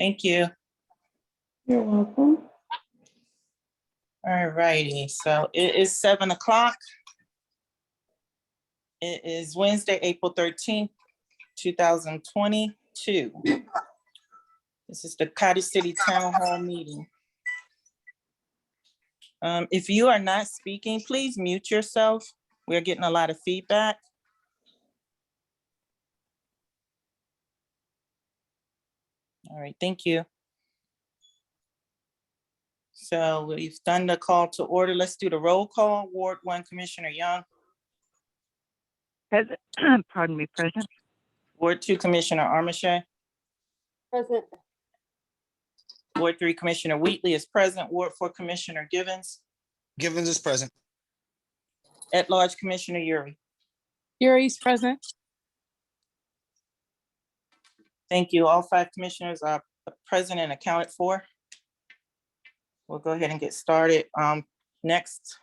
Thank you. You're welcome. All righty, so it is 7 o'clock. It is Wednesday, April 13th, 2022. This is the Cottage City Town Hall meeting. If you are not speaking, please mute yourself. We're getting a lot of feedback. All right, thank you. So we've done the call to order. Let's do the roll call. Ward 1, Commissioner Young. Present, pardon me, present. Ward 2, Commissioner Armache. Present. Ward 3, Commissioner Wheatley is present. Ward 4, Commissioner Givens. Givens is present. At-large Commissioner Uri. Yuri's present. Thank you. All 5 commissioners are present and accounted for. We'll go ahead and get started. Next,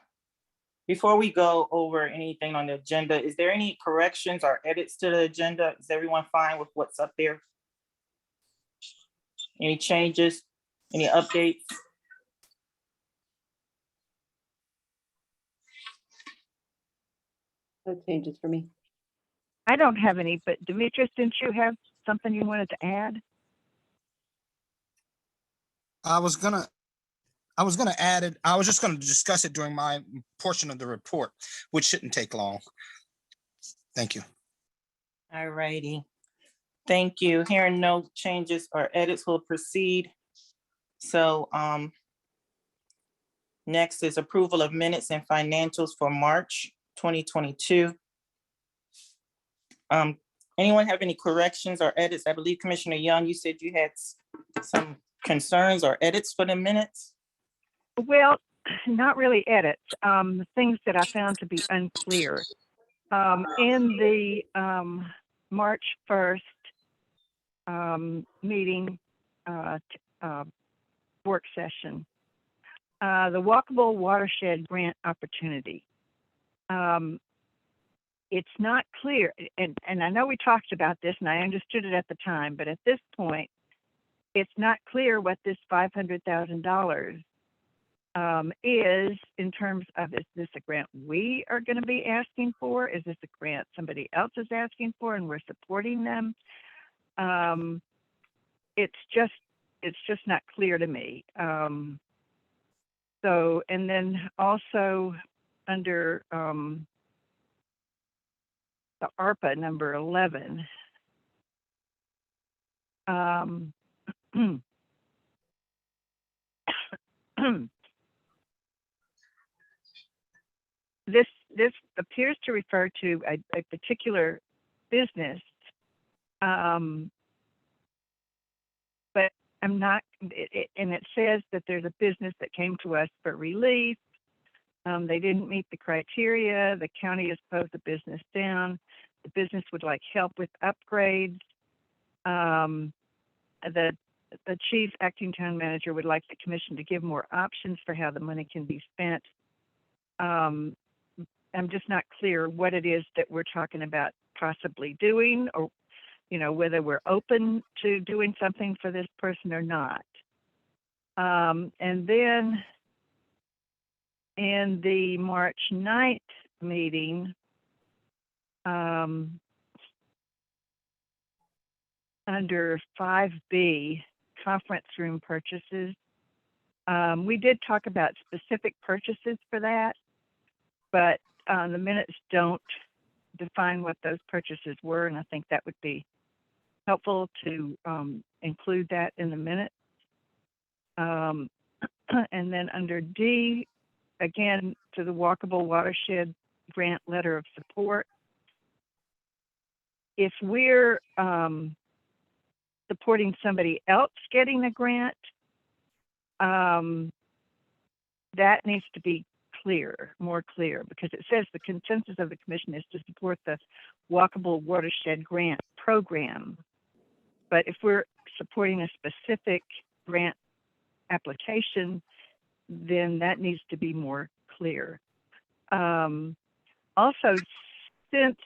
before we go over anything on the agenda, is there any corrections or edits to the agenda? Is everyone fine with what's up there? Any changes, any updates? No changes for me. I don't have any, but Demetrius, didn't you have something you wanted to add? I was gonna add it. I was just gonna discuss it during my portion of the report, which shouldn't take long. Thank you. All righty. Thank you. Hearing no changes or edits, will proceed. So next is approval of minutes and financials for March 2022. Anyone have any corrections or edits? I believe Commissioner Young, you said you had some concerns or edits for the minutes? Well, not really edits. Things that I found to be unclear. In the March 1st meeting work session, the Walkable Watershed Grant opportunity. It's not clear, and I know we talked about this and I understood it at the time, but at this point, it's not clear what this $500,000 is in terms of, is this a grant we are going to be asking for? Is this a grant somebody else is asking for and we're supporting them? It's just not clear to me. So, and then also under the ARPA number 11, this appears to refer to a particular business, but I'm not, and it says that there's a business that came to us for relief. They didn't meet the criteria. The county has closed the business down. The business would like help with upgrades. The chief acting town manager would like the commission to give more options for how the money can be spent. I'm just not clear what it is that we're talking about possibly doing, or, you know, whether we're open to doing something for this person or not. And then in the March 9th meeting, under 5B, conference room purchases, we did talk about specific purchases for that, but the minutes don't define what those purchases were, and I think that would be helpful to include that in the minutes. And then under D, again, to the Walkable Watershed Grant Letter of Support. If we're supporting somebody else getting a grant, that needs to be clear, more clear, because it says the consensus of the commission is to support the Walkable Watershed Grant Program. But if we're supporting a specific grant application, then that needs to be more clear. Also, since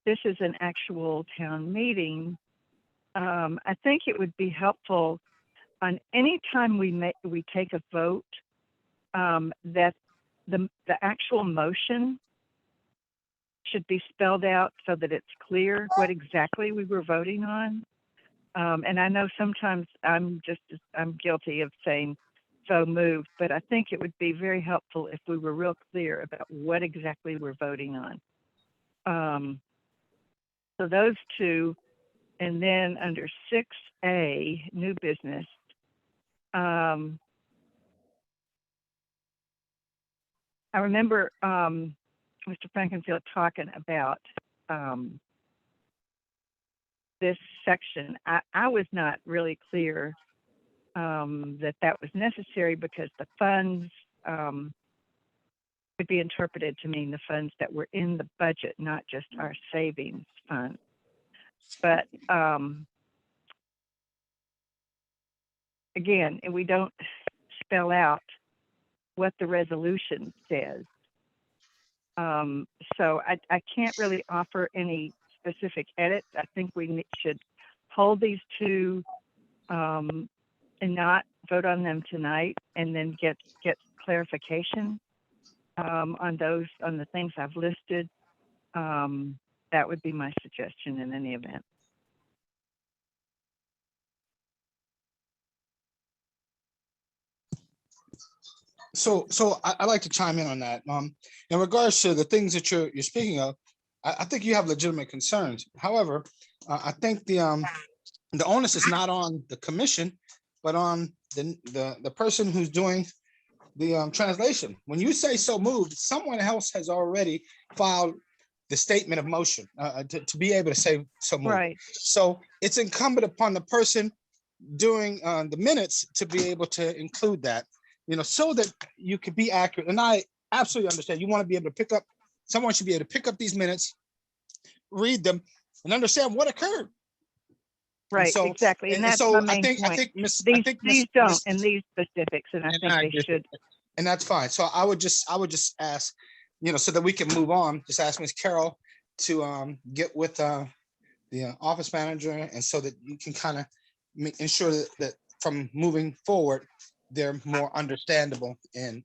this is an actual town meeting, I think it would be helpful on any time we take a vote, that the actual motion should be spelled out so that it's clear what exactly we were voting on. And I know sometimes I'm guilty of saying so moved, but I think it would be very helpful if we were real clear about what exactly we're voting on. So those two, and then under 6A, new business, I remember Mr. Frankenfield talking about this section. I was not really clear that was necessary because the funds could be interpreted to mean the funds that were in the budget, not just our savings fund. But again, we don't spell out what the resolution says. So I can't really offer any specific edits. I think we should hold these two and not vote on them tonight, and then get clarification on the things I've listed. That would be my suggestion in any event. So I like to chime in on that. In regards to the things that you're speaking of, I think you have legitimate concerns. However, I think the onus is not on the commission, but on the person who's doing the translation. When you say so moved, someone else has already filed the statement of motion to be able to say so moved. Right. So it's incumbent upon the person doing the minutes to be able to include that, so that you can be accurate. And I absolutely understand. You want to be able to pick up, someone should be able to pick up these minutes, read them, and understand what occurred. Right, So, exactly. And that's so my main I point. think These don't, and these specifics, and I think they should. And that's fine. So I would just ask, so that we can move on, just ask Ms. Carroll to get with the office manager, and so that you can kind of ensure that from moving forward, they're more understandable and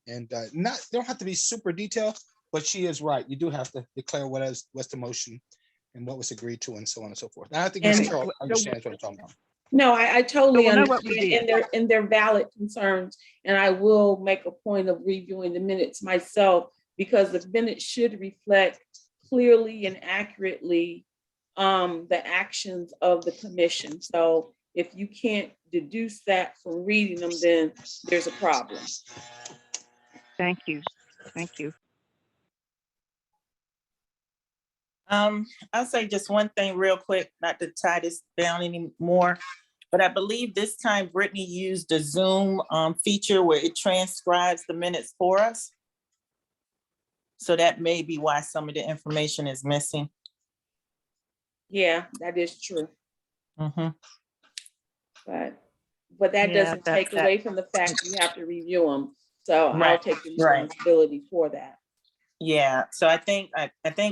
not, they don't have to be super detailed, but she is right. You do have to declare what's the motion and what was agreed to, and so on and so forth. And I think Ms. Carroll understands what I'm talking about. No, I totally we'll know what we understand, and they're valid concerns, and I will make a point of reviewing the minutes myself, because the minutes should reflect clearly and accurately the actions of the commission. So if you can't deduce that from reading them, then there's a problem. Thank you. Thank you. I'll say just one thing real quick, not to tie this down anymore, but I believe this time Brittany used the Zoom feature where it transcribes the minutes for us. So that may be why some of the information is missing. Yeah, that is true. Mm-hmm. But that doesn't take away from the fact you have to review them. So Right, I'll take the responsibility for that. Yeah, so I think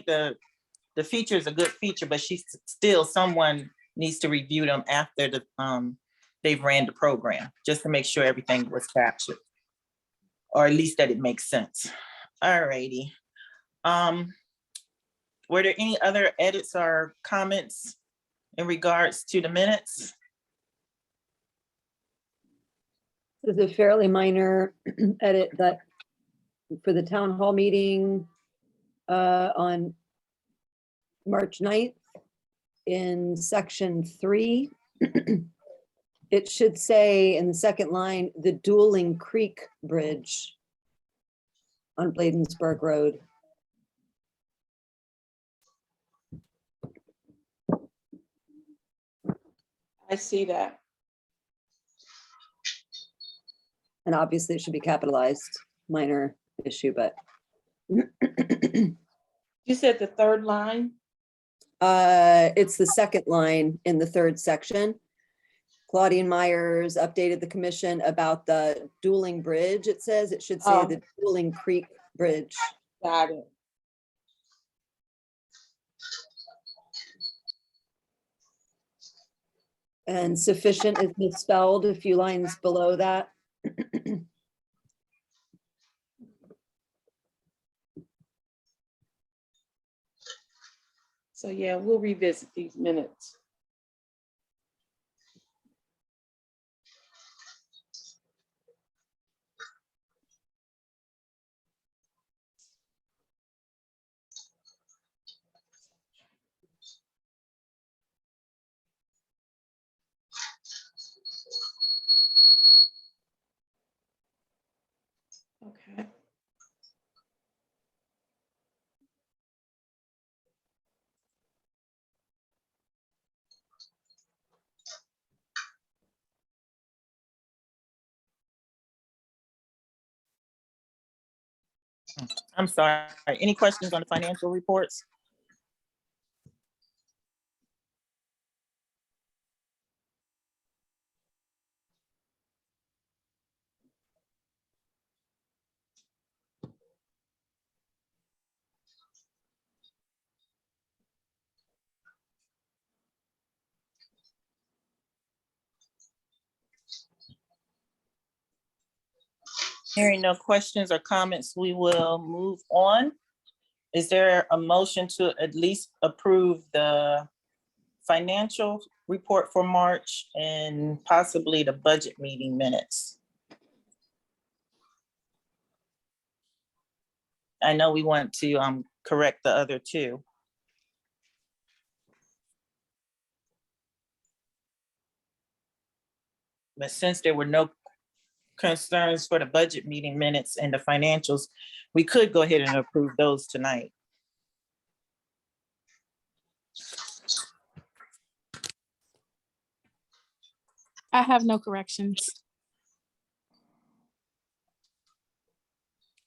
the feature is a good feature, but someone needs to review them after they've ran the program, just to make sure everything was captured, or at least that it makes sense. All righty. Were there any other edits or comments in regards to the minutes? This is a fairly minor edit that for the town hall meeting on March 9th in section 3. It should say in the second line, the Dueling Creek Bridge on Bladensburg Road. I see that. And obviously it should be capitalized, minor issue, but. You said the third line? It's the second line in the third section. Claudine Myers updated the commission about the Dueling Bridge. It says it should say the Dueling Creek Bridge. Got it. And sufficient is misspelled a few lines below that. So yeah, we'll revisit these minutes. Okay. I'm sorry. Any questions on the financial reports? Hearing no questions or comments, we will move on. Is there a motion to at least approve the financial report for March and possibly the budget meeting minutes? I know we want to correct the other two. But since there were no concerns for the budget meeting minutes and the financials, we could go ahead and approve those tonight. I have no corrections.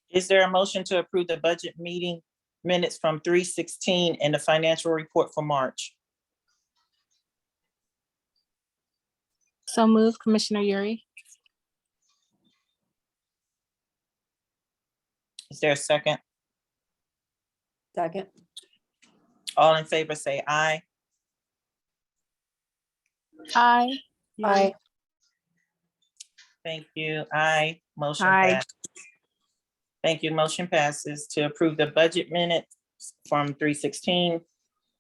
Is there a motion to approve the budget meeting minutes from 3/16 and the financial report for March? So move, Commissioner Yuri. Is there a second? Second. All in favor, say aye. Aye. Aye. Thank you. Aye. Motion Aye. passed. Thank you. Motion passes to approve the budget minutes from 3/16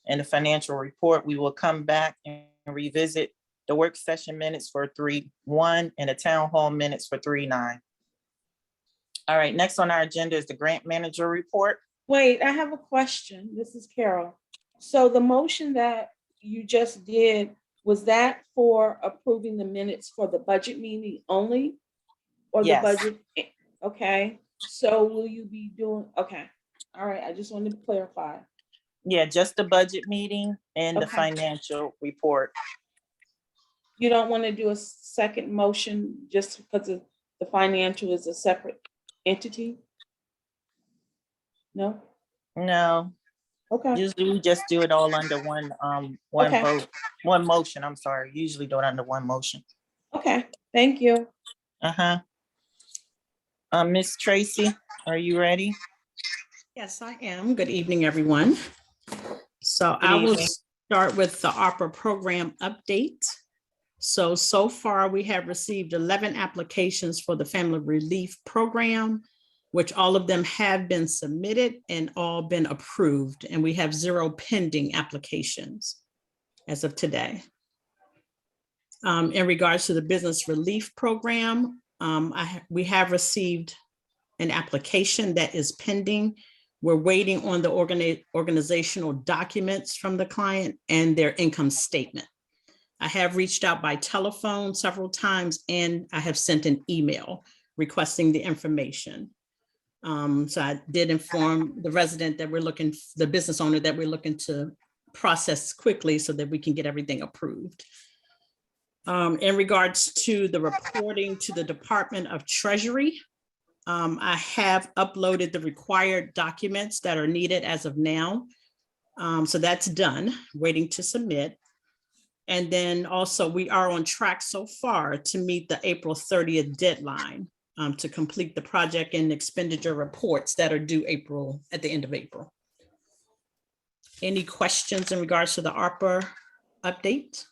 and the financial report. We will come back and revisit the work session minutes for 3/1 and the town hall minutes for 3/9. All right, next on our agenda is the grant manager report. Wait, I have a question. This is Carol. So the motion that you just did, was that for approving the minutes for the budget meeting only? Or the Yes. budget? Okay, so will you be doing, okay, all right, I just wanted to clarify. Yeah, just the budget meeting and the Okay. financial report. You don't want to do a second motion just because of the financial is a separate entity? No? No, Okay, usually we just do it all under one Okay. vote, one motion, I'm sorry. Usually do it under one motion. okay, thank you. Uh-huh. Ms. Tracy, are you ready? Yes, I am. Good evening, everyone. So Good I will evening. start with the ARPA program update. So far, we have received 11 applications for the Family Relief Program, which all of them have been submitted and all been approved, and we have 0 pending applications as of today. In regards to the Business Relief Program, we have received an application that is pending. We're waiting on the organizational documents from the client and their income statement. I have reached out by telephone several times and I have sent an email requesting the information. So I did inform the resident that the business owner that we're looking to process quickly so that we can get everything approved. In regards to the reporting to the Department of Treasury, I have uploaded the required documents that are needed as of now. So that's done, waiting to submit. And then also we are on track so far to meet the April 30th deadline to complete the project and expenditure reports that are due at the end of April. Any questions in regards to the ARPA update?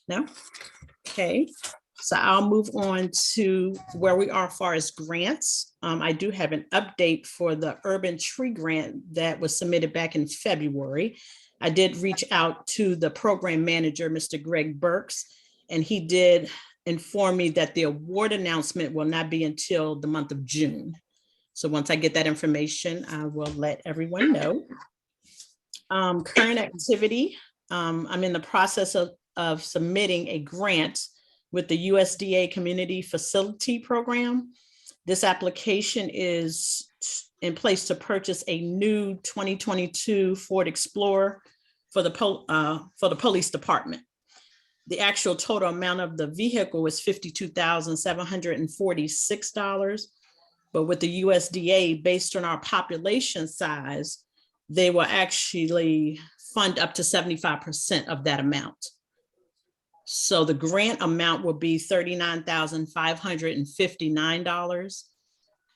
No? Okay, so I'll move on to where we are as far as grants. I do have an update for the urban tree grant that was submitted back in February. I did reach out to the program manager, Mr. Greg Burks, and he did inform me that the award announcement will not be until the month of June. So once I get that information, I will let everyone know. Current activity, I'm in the process of submitting a grant with the USDA Community Facility Program. This application is in place to purchase a new 2022 Ford Explorer for the police department. The actual total amount of the vehicle is $52,746. But with the USDA, based on our population size, they will actually fund up to 75% of that amount. So the grant amount will be $39,559.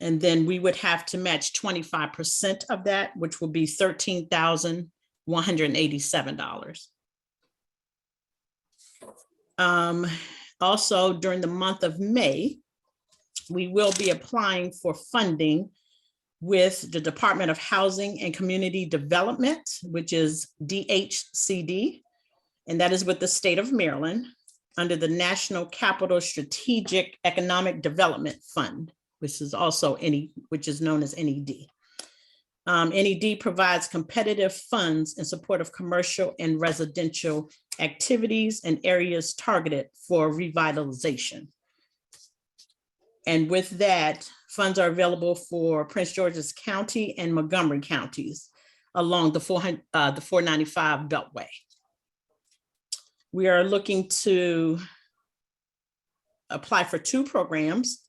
And then we would have to match 25% of that, which will be $13,187. Also, during the month of May, we will be applying for funding with the Department of Housing and Community Development, which is DHCD, and that is with the state of Maryland under the National Capital Strategic Economic Development Fund, which is also which is known as NED. NED provides competitive funds in support of commercial and residential activities and areas targeted for revitalization. And with that, funds are available for Prince George's County and Montgomery counties along the 495 Beltway. We are looking to apply for two programs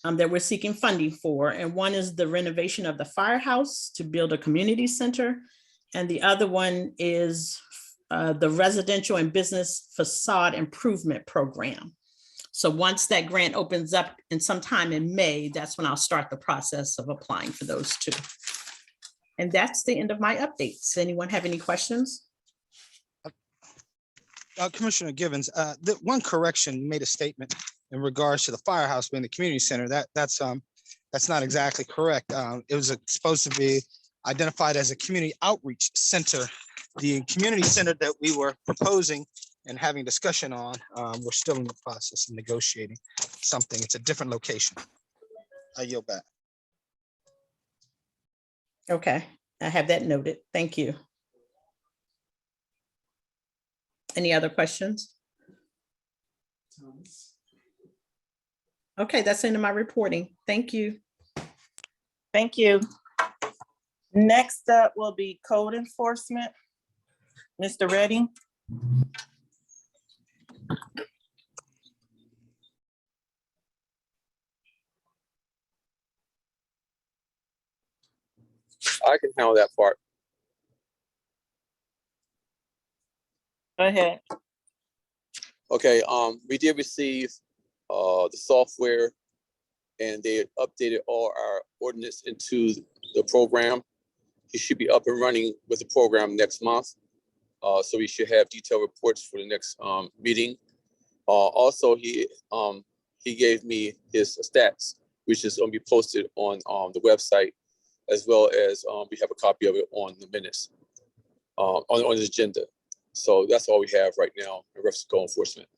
that we're seeking funding for. And one is the renovation of the firehouse to build a community center. And the other one is the residential and business facade improvement program. So once that grant opens up in sometime in May, that's when I'll start the process of applying for those two. And that's the end of my updates. Anyone have any questions? Commissioner Givens, the one correction, you made a statement in regards to the firehouse being the community center. That's not exactly correct. It was supposed to be identified as a community outreach center. The community center that we were proposing and having discussion on, we're still in the process of negotiating something. It's a different location. I yield back. Okay, I have that noted. Thank you. Any other questions? Okay, that's the end of my reporting. Thank you. Thank you. Next up will be code enforcement. Mr. Redding. I can handle that part. Go ahead. Okay, we did receive the software and they updated all our ordinance into the program. He should be up and running with the program next month. So we should have detailed reports for the next meeting. Also, he gave me his stats, which is going to be posted on the website, as well as we have a copy of it on the minutes, on the agenda. So that's all we have right now in reference to code enforcement.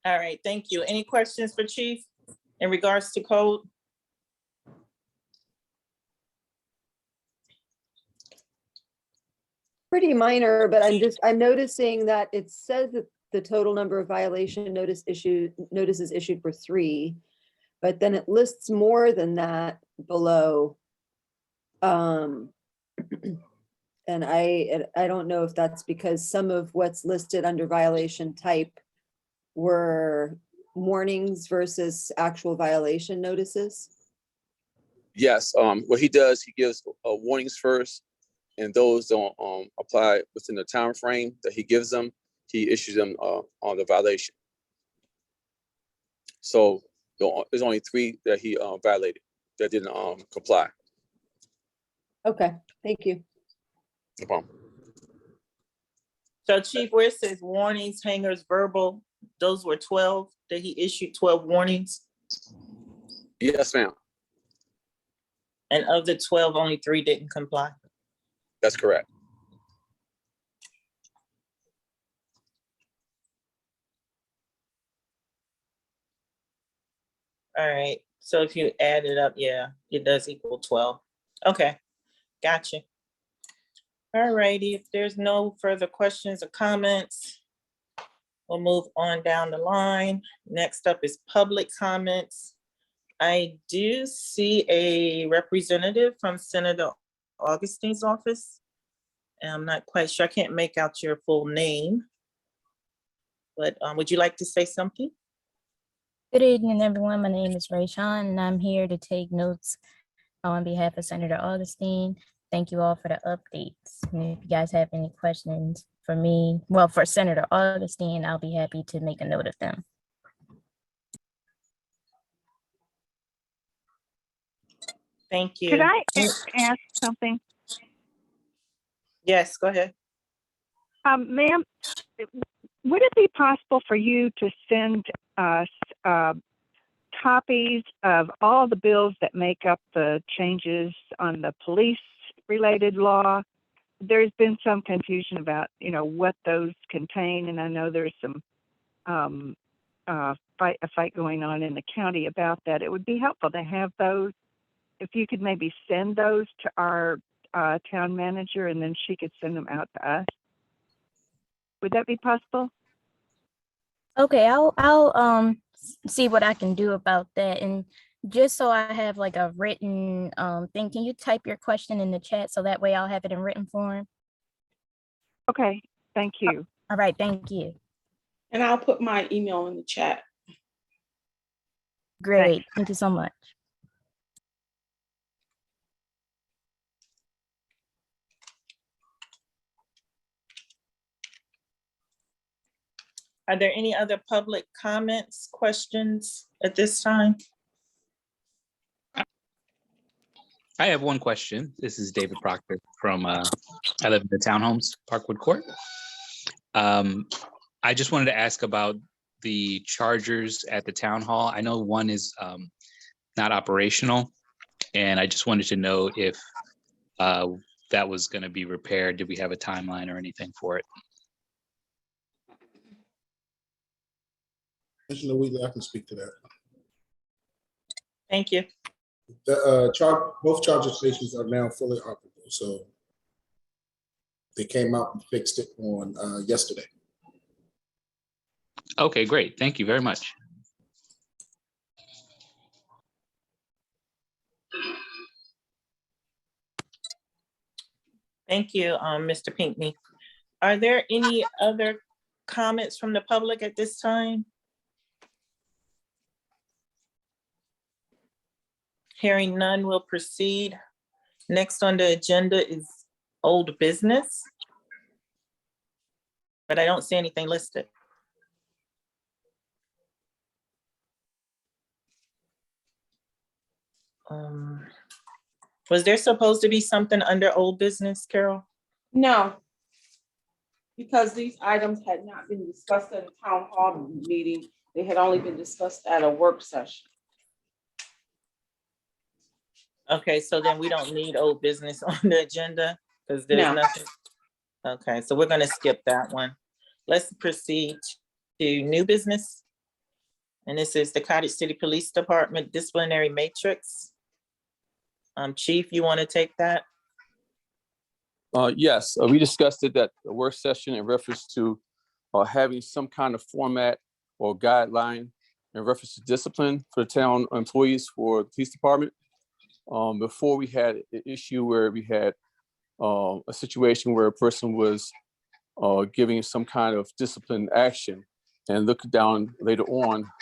All right, thank you. Any questions for Chief in regards to code? Pretty minor, but I'm noticing that it says that the total number of violation notices issued for 3, but then it lists more than that below. And I don't know if that's because some of what's listed under violation type were warnings versus actual violation notices. Yes, what he does, he gives warnings first, and those don't apply within the time frame that he gives them. He issues them on the violation. So there's only 3 that he violated that didn't comply. Okay, thank you. No problem. So Chief, where it says warnings, hangers, verbal, those were 12, that he issued 12 warnings? Yes, ma'am. And of the 12, only 3 didn't comply? That's correct. All right, so if you add it up, yeah, it does equal 12. Okay, gotcha. All righty, if there's no further questions or comments, we'll move on down the line. Next up is public comments. I do see a representative from Senator Augustine's office. And I'm not quite sure, I can't make out your full name. But would you like to say something? Good evening, everyone. My name is Rayshawn, and I'm here to take notes on behalf of Senator Augustine. Thank you all for the updates. And if you guys have any questions for me, well, for Senator Augustine, I'll be happy to make a note of them. Thank you. Could I ask something? Yes, go ahead. Ma'am, would it be possible for you to send us copies of all the bills that make up the changes on the police-related law? There's been some confusion about, what those contain, and I know there's some fight going on in the county about that. It would be helpful to have those. If you could maybe send those to our town manager, and then she could send them out to us. Would that be possible? Okay, I'll see what I can do about that. And just so I have like a written thing, can you type your question in the chat so that way I'll have it in written form? Okay, thank you. All right, thank you. And I'll put my email in the chat. Great, thank you so much. Are there any other public comments, questions at this time? I have one question. This is David Proctor from, I live in the townhomes, Parkwood Court. I just wanted to ask about the chargers at the town hall. I know one is not operational, and I just wanted to know if that was going to be repaired. Did we have a timeline or anything for it? Commissioner Wheatley, I can speak to that. Thank you. The both charging stations are now fully operable, so they came out and fixed it on yesterday. Okay, great. Thank you very much. Thank you, Mr. Pinkney. Are there any other comments from the public at this time? Hearing none, we'll proceed. Next on the agenda is old business. But I don't see anything listed. Was there supposed to be something under old business, Carol? No, because these items had not been discussed at a town hall meeting. They had only been discussed at a work session. Okay, so then we don't need old business on the agenda because there's No. nothing. Okay, so we're gonna skip that one. Let's proceed to new business. And this is the Cottage City Police Department disciplinary matrix. Chief, you want to take that? Yes, we discussed it at the work session in reference to having some kind of format or guideline in reference to discipline for the town employees for the police department. Before we had an issue where we had a situation where a person was giving some kind of discipline action, and looking down later on,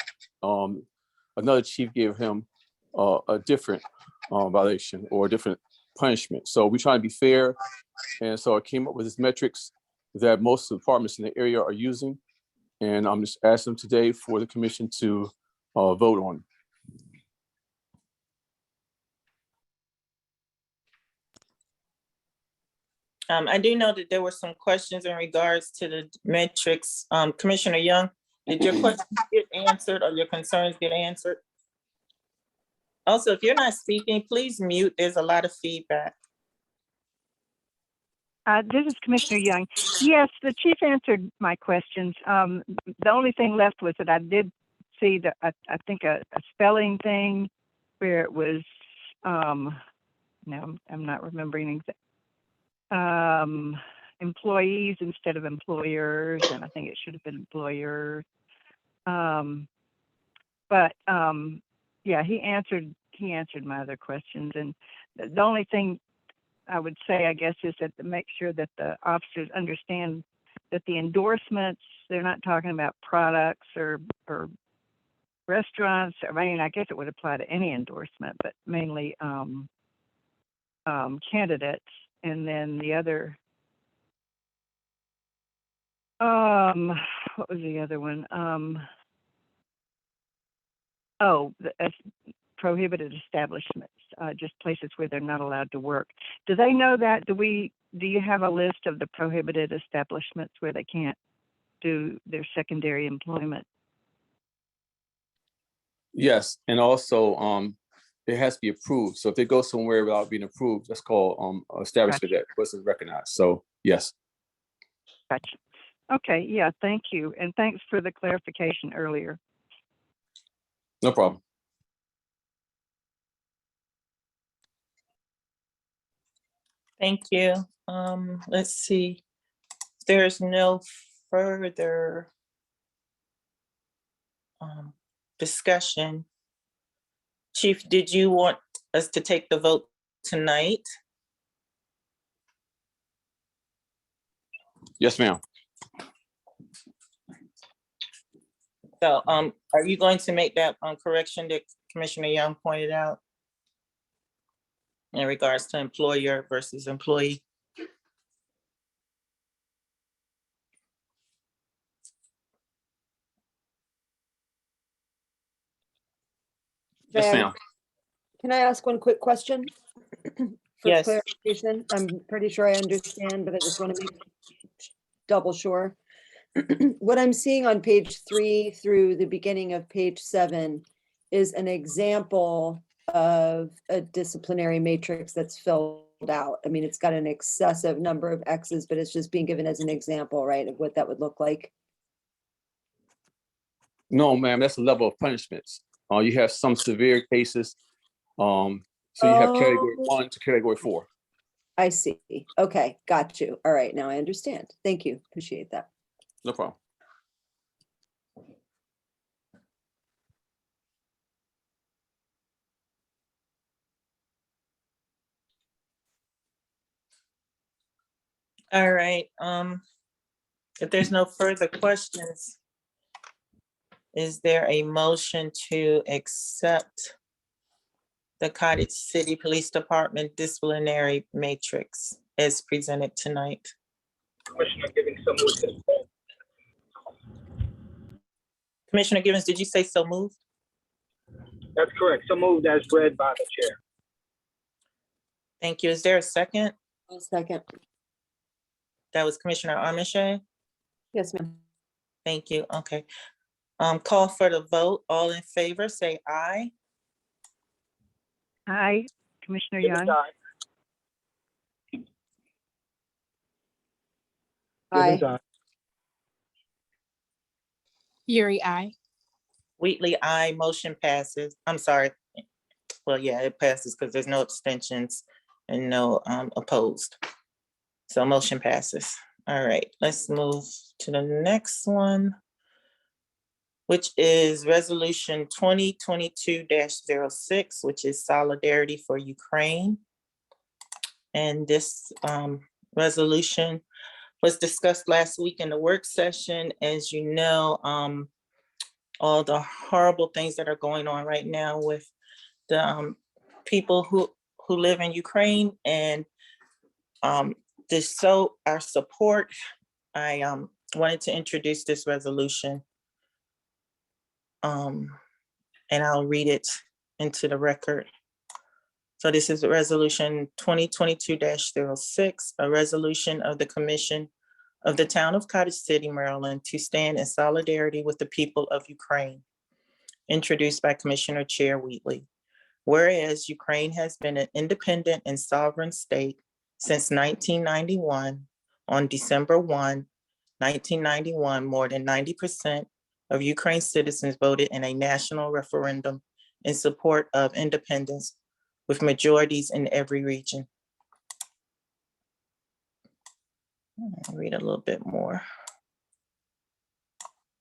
another chief gave him a different violation or a different punishment. So we try to be fair. And so I came up with this metrics that most of the departments in the area are using. And I'm just asking them today for the commission to vote on. I do know that there were some questions in regards to the metrics. Commissioner Young, did your questions get answered or your concerns get answered? Also, if you're not speaking, please mute. There's a lot of feedback. This is Commissioner Young. Yes, the chief answered my questions. The only thing left was that I did see that I think a spelling thing where it was, now I'm not remembering employees instead of employers, and I think it should have been employers. Yeah, he answered my other questions, and the only thing I would say, I guess, is that to make sure that the officers understand that the endorsements, they're not talking about products or restaurants. I mean, I guess it would apply to any endorsement, but mainly candidates. And then the other, what was the other one? Prohibited establishments, just places where they're not allowed to work. Do they know that? Do you have a list of the prohibited establishments where they can't do their secondary employment? Yes, and also, it has to be approved. So if they go somewhere without being approved, that's called, establishment that wasn't recognized. So, yes. Gotcha. Okay, yeah, thank you. And thanks for the clarification earlier. No problem. Thank you. Let's see. If there's no further discussion. Chief, did you want us to take the vote tonight? Yes, ma'am. So, are you going to make that correction that Commissioner Young pointed out in regards to employer versus employee? Yes, ma'am. Can I ask one quick question? For Yes. clarification, I'm pretty sure I understand, but I just want to make double sure. What I'm seeing on page 3 through the beginning of page 7 is an example of a disciplinary matrix that's filled out. I mean, it's got an excessive number of X's, but it's just being given as an example, right, of what that would look like. No, ma'am, that's the level of punishments. You have some severe cases. So you have category 1 to category 4. I see. Okay, got you. All right, now I understand. Thank you. Appreciate that. No problem. All right. If there's no further questions, is there a motion to accept the Cottage City Police Department disciplinary matrix as presented tonight? Commissioner Givens, so moved. Commissioner Givens, did you say so moved? That's correct. So moved as read by the chair. Thank you. Is there a second? I'll second. That was Commissioner Armiche. Yes, ma'am. Thank you. Okay. Call for the vote. All in favor, say aye. Hi, Commissioner Givens, Young. aye. Aye. Givens, aye. Yuri, I. Wheatley, aye. Motion passes. I'm sorry. Well, yeah, it passes because there's no abstentions and no opposed. So motion passes. All right, let's move to the next one, which is resolution 2022-06, which is Solidarity for Ukraine. And this resolution was discussed last week in the work session. As you know, all the horrible things that are going on right now with the people who live in Ukraine, and this so our support. I wanted to introduce this resolution, and I'll read it into the record. So this is resolution 2022-06, a resolution of the Commission of the Town of Cottage City, Maryland, to stand in solidarity with the people of Ukraine, introduced by Commissioner Chair Wheatley. Whereas Ukraine has been an independent and sovereign state since 1991, on December 1, 1991, more than 90% of Ukraine's citizens voted in a national referendum in support of independence, with majorities in every region. I'll read a little bit more.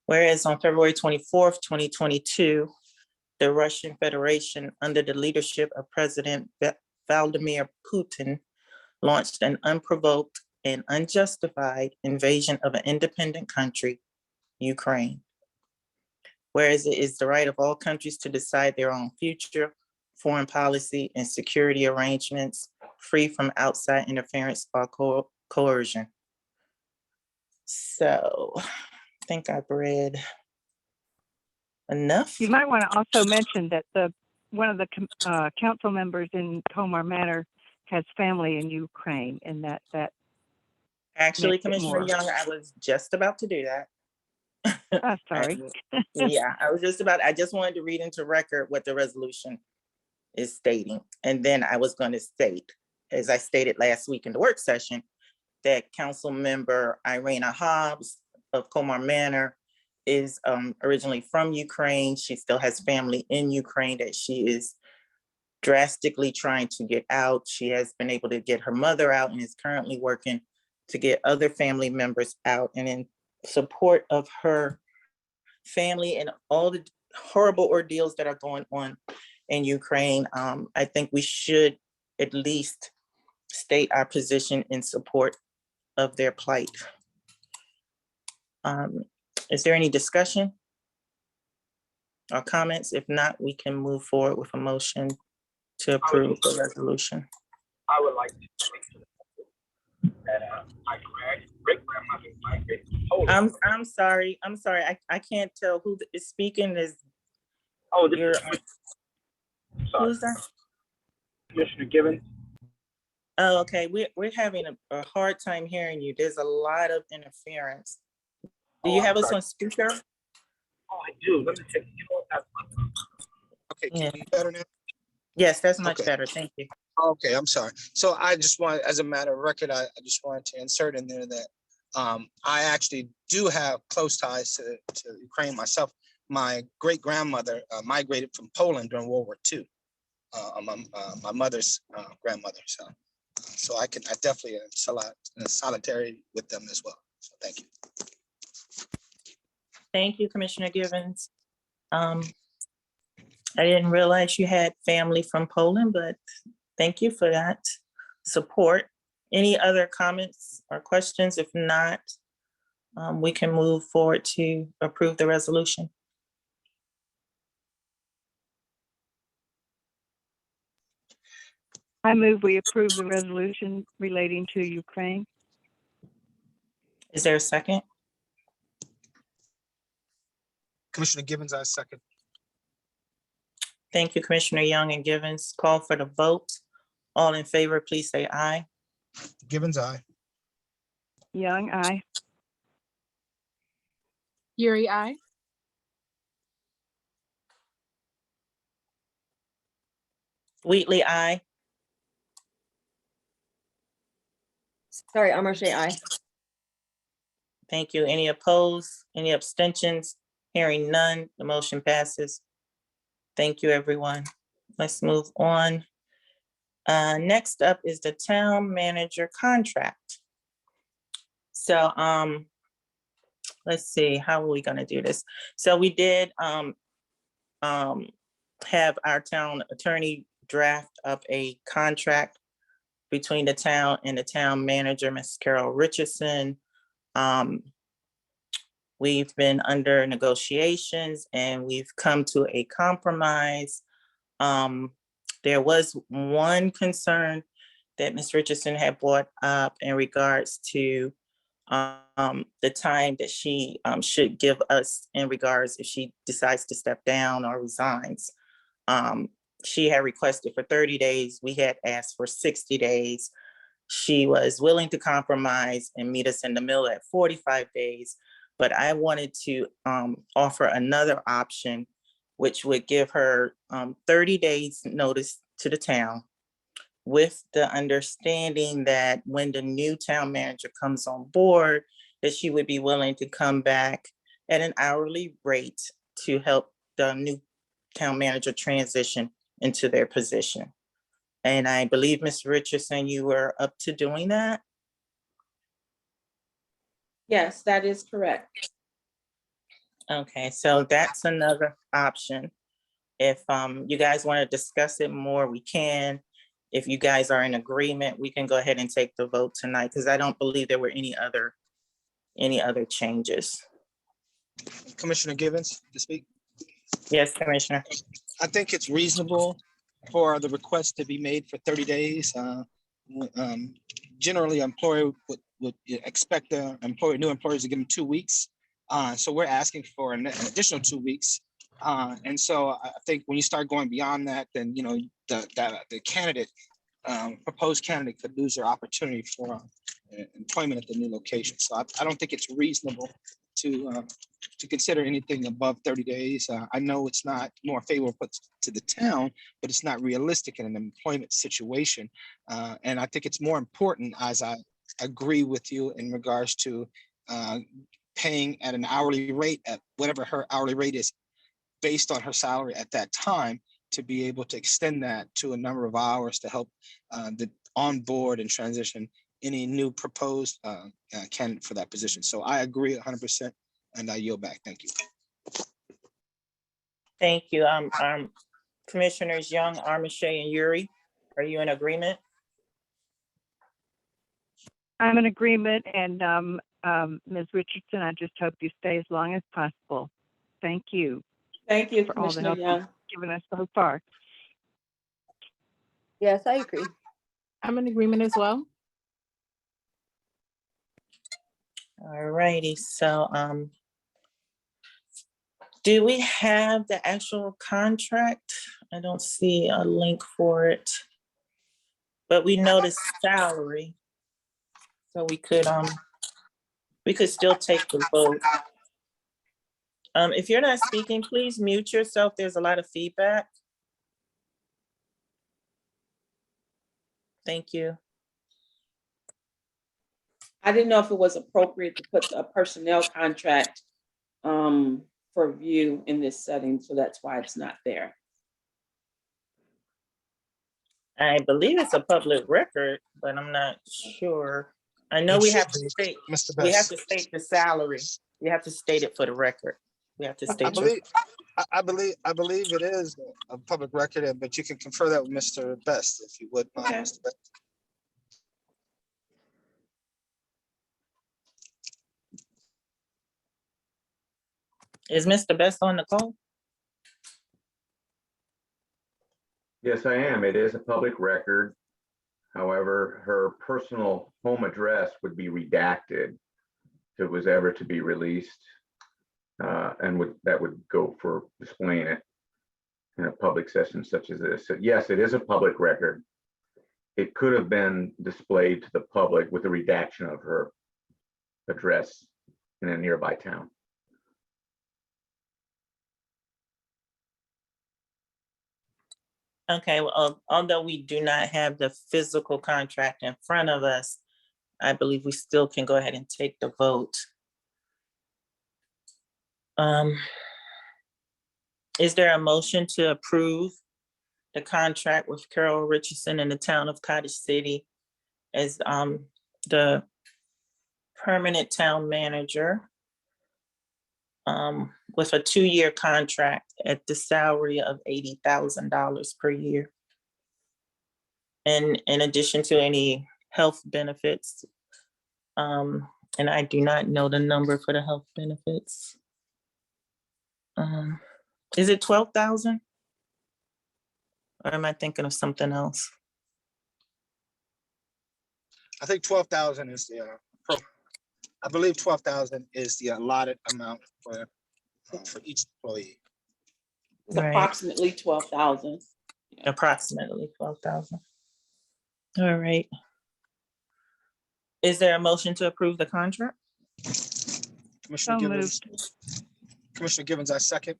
Whereas on February 24th, 2022, the Russian Federation, under the leadership of President Vladimir Putin, launched an unprovoked and unjustified invasion of an independent country, Ukraine. Whereas it is the right of all countries to decide their own future, foreign policy, and security arrangements, free from outside interference or coercion. So I think I've read enough. You might want to also mention that one of the council members in Colmar Manor has family in Ukraine, and that Actually, makes it Commissioner more. Young, I was just about to do that. Sorry. Yeah, I just wanted to read into record what the resolution is stating. And then I was going to state, as I stated last week in the work session, that Council Member Irina Hobbs of Colmar Manor is originally from Ukraine. She still has family in Ukraine that she is drastically trying to get out. She has been able to get her mother out and is currently working to get other family members out. And in support of her family and all the horrible ordeals that are going on in Ukraine, I think we should at least state our position in support of their plight. Is there any discussion or comments? If not, we can move forward with a motion to approve the resolution. I would like to speak to that my great-grandmother migrated to Poland. I'm sorry. I can't tell who is speaking. Is Oh, this your is, sorry, who's that? Commissioner Givens. Oh, okay. We're having a hard time hearing you. There's a lot of interference. Do you have us on speaker? Oh, I do. Let me check. You know what? That's my- Okay, Yeah. can you better now? Yes, that's much Okay. better. Thank you. Okay, I'm sorry. So I just want, as a matter of record, I just wanted to insert in there that I actually do have close ties to Ukraine myself. My great grandmother migrated from Poland during World War II. My mother's grandmother. So I definitely am in solidarity with them as well. So thank you. Thank you, Commissioner Givens. I didn't realize you had family from Poland, but thank you for that support. Any other comments or questions? If not, we can move forward to approve the resolution. I move we approve the resolution relating to Ukraine. Is there a second? Commissioner Givens, I second. Thank you, Commissioner Young and Givens. Call for the vote. All in favor, please say aye. Givens, aye. Young, aye. Yuri, I. Wheatley, aye. Sorry, Amarche, aye. Thank you. Any opposed? Any abstentions? Hearing none, the motion passes. Thank you, everyone. Let's move on. Next up is the town manager contract. So let's see, how are we gonna do this? So we did have our town attorney draft up a contract between the town and the town manager, Ms. Carol Richardson. We've been under negotiations and we've come to a compromise. There was one concern that Ms. Richardson had brought up in regards to the time that she should give us in regards if she decides to step down or resigns. she had requested for 30 days. We had asked for 60 days. She was willing to compromise and meet us in the middle at 45 days. But I wanted to offer another option, which would give her 30 days notice to the town, with the understanding that when the new town manager comes on board, that she would be willing to come back at an hourly rate to help the new town manager transition into their position. And I believe, Ms. Richardson, you were up to doing that? Yes, that is correct. Okay, so that's another option. If you guys want to discuss it more, we can. If you guys are in agreement, we can go ahead and take the vote tonight, because I don't believe there were any other changes. Commissioner Givens to speak. Yes, Commissioner. I think it's reasonable for the request to be made for 30 days. Generally, employer would expect the new employers to give them 2 weeks. So we're asking for an additional 2 weeks. And so I think when you start going beyond that, then, you know, the candidate, proposed candidate could lose their opportunity for employment at the new location. So I don't think it's reasonable to consider anything above 30 days. I know it's not more favorable to the town, but it's not realistic in an employment situation. And I think it's more important, as I agree with you in regards to paying at an hourly rate, at whatever her hourly rate is based on her salary at that time, to be able to extend that to a number of hours to help the onboard and transition any new proposed candidate for that position. So I agree 100%, and I yield back. Thank you. Thank you. Commissioners Young, Armache, and Yuri, are you in agreement? I'm in agreement, and Ms. Richardson, I just hope you stay as long as possible. Thank you Thank you, for all the Commissioner help Young. you've given us so far. Yes, I agree. I'm in agreement as well. All righty, so do we have the actual contract? I don't see a link for it. But we know the salary. So we could still take the vote. If you're not speaking, please mute yourself. There's a lot of feedback. Thank you. I didn't know if it was appropriate to put a personnel contract for view in this setting, so that's why it's not there. I believe it's a public record, but I'm not sure. I know we have to state, Mr. we have Best. to state the salary. We have to state it for the record. We have to state. I believe it is a public record, but you can confer that with Mr. Best if you would mind, Okay. Mr. Best. Is Mr. Best on the call? Yes, I am. It is a public record. However, her personal home address would be redacted if it was ever to be released. And that would go for displaying it in a public session such as this. So yes, it is a public record. It could have been displayed to the public with a redaction of her address in a nearby town. Okay, well, although we do not have the physical contract in front of us, I believe we still can go ahead and take the vote. Is there a motion to approve the contract with Carol Richardson in the town of Cottage City as the permanent town manager with a 2-year contract at the salary of $80,000 per year? And in addition to any health benefits, and I do not know the number for the health benefits. Is it 12,000? Or am I thinking of something else? I think 12,000 is I believe 12,000 is the allotted amount for each employee. It's Right. approximately 12,000. Approximately 12,000. All right. Is there a motion to approve the contract? Commissioner So Givens, moved. Commissioner Givens, I second.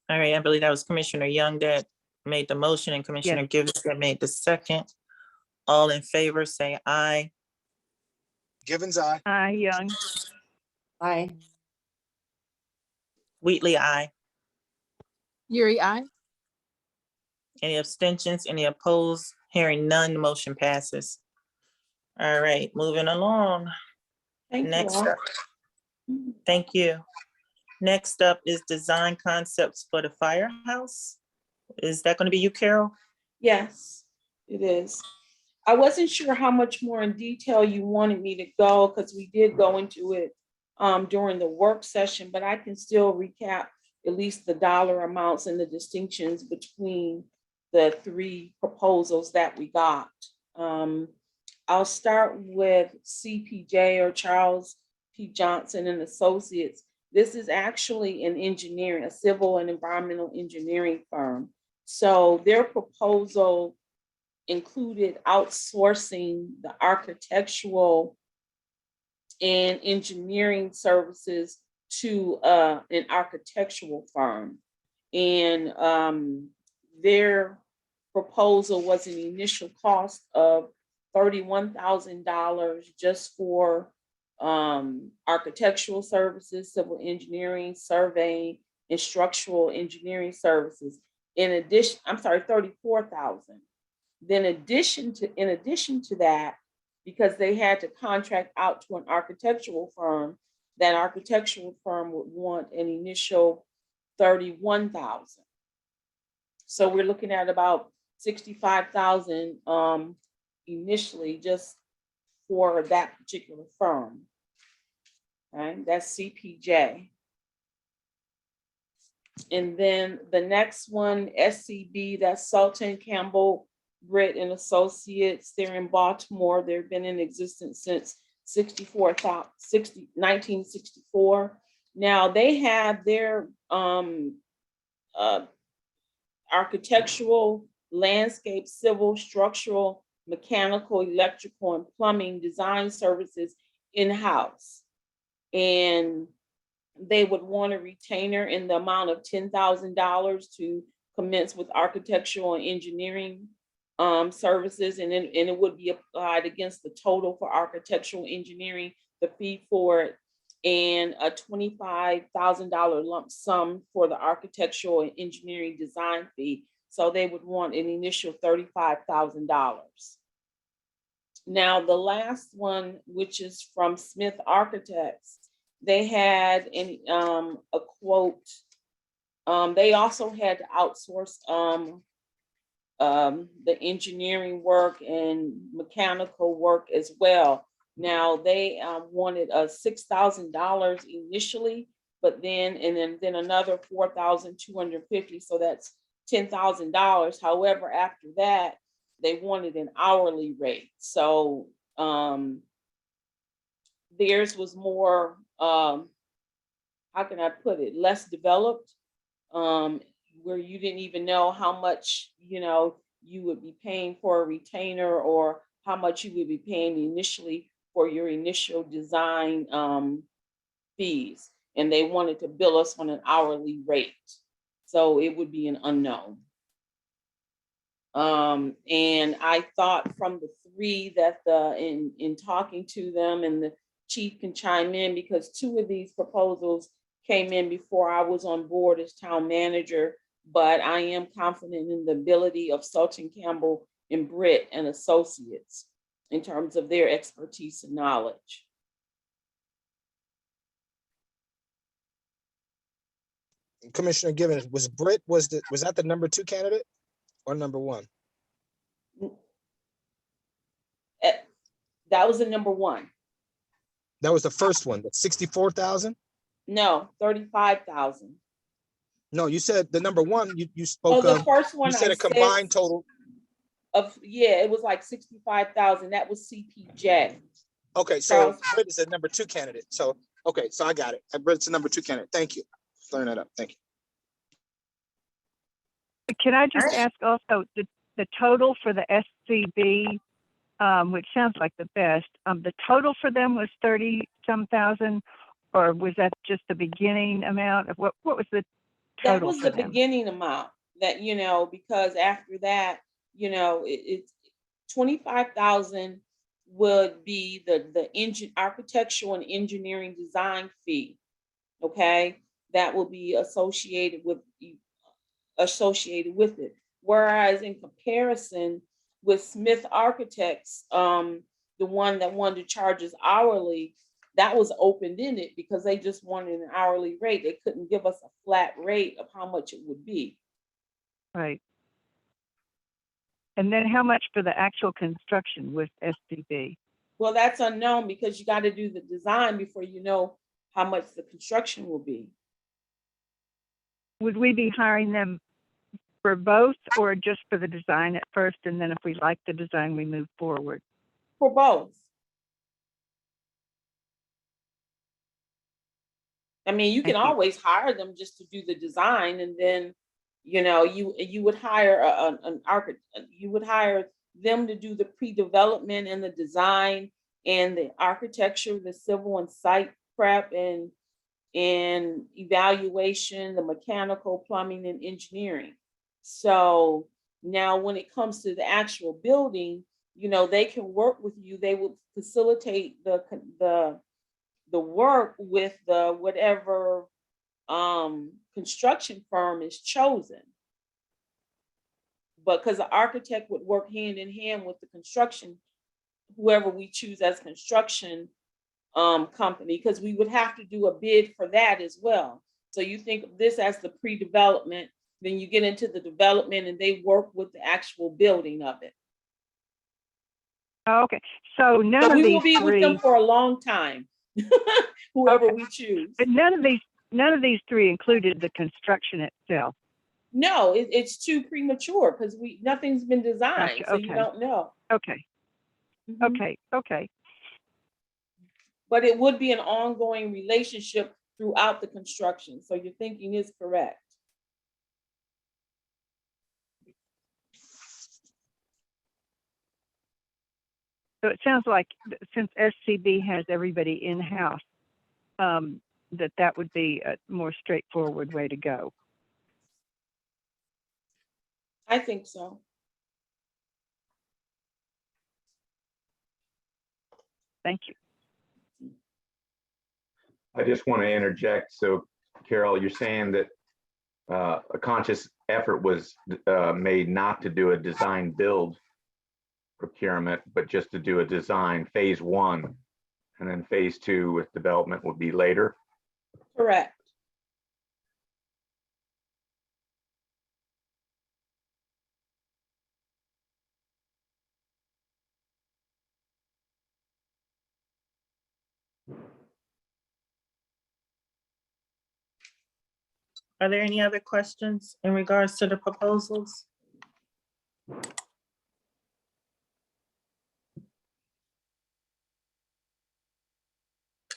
All right, I believe that was Commissioner Young that made the motion and Commissioner Givens that made the second. All in favor, say aye. Givens, aye. Aye, Young. Aye. Wheatley, aye. Yuri, I. Any abstentions, any opposed? Hearing none, the motion passes. All right, moving along. Thank you Next all. up. Thank you. Next up is design concepts for the firehouse. Is that going to be you, Carol? Yes, it is. I wasn't sure how much more in detail you wanted me to go, because we did go into it during the work session, but I can still recap at least the dollar amounts and the distinctions between the three proposals that we got. I'll start with CPJ, or Charles P. Johnson and Associates. This is actually an engineering, a civil and environmental engineering firm. So their proposal included outsourcing the architectural and engineering services to an architectural firm. And their proposal was an initial cost of $31,000 just for architectural services, civil engineering, surveying, and structural engineering services. In addition, I'm sorry, 34,000. Then in addition to that, because they had to contract out to an architectural firm, that architectural firm would want an initial 31,000. So we're looking at about 65,000 initially just for that particular firm. Okay, that's CPJ. And then the next one, SCB, that's Sultan Campbell Britt and Associates. They're in Baltimore. They've been in existence since 1964. Now they have their architectural, landscape, civil, structural, mechanical, electrical, and plumbing design services in-house. And they would want a retainer in the amount of $10,000 to commence with architectural and engineering services, and it would be applied against the total for architectural engineering, the fee for it, and a $25,000 lump sum for the architectural and engineering design fee. So they would want an initial $35,000. Now, the last one, which is from Smith Architects, they had a quote. They also had to outsource the engineering work and mechanical work as well. Now they wanted $6,000 initially, but then another $4,250. So that's $10,000. However, after that, they wanted an hourly rate. So theirs was more, how can I put it, less developed, where you didn't even know how much, you would be paying for a retainer, or how much you would be paying initially for your initial design fees. And they wanted to bill us on an hourly rate. So it would be an unknown. And I thought from the three that in talking to them, and the chief can chime in, because two of these proposals came in before I was on board as town manager, but I am confident in the ability of Sultan Campbell and Britt and Associates in terms of their expertise and knowledge. Commissioner Givens, was Britt, was that the number 2 candidate or number 1? That was the number 1. That was the first one, the 64,000? No, 35,000. No, you said the number 1, you spoke the of, first one you said I a combined total. It was like 65,000. That was CPJ. Okay, so Britt is the number 2 candidate. So, okay, so I got it. Britt's the number 2 candidate. Thank you. Clearing that up. Thank you. Can I just Alright. ask also, the total for the SCB, which sounds like the best, the total for them was 30-some thousand, or was that just the beginning amount of what was the That total was for the them? beginning amount that, because after that, it's 25,000 would be the engine, architectural and engineering design fee. Okay, that will be associated with it. Whereas in comparison with Smith Architects, the one that wanted to charge us hourly, that was open-ended because they just wanted an hourly rate. They couldn't give us a flat rate of how much it would be. Right. And then how much for the actual construction with SCB? Well, that's unknown because you got to do the design before you know how much the construction will be. Would we be hiring them for both or just for the design at first, and then if we like the design, we move forward? For both. I mean, you can Thank you. always hire them just to do the design, and then, you would hire an architect. You would hire them to do the pre-development and the design and the architecture, the civil and site prep and evaluation, the mechanical, plumbing, and engineering. So now when it comes to the actual building, they can work with you. They will facilitate the work with the whatever construction firm is chosen. But because the architect would work hand in hand with the construction, whoever we choose as construction company, because we would have to do a bid for that as well. So you think of this as the pre-development, then you get into the development and they work with the actual building of it. Okay, so none So of we these will be with three, them for a long time, whoever Okay. we choose. but none of these three included the construction itself. No, it's too premature because nothing's been designed, Gotcha, so you okay. don't know. Okay, Mhm. okay. But it would be an ongoing relationship throughout the construction. So your thinking is correct. So it sounds like since SCB has everybody in-house, that would be a more straightforward way to go. I think so. Thank you. I just want to interject. So Carol, you're saying that a conscious effort was made not to do a design build procurement, but just to do a design phase 1, and then phase 2 with development would be later. Correct. Are there any other questions in regards to the proposals?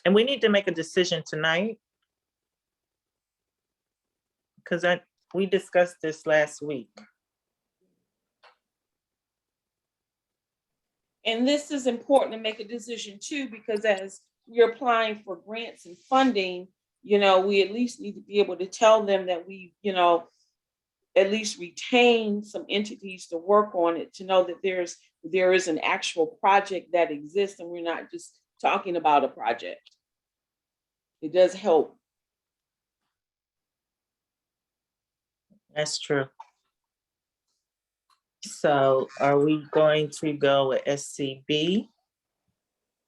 And we need to make a decision tonight. Because we discussed this last week. And this is important to make a decision too, because as we're applying for grants and funding, we at least need to be able to tell them that we, at least retain some entities to work on it, to know that there is an actual project that exists and we're not just talking about a project. It does help. That's true. So are we going to go with SCB,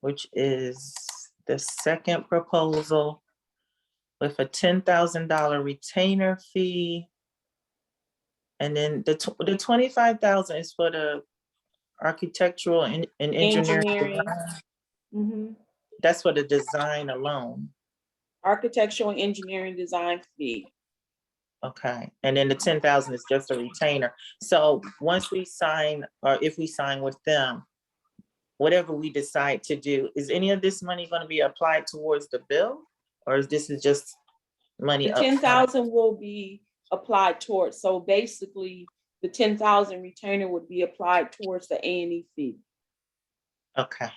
which is the second proposal with a $10,000 retainer fee? And then the 25,000 is for the architectural and engineering. design. Mm-hmm. That's for the design alone. Architectural and engineering design fee. Okay, and then the 10,000 is just a retainer. So once we sign, or if we sign with them, whatever we decide to do, is any of this money going to be applied towards the bill? Or is this just money The up front? 10,000 will be applied towards. So basically, the 10,000 retainer would be applied towards the A&E fee. Okay,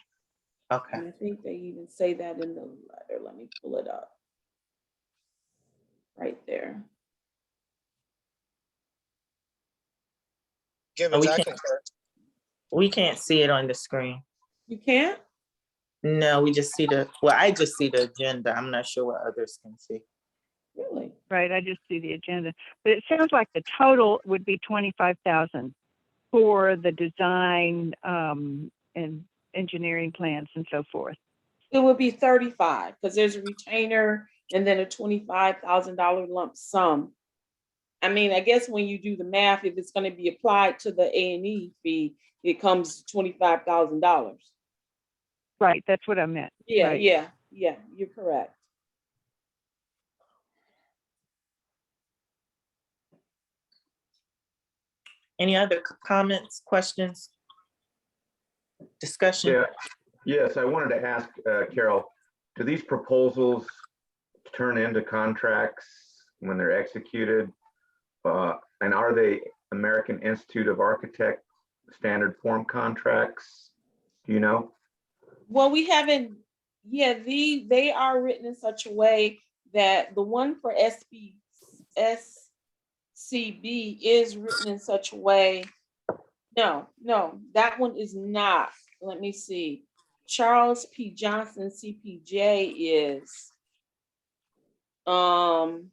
okay. And I think they even say that in the letter. Let me pull it up. Right there. Gibbons, we I can't- concur. We can't see it on the screen. You can't? No, we just see I just see the agenda. I'm not sure what others can see. Really? Right, I just see the agenda. But it sounds like the total would be 25,000 for the design and engineering plans and so forth. It would be 35 because there's a retainer and then a $25,000 lump sum. I mean, I guess when you do the math, if it's going to be applied to the A&E fee, it comes to $25,000. Right, that's what I meant. Yeah, right. yeah, you're correct. Any other comments, questions? Discussion? Yeah, yes, I wanted to ask Carol, do these proposals turn into contracts when they're executed? And are they American Institute of Architects standard form contracts? Do you know? Well, we haven't, they are written in such a way that the one for SCB is written in such a way. No, that one is not. Let me see. Charles P. Johnson, CPJ is. And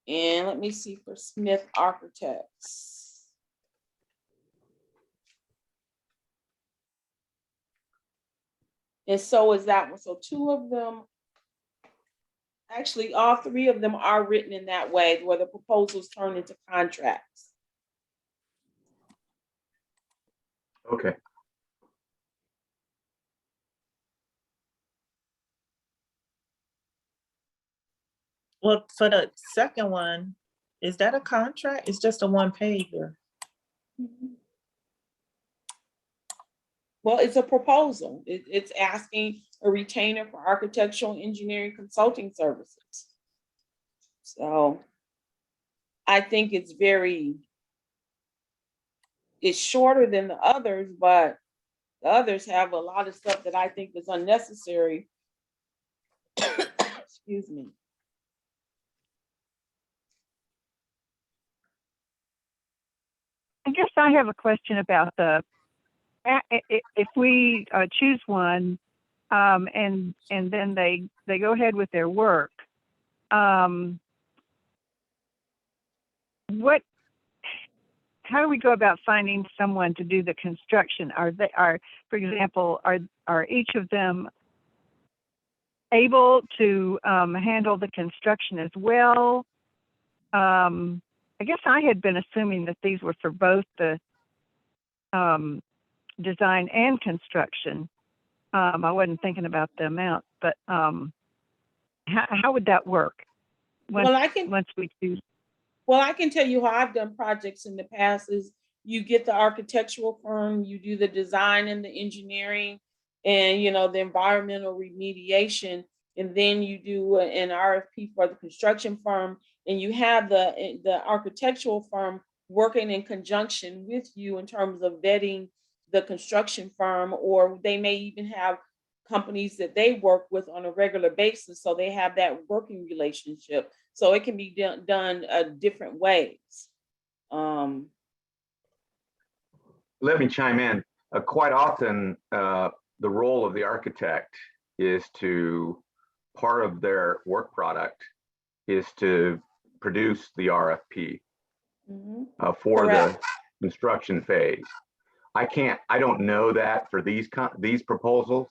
let me see for Smith Architects. And so is that one. So two of them, actually all three of them are written in that way where the proposals turn into contracts. Okay. Well, for the second one, is that a contract? It's just a one pager. Well, it's a proposal. It's asking a retainer for architectural engineering consulting services. So I think it's shorter than the others, but the others have a lot of stuff that I think is unnecessary. Excuse me. I guess I have a question about if we choose one and then they go ahead with their work, how do we go about finding someone to do the construction? For example, are each of them able to handle the construction as well? I guess I had been assuming that these were for both the design and construction. I wasn't thinking about the amount, but how would that work? Once we choose. Well, I can tell you how I've done projects in the past is you get the architectural firm, you do the design and the engineering and, the environmental remediation. And then you do an RFP for the construction firm and you have the architectural firm working in conjunction with you in terms of vetting the construction firm, or they may even have companies that they work with on a regular basis. So they have that working relationship. So it can be done different ways. Let me chime in. Quite often, the role of the architect is part of their work product is to produce the RFP for Correct. the construction phase. I don't know that for these proposals,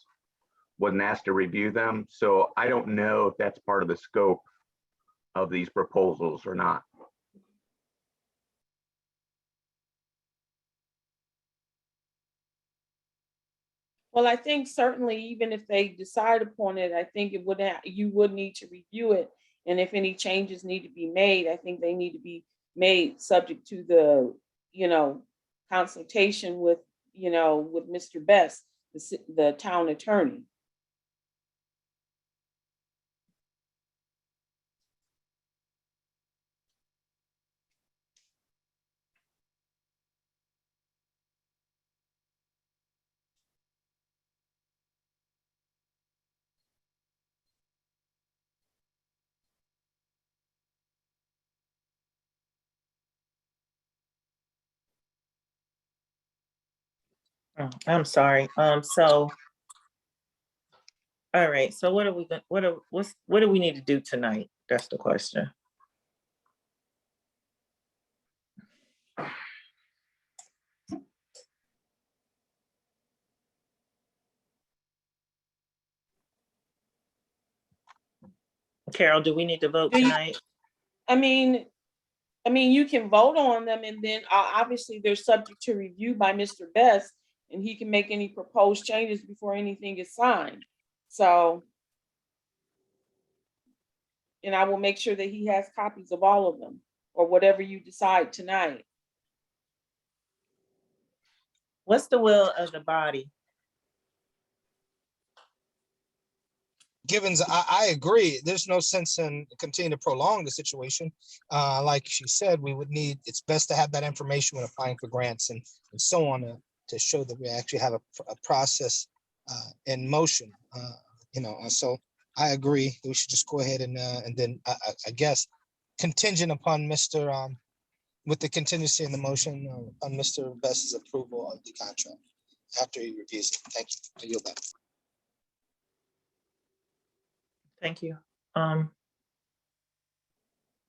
wasn't asked to review them. So I don't know if that's part of the scope of these proposals or not. Well, I think certainly even if they decide upon it, I think you would need to review it. And if any changes need to be made, I think they need to be made subject to the, consultation with Mr. Best, the town attorney. Oh, I'm sorry. So, all right, so what are we, what do we need to do tonight? That's the question. Carol, do we need to vote Do you- tonight? I mean, you can vote on them and then obviously they're subject to review by Mr. Best and he can make any proposed changes before anything is signed. So, and I will make sure that he has copies of all of them or whatever you decide tonight. What's the will of the body? Givens, I agree. There's no sense in continuing to prolong the situation. Like she said, we would need, it's best to have that information when applying for grants and so on to show that we actually have a process in motion. So I agree. We should just go ahead and then I guess contingent upon Mr. With the contingency in the motion on Mr. Best's approval of the contract after he reviews it. Thank you. I yield back. Thank you.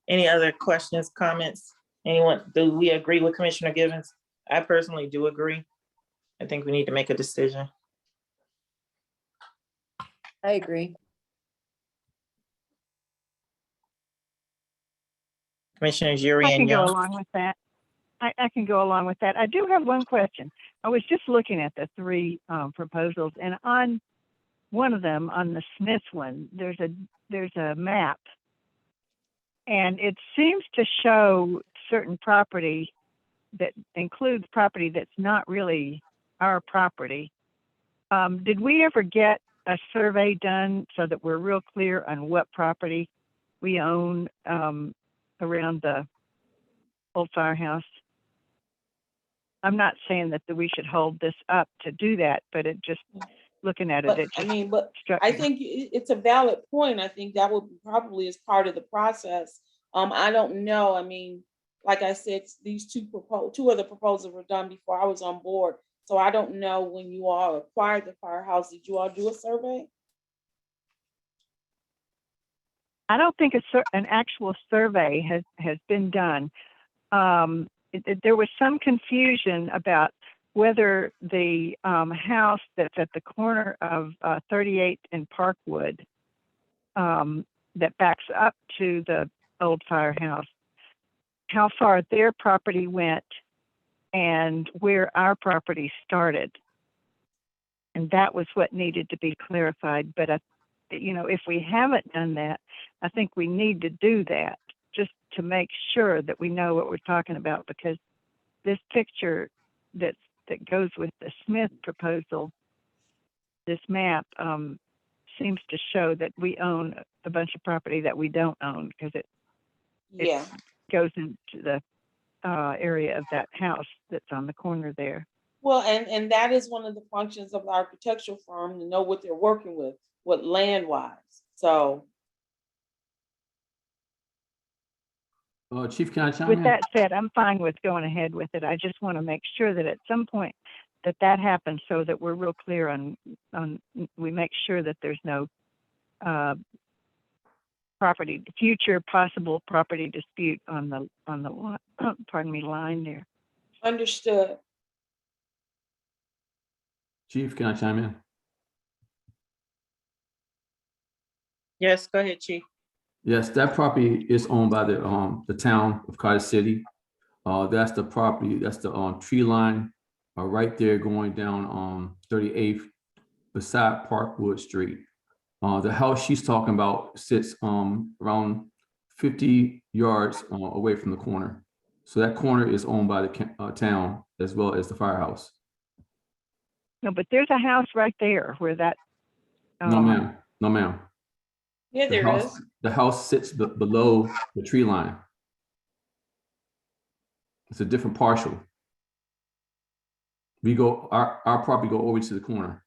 Any other questions, comments? Anyone, do we agree with Commissioner Givens? I personally do agree. I think we need to make a decision. I agree. Commissioners Yuri I and can go Young. along with that. I can go along with that. I do have one question. I was just looking at the three proposals, and on one of them, on the Smith one, there's a map, and it seems to show certain property that includes property that's not really our property. Did we ever get a survey done so that we're real clear on what property we own around the old firehouse? I'm not saying that we should hold this up to do that, but it just, looking at it, But it I just mean, but struck I me. think it's a valid point. I think that would probably is part of the process. I don't know. I mean, like I said, these two other proposals were done before I was on board. So I don't know when you all acquired the firehouse, did you all do a survey? I don't think an actual survey has been done. There was some confusion about whether the house that's at the corner of 38th and Parkwood that backs up to the old firehouse, how far their property went and where our property started. And that was what needed to be clarified. But, if we haven't done that, I think we need to do that just to make sure that we know what we're talking about, because this picture that goes with the Smith proposal, this map, seems to show that we own a bunch of property that we don't own, because it goes into the area of that house that's on the corner there. Well, and that is one of the functions of the architectural firm, to know what they're working with, what land-wise. So. Chief, can I chime With in? that said, I'm fine with going ahead with it. I just want to make sure that at some point that happens, so that we're real clear on we make sure that there's no future possible property dispute on the line there. Understood. Chief, can I chime in? Yes, go ahead, Chief. Yes, that property is owned by the town of Carter City. That's the property, that's the tree line right there going down 38th beside Parkwood Street. The house she's talking about sits around 50 yards away from the corner. So that corner is owned by the town as well as the firehouse. No, but there's a house right there where that. No, ma'am. No, ma'am. Yeah, there is. The house sits below the tree line. It's a different partial. Our property go over to the corner.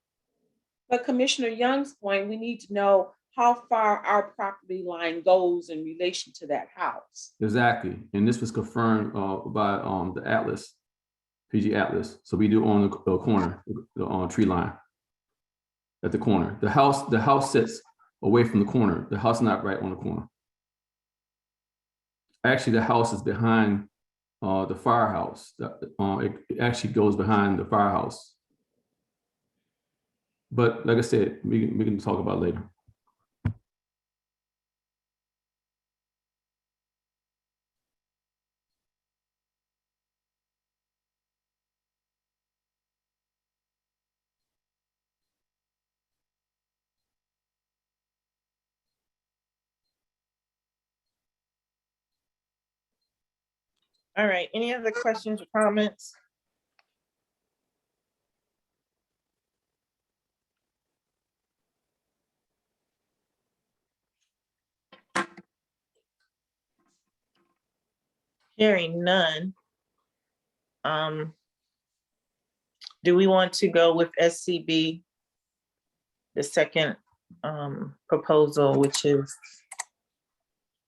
But Commissioner Young's point, we need to know how far our property line goes in relation to that house. Exactly. And this was confirmed by the Atlas PG Atlas. So we do on the corner, the tree line. At the corner. The house sits away from the corner. The house is not right on the corner. Actually, the house is behind the firehouse. It actually goes behind the firehouse. But like I said, we can talk about it later. All right, any other questions or comments? Hearing none. Do we want to go with SCB? The second proposal, which is,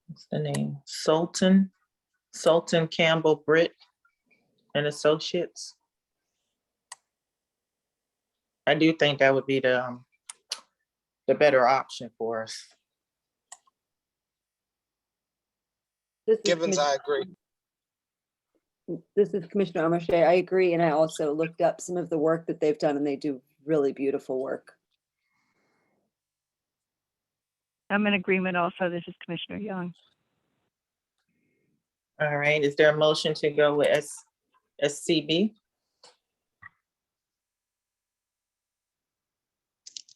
what's the name? Sultan Campbell Britt and Associates. I do think that would be the better option for us. This is Givens, I agree. This is Commissioner Amashay. I agree. And I also looked up some of the work that they've done and they do really beautiful work. I'm in agreement also. This is Commissioner Young. All right, is there a motion to go with SCB?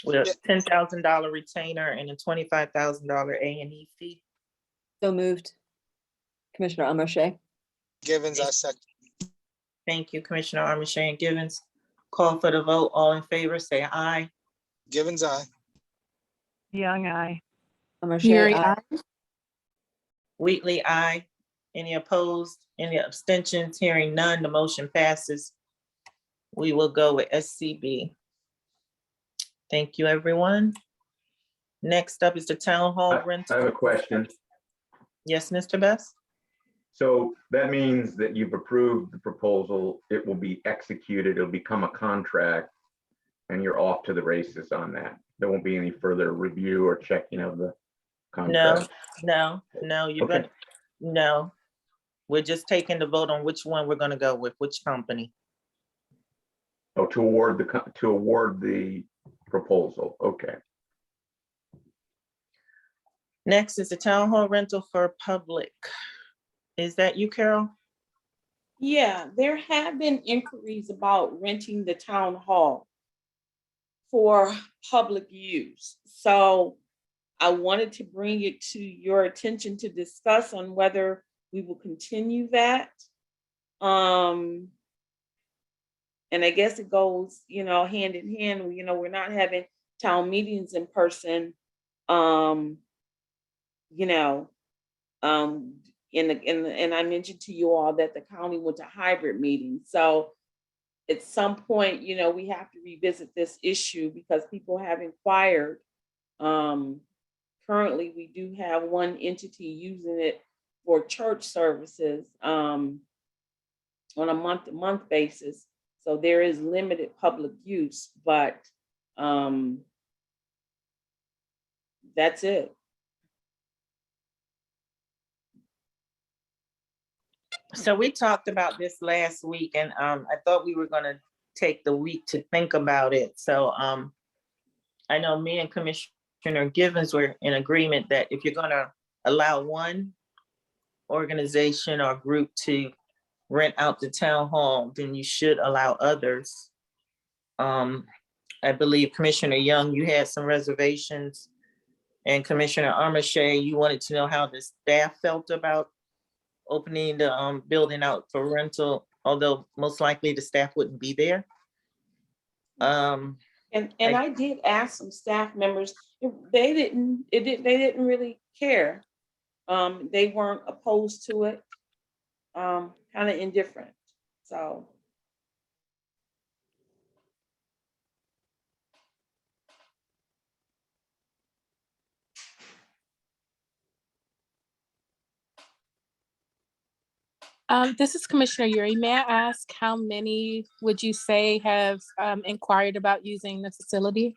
With a $10,000 retainer and a $25,000 A&E fee? So moved. Commissioner Amashay. Givens, I second. Thank you, Commissioner Armstrong and Givens. Call for the vote. All in favor, say aye. Givens, aye. Young, I. Amashay, Fury, aye. aye. Wheatley, aye. Any opposed? Any abstentions? Hearing none, the motion passes. We will go with SCB. Thank you, everyone. Next up is the Town Hall I rental. have a question. Yes, Mr. Best? So that means that you've approved the proposal, it will be executed, it'll become a contract, and you're off to the races on that. There won't be any further review or checking of the contract. No, you're Okay. gonna, no. We're just taking the vote on which one we're gonna go with, which company. Oh, to award the proposal, okay. Next is the Town Hall rental for public. Is that you, Carol? Yeah, there have been inquiries about renting the town hall for public use. So I wanted to bring it to your attention to discuss on whether we will continue that. And I guess it goes, hand in hand, we're not having town meetings in person. And I mentioned to you all that the county went to hybrid meetings. So at some point, we have to revisit this issue because people have inquired. Currently, we do have one entity using it for church services on a month-to-month basis. So there is limited public use, but that's it. So we talked about this last week and I thought we were gonna take the week to think about it. So I know me and Commissioner Givens were in agreement that if you're gonna allow one organization or group to rent out the town hall, then you should allow others. I believe Commissioner Young, you had some reservations, and Commissioner Armashay, you wanted to know how the staff felt about opening the building out for rental, although most likely the staff wouldn't be there. And I did ask some staff members, they didn't really care. They weren't opposed to it, kind of indifferent, so. This is Commissioner Yuri. May I ask how many would you say have inquired about using the facility?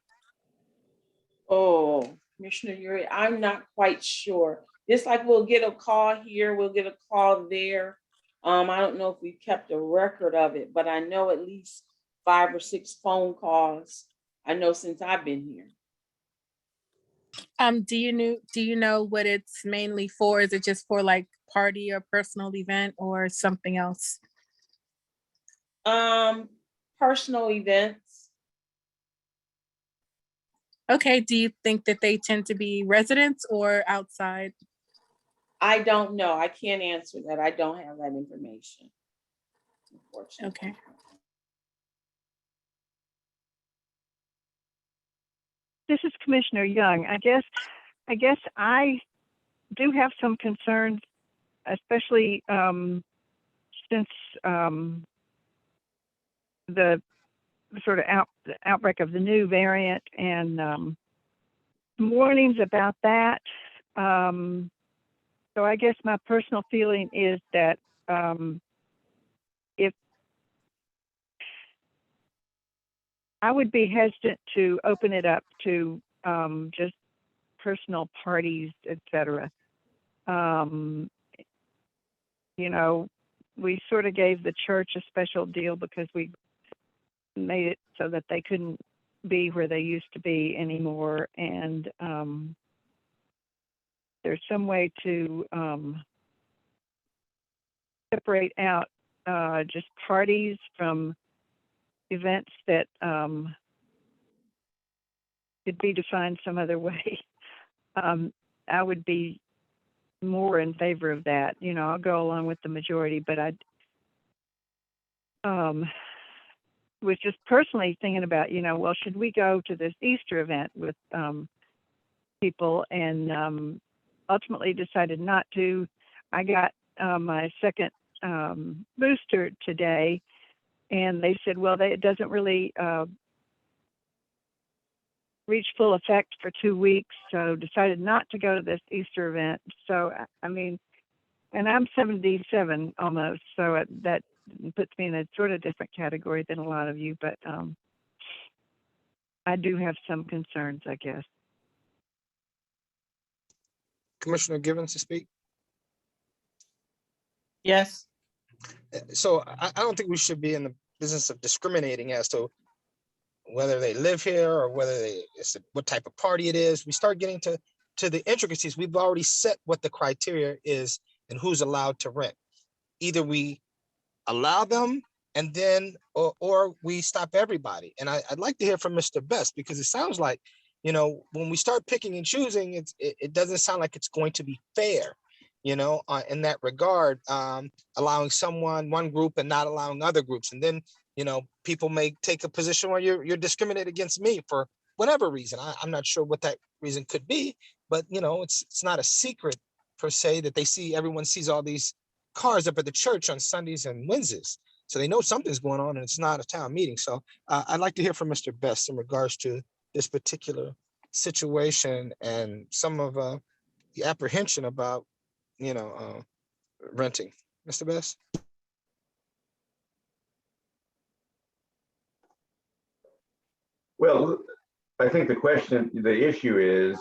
Oh, Commissioner Yuri, I'm not quite sure. It's like we'll get a call here, we'll get a call there. I don't know if we kept a record of it, but I know at least 5 or 6 phone calls. I know since I've been here. Do you know what it's mainly for? Is it just for like party or personal event or something else? Personal events. Okay, do you think that they tend to be residents or outside? I don't know. I can't answer that. I don't have that information. Unfortunately. Okay. This is Commissioner Young. I guess I do have some concerns, especially since the sort of outbreak of the new variant and warnings about that. So I guess my personal feeling is that if I would be hesitant to open it up to just personal parties, etc. You know, we sort of gave the church a special deal because we made it so that they couldn't be where they used to be anymore. And there's some way to separate out just parties from events that could be defined some other way. I would be more in favor of that. You know, I'll go along with the majority, but I was just personally thinking about, you know, well, should we go to this Easter event with people, and ultimately decided not to. I got my second booster today, and they said, well, it doesn't really reach full effect for 2 weeks, so decided not to go to this Easter event. So, I mean, and I'm 77 almost, so that puts me in a sort of different category than a lot of you, but I do have some concerns, I guess. Commissioner Givens to speak. Yes. So I don't think we should be in the business of discriminating as to whether they live here or whether what type of party it is. We start getting to the intricacies. We've already set what the criteria is and who's allowed to rent. Either we allow them and then, or we stop everybody. And I'd like to hear from Mr. Best, because it sounds like, you know, when we start picking and choosing, it doesn't sound like it's going to be fair, you know, in that regard, allowing one group and not allowing other groups. And then, you know, people may take a position where you're discriminating against me for whatever reason. I'm not sure what that reason could be, but, you know, it's not a secret per se that everyone sees all these cars up at the church on Sundays and Wednesdays. So they know something's going on and it's not a town meeting. So I'd like to hear from Mr. Best in regards to this particular situation and some of the apprehension about, you know, renting. Mr. Best? Well, I think the issue is,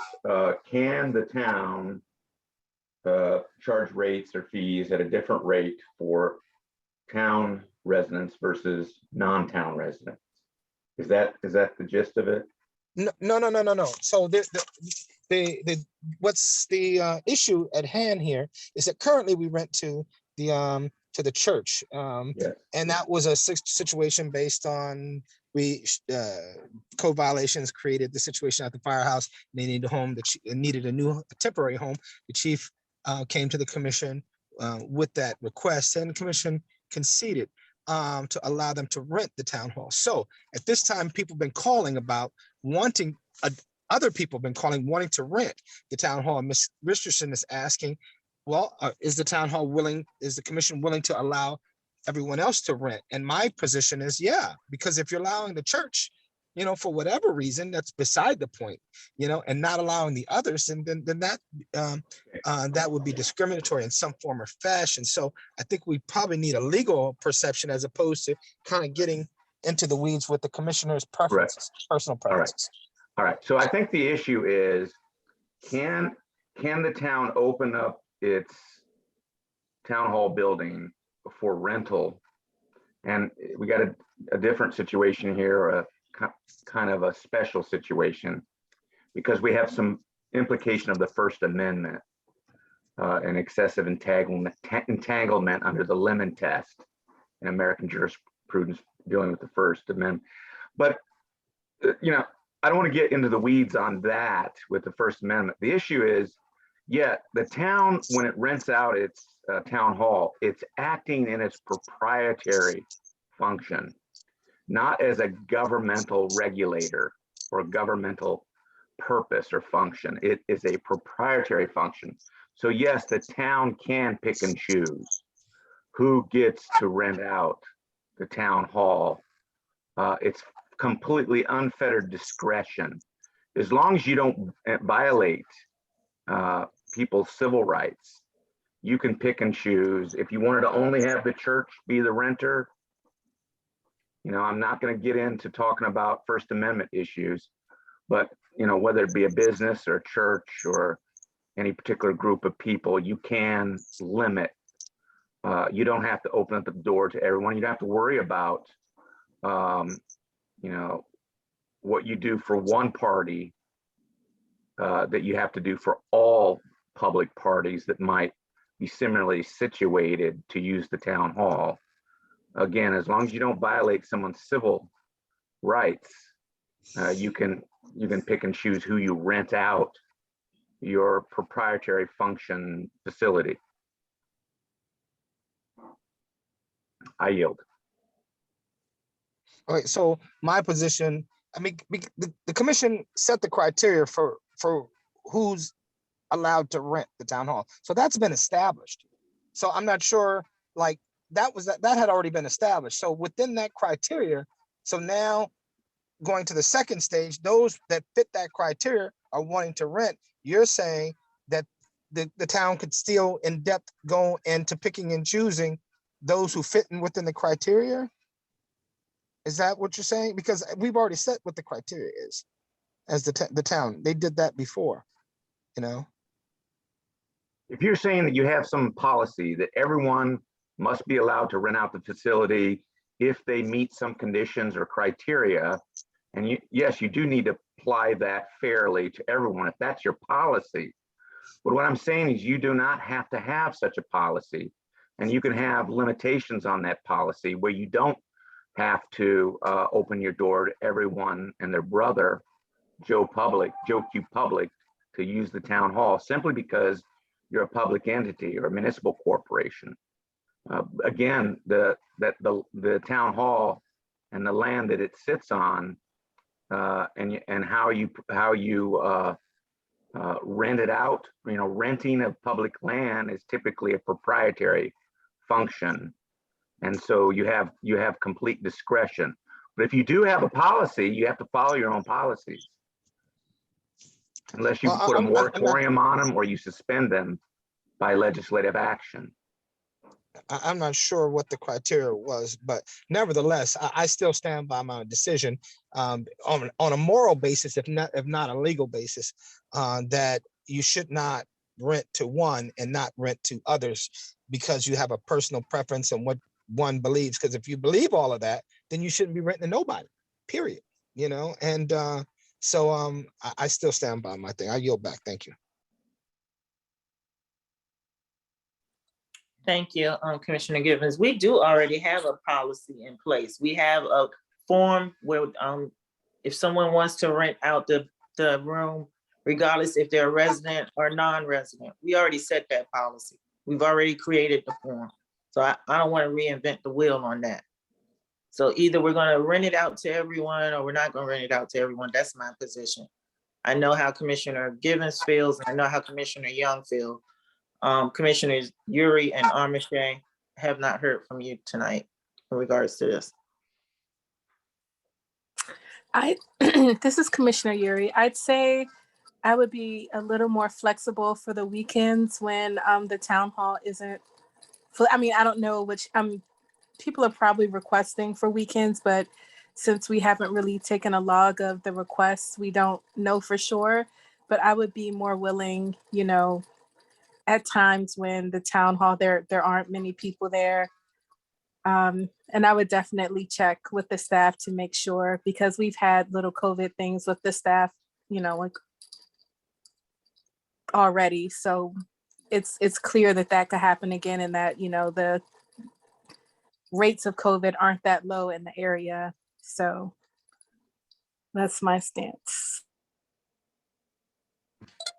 can the town charge rates or fees at a different rate for town residents versus non-town residents? Is that the gist of it? No. So what's the issue at hand here is that currently we rent to the church, Yes. and that was a situation based on code violations created the situation at the firehouse. They needed a home. Needed a temporary home. The chief came to the commission with that request, and the commission conceded to allow them to rent the town hall. So at this time, people have been calling about wanting, other people have been calling wanting to rent the town hall. Ms. Richardson is asking, well, is the town hall willing, is the commission willing to allow everyone else to rent? And my position is, yeah, because if you're allowing the church for whatever reason, that's beside the point, and not allowing the others, and then that would be discriminatory in some form or fashion. So I think we probably need a legal perception as opposed to kind of getting into the weeds with the commissioner's preferences, personal preferences. All right. So I think the issue is, can the town open up its town hall building for rental? And we got a different situation here, a kind of a special situation, because we have some implication of the First Amendment and excessive entanglement under the Lemon test in American jurisprudence dealing with the First Amendment. But, I don't want to get into the weeds on that with the First Amendment. The issue is, the town, when it rents out its town hall, it's acting in its proprietary function, not as a governmental regulator or governmental purpose or function. It is a proprietary function. So yes, the town can pick and choose who gets to rent out the town hall. It's completely unfettered discretion. As long as you don't violate people's civil rights, you can pick and choose. If you wanted to only have the church be the renter, I'm not going to get into talking about First Amendment issues, but whether it be a business or a church or any particular group of people, you can limit. You don't have to open up the door to everyone. You don't have to worry about, what you do for one party that you have to do for all public parties that might be similarly situated to use the town hall. Again, as long as you don't violate someone's civil rights, you can pick and choose who you rent out your proprietary function facility. I yield. Okay, so my position, the commission set the criteria for who's allowed to rent the town hall. So that's been established. So I'm not sure, that had already been established. So within that criteria, so now going to the second stage, those that fit that criteria are wanting to rent. You're saying that the town could still in depth go into picking and choosing those who fit in within the criteria? Is that what you're saying? Because we've already set what the criteria is as the town. They did that before, If you're saying that you have some policy that everyone must be allowed to rent out the facility if they meet some conditions or criteria, and yes, you do need to apply that fairly to everyone if that's your policy. But what I'm saying is you do not have to have such a policy, and you can have limitations on that policy where you don't have to open your door to everyone and their brother, Joe Q Public, to use the town hall simply because you're a public entity or a municipal corporation. Again, the town hall and the land that it sits on, and how you rent it out. Renting of public land is typically a proprietary function, and so you have complete discretion. But if you do have a policy, you have to follow your own policies, unless you put a moratorium on them or you suspend them by legislative action. I'm not sure what the criteria was, but nevertheless, I still stand by my decision on a moral basis, if not a legal basis, that you should not rent to one and not rent to others because you have a personal preference and what one believes. Because if you believe all of that, then you shouldn't be renting to nobody, period. And so I still stand by my thing. I yield back. Thank you. Thank you, Commissioner Givens. We do already have a policy in place. We have a form where if someone wants to rent out the room, regardless if they're a resident or non-resident, we already set that policy. We've already created the form. So I don't want to reinvent the wheel on that. So either we're going to rent it out to everyone or we're not going to rent it out to everyone. That's my position. I know how Commissioner Givens feels, and I know how Commissioner Young feels. Commissioners Uri and Armitage have not heard from you tonight in regards to this. This is Commissioner Yuri. I'd say I would be a little more flexible for the weekends when the town hall isn't. I mean, I don't know which people are probably requesting for weekends, but since we haven't really taken a log of the requests, we don't know for sure. But I would be more willing, at times when the town hall there aren't many people there. And I would definitely check with the staff to make sure, because we've had little COVID things with the staff, like already. So it's clear that could happen again, and that, the rates of COVID aren't that low in the area. So that's my stance.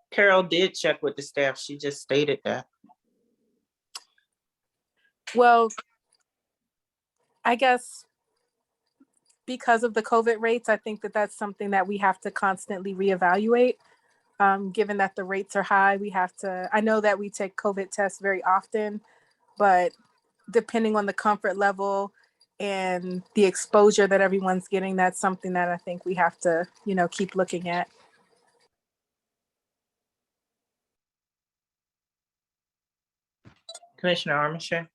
Carol did check with the staff. She just stated that. Well, I guess because of the COVID rates, I think that that's something that we have to constantly reevaluate. Given that the rates are high, I know that we take COVID tests very often, but depending on the comfort level and the exposure that everyone's getting, that's something that I think we have to, keep looking at. Commissioner Armister?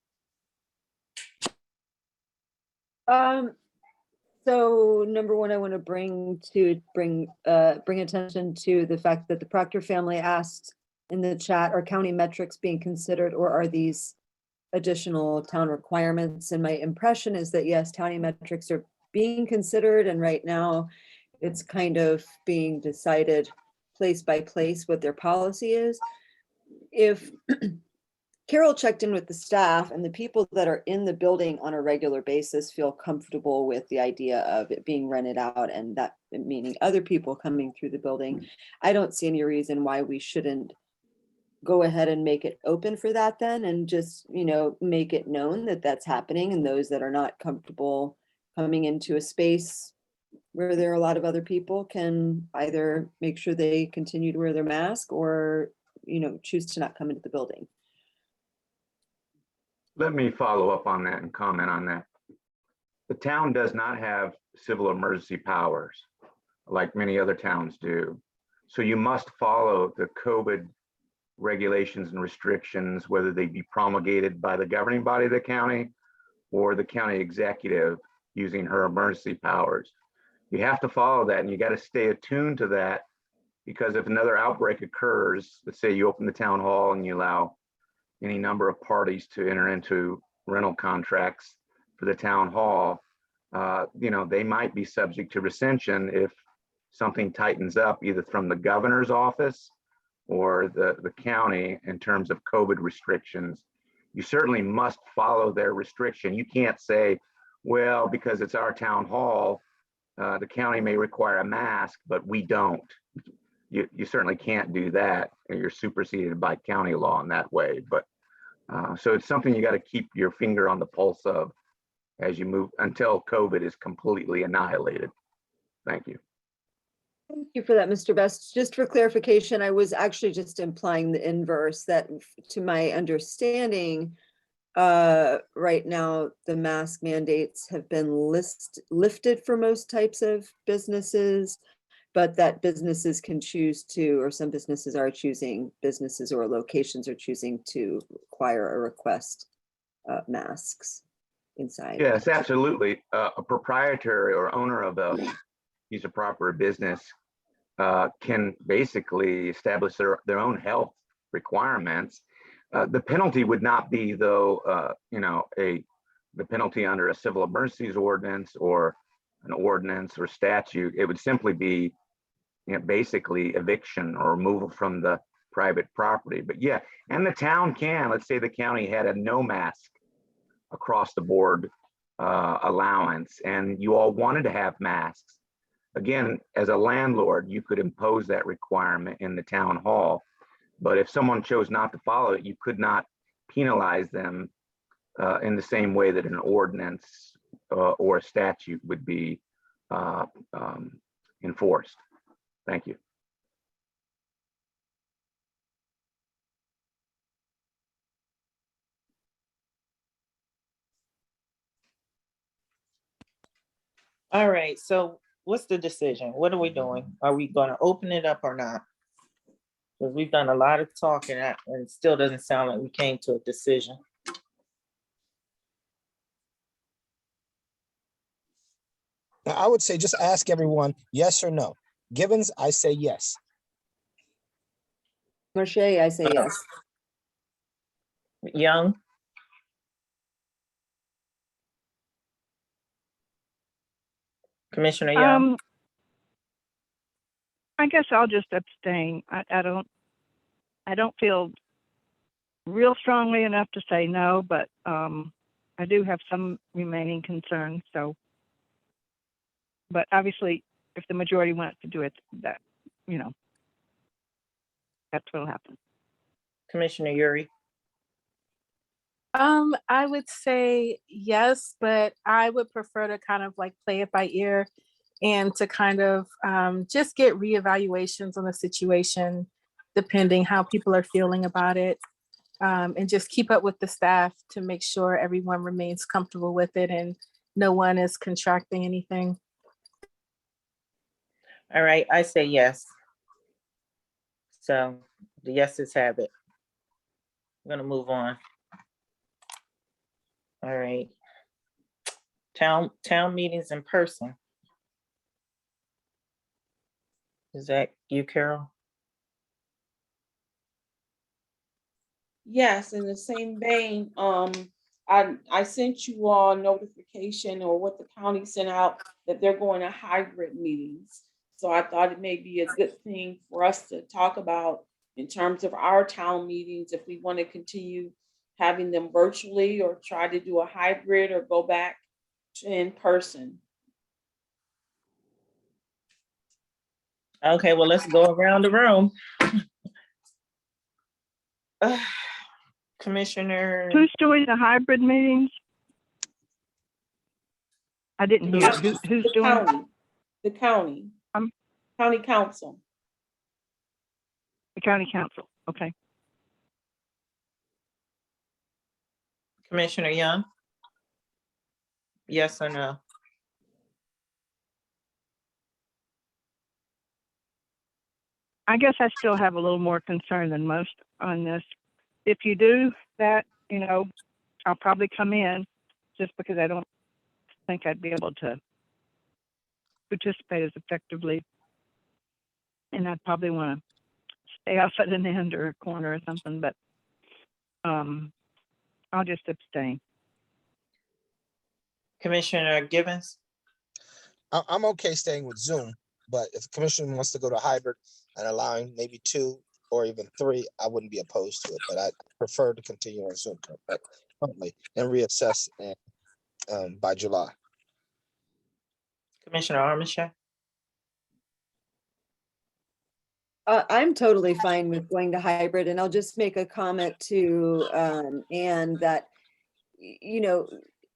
So number one, I want to bring attention to the fact that the Proctor family asked in the chat, are county metrics being considered, or are these additional town requirements? And my impression is that yes, county metrics are being considered, and right now it's kind of being decided place by place what their policy is. If Carol checked in with the staff, and the people that are in the building on a regular basis feel comfortable with the idea of it being rented out, and that meaning other people coming through the building, I don't see any reason why we shouldn't go ahead and make it open for that then, and just, make it known that that's happening, and those that are not comfortable coming into a space where there are a lot of other people can either make sure they continue to wear their mask, or, choose to not come into the building. Let me follow up on that and comment on that. The town does not have civil emergency powers like many other towns do. So you must follow the COVID regulations and restrictions, whether they be promulgated by the governing body of the county or the county executive using her emergency powers. You have to follow that, and you got to stay attuned to that, because if another outbreak occurs, let's say you open the town hall and you allow any number of parties to enter into rental contracts for the town hall, they might be subject to rescission if something tightens up, either from the governor's office or the county in terms of COVID restrictions. You certainly must follow their restriction. You can't say, well, because it's our town hall, the county may require a mask, but we don't. You certainly can't do that. You're superseded by county law in that way. But so it's something you got to keep your finger on the pulse of as you move until COVID is completely annihilated. Thank you. Thank you for that, Mr. Best. Just for clarification, I was actually just implying the inverse, that to my understanding, right now, the mask mandates have been lifted for most types of businesses, but that businesses can choose to, or some businesses or locations are choosing to require or request masks inside. Yes, absolutely. A proprietor or owner of a piece of property business can basically establish their own health requirements. The penalty would not be, though, the penalty under a civil emergencies ordinance or an ordinance or statute. It would simply be, basically eviction or removal from the private property. But yeah, and the town can, let's say the county had a no mask across the board allowance, and you all wanted to have masks. Again, as a landlord, you could impose that requirement in the town hall. But if someone chose not to follow it, you could not penalize them in the same way that an ordinance or a statute would be enforced. Thank you. All right, so what's the decision? What are we doing? Are we gonna open it up or not? Because we've done a lot of talking and it still doesn't sound like we came to a decision. Now, I would say just ask everyone, yes or no. Givens, I say yes. Marche, I say yes. Young? Commissioner Young? I guess I'll just abstain. I don't feel real strongly enough to say no, but I do have some remaining concerns, so. But obviously, if the majority wants to do it, that, you know, that's what'll happen. Commissioner Yuri? I would say yes, but I would prefer to kind of like play it by ear and to kind of just get reevaluations on the situation, depending how people are feeling about it, and just keep up with the staff to make sure everyone remains comfortable with it and no one is contracting anything. All right, I say yes. So the yeses have it. I'm gonna move on. All right. Town meetings in person. Is that you, Carol? Yes, in the same vein, I sent you all notification or what the county sent out that they're going to hybrid meetings. So I thought it may be a good thing for us to talk about in terms of our town meetings, if we want to continue having them virtually or try to do a hybrid or go back to in person. Okay, well, let's go around the room. Commissioner. Who's doing the hybrid meetings? I didn't hear. Who's The doing? county, the county, county council. The county council, okay. Commissioner Young? Yes or no? I guess I still have a little more concern than most on this. If you do that, you know, I'll probably come in just because I don't think I'd be able to participate as effectively. And I'd probably want to stay off at an end or a corner or something, but I'll just abstain. Commissioner Givens? I'm okay staying with Zoom, but if the commission wants to go to hybrid and allowing maybe 2 or even 3, I wouldn't be opposed to it, but I prefer to continue on Zoom currently and reassess by July. Commissioner Armistead? I'm totally fine with going to hybrid, and I'll just make a comment to Anne that, you know,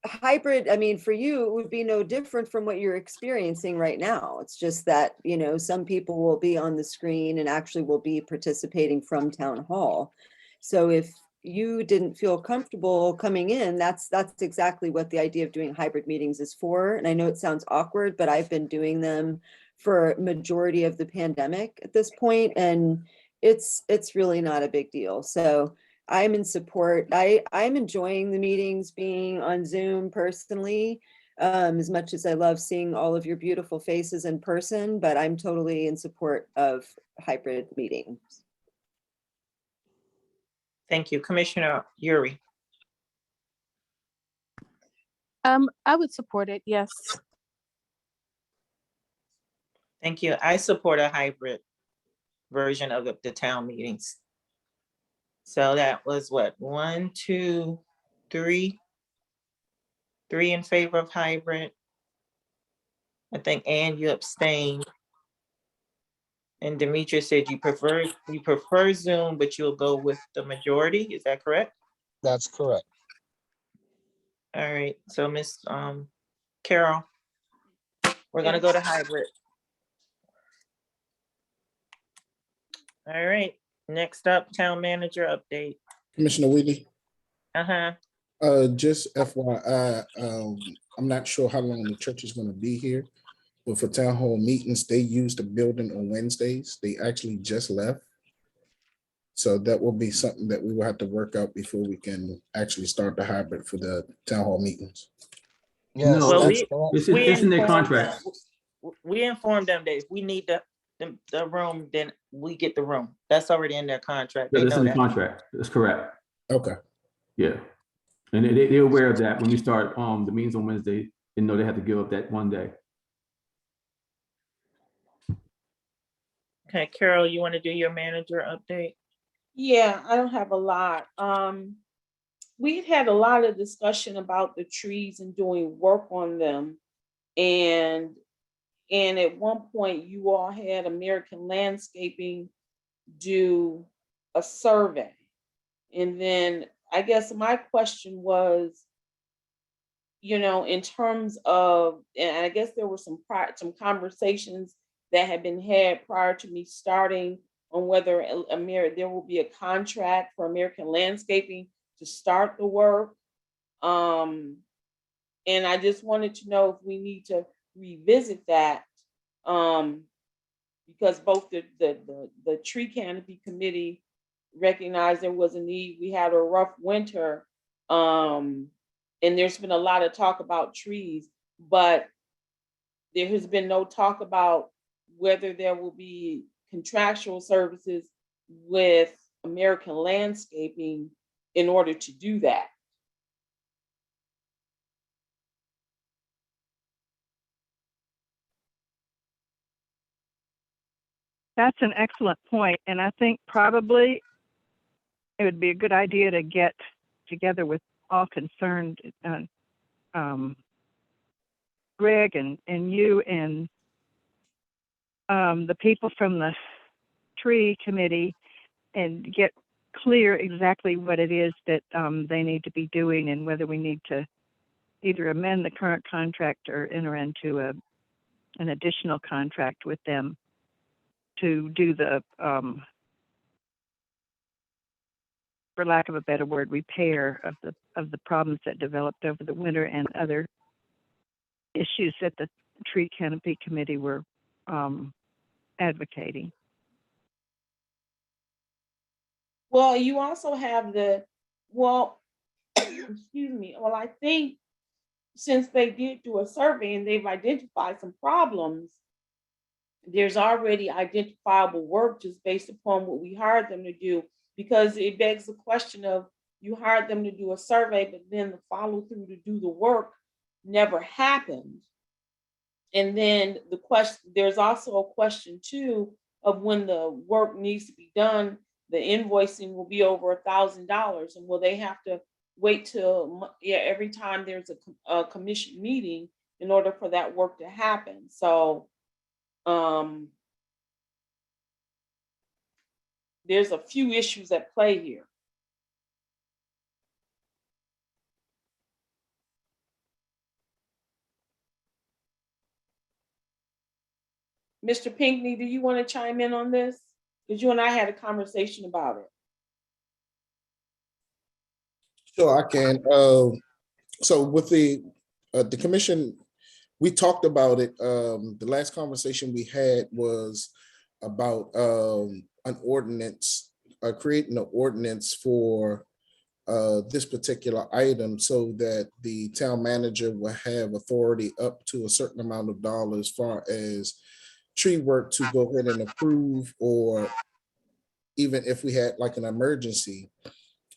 hybrid, I mean, for you, it would be no different from what you're experiencing right now. It's just that, you know, some people will be on the screen and actually will be participating from town hall. So if you didn't feel comfortable coming in, that's exactly what the idea of doing hybrid meetings is for. And I know it sounds awkward, but I've been doing them for majority of the pandemic at this point, and it's really not a big deal. So I'm in support. I'm enjoying the meetings being on Zoom personally, as much as I love seeing all of your beautiful faces in person, but I'm totally in support of hybrid meetings. Thank you. Commissioner Yuri? I would support it, yes. Thank you. I support a hybrid version of the town meetings. So that was what, 1, 2, 3? 3 in favor of hybrid. I think, Ann, you abstained. And Demetria said you prefer Zoom, but you'll go with the majority. Is that correct? That's correct. All right. So Miss Carol, we're gonna go to hybrid. All right. Next up, town manager update. Commissioner Wheatley, Uh-huh. just FYI, I'm not sure how long the church is going to be here. but for town hall meetings, they use the building on Wednesdays. They actually just left. So that will be something that we will have to work out before we can actually start the hybrid for the town hall meetings. Yes, Well, that's we, correct. It's we in their informed them, contract. we informed them that if we need the room, then we get the room. That's already in their contract. They That's know in the that. contract. That's correct. Okay. Yeah. And they're aware of that. When we start the meetings on Wednesday, they know they have to give up that one day. Okay, Carol, you want to do your manager update? Yeah, I don't have a lot. We've had a lot of discussion about the trees and doing work on them. And at one point you all had American Landscaping do a survey. And then I guess my question was, in terms of, and I guess there were some conversations that had been had prior to me starting on whether there will be a contract for American Landscaping to start the work. And I just wanted to know if we need to revisit that, because both the tree canopy committee recognized there was a need. We had a rough winter, and there's been a lot of talk about trees, but there has been no talk about whether there will be contractual services with American Landscaping in order to do that. That's an excellent point, and I think probably it would be a good idea to get together with all concerned, Greg and you and the people from the tree committee, and get clear exactly what it is that they need to be doing, and whether we need to either amend the current contract or enter into an additional contract with them to do the, for lack of a better word, repair of the problems that developed over the winter and other issues that the tree canopy committee were advocating. Well, you also have excuse me. Well, I think since they did do a survey and they've identified some problems, there's already identifiable work just based upon what we hired them to do, because it begs the question of, you hired them to do a survey, but then the follow through to do the work never happened. And then there's also a question too of when the work needs to be done, the invoicing will be over $1,000, and will they have to wait till every time there's a commission meeting in order for that work to happen? So there's a few issues at play here. Mr. Pinckney, do you want to chime in on this? Because you and I had a conversation about it. Sure, I can. So with the commission, we talked about it. The last conversation we had was about an ordinance, creating an ordinance for this particular item, so that the town manager will have authority up to a certain amount of dollars as far as tree work to go ahead and approve, or even if we had like an emergency,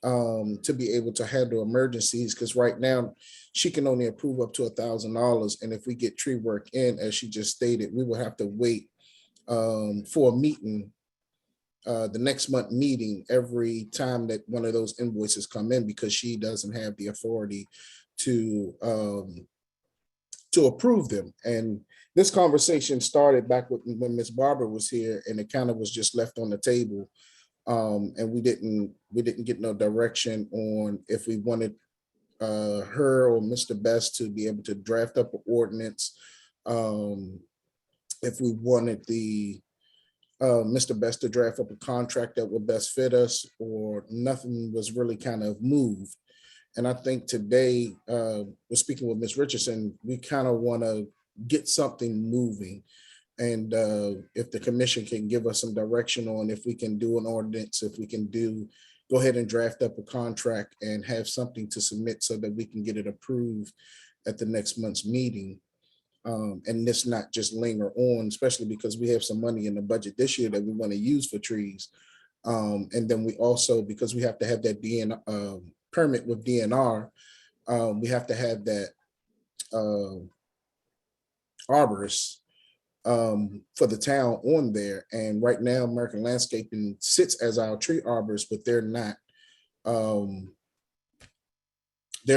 to be able to handle emergencies, because right now she can only approve up to $1,000. And if we get tree work in, as she just stated, we will have to wait for a meeting, the next month meeting, every time that one of those invoices come in, because she doesn't have the authority to approve them. And this conversation started back when Ms. Barber was here, and it kind of was just left on the table. And we didn't get no direction on if we wanted her or Mr. Best to be able to draft up an ordinance, if we wanted the Mr. Best to draft up a contract that would best fit us, or nothing was really kind of moved. And I think today, we're speaking with Ms. Richardson, we kind of want to get something moving. And if the commission can give us some direction on if we can do an ordinance, if we can go ahead and draft up a contract and have something to submit so that we can get it approved at the next month's meeting. And this not just linger on, especially because we have some money in the budget this year that we want to use for trees. And then we also, because we have to have that permit with DNR, we have to have that arborist for the town on there. And right now, American Landscaping sits as our tree arborist, but they're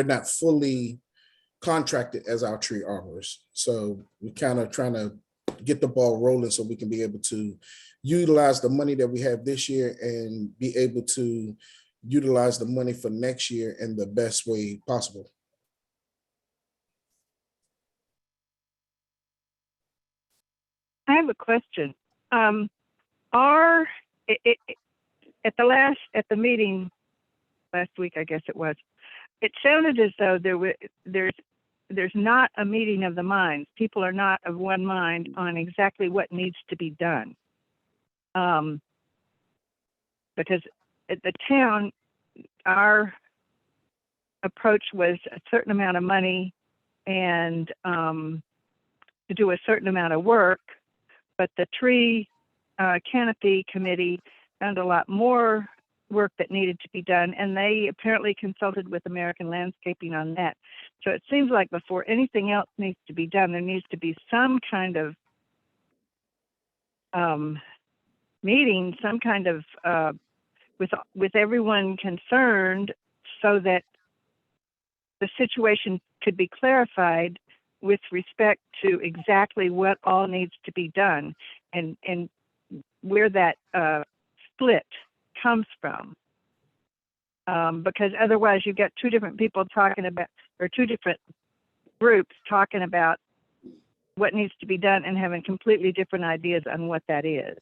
not fully contracted as our tree arborist. So we're kind of trying to get the ball rolling so we can be able to utilize the money that we have this year and be able to utilize the money for next year in the best way possible. I have a question. At the meeting last week, I guess it was, it sounded as though there's not a meeting of the minds. People are not of one mind on exactly what needs to be done. Because at the town, our approach was a certain amount of money and to do a certain amount of work, but the tree canopy committee found a lot more work that needed to be done, and they apparently consulted with American Landscaping on that. So it seems like before anything else needs to be done, there needs to be some kind of meeting, some kind of with everyone concerned, so that the situation could be clarified with respect to exactly what all needs to be done and where that split comes from. Because otherwise you get two different people talking about, or two different groups talking about what needs to be done and having completely different ideas on what that is.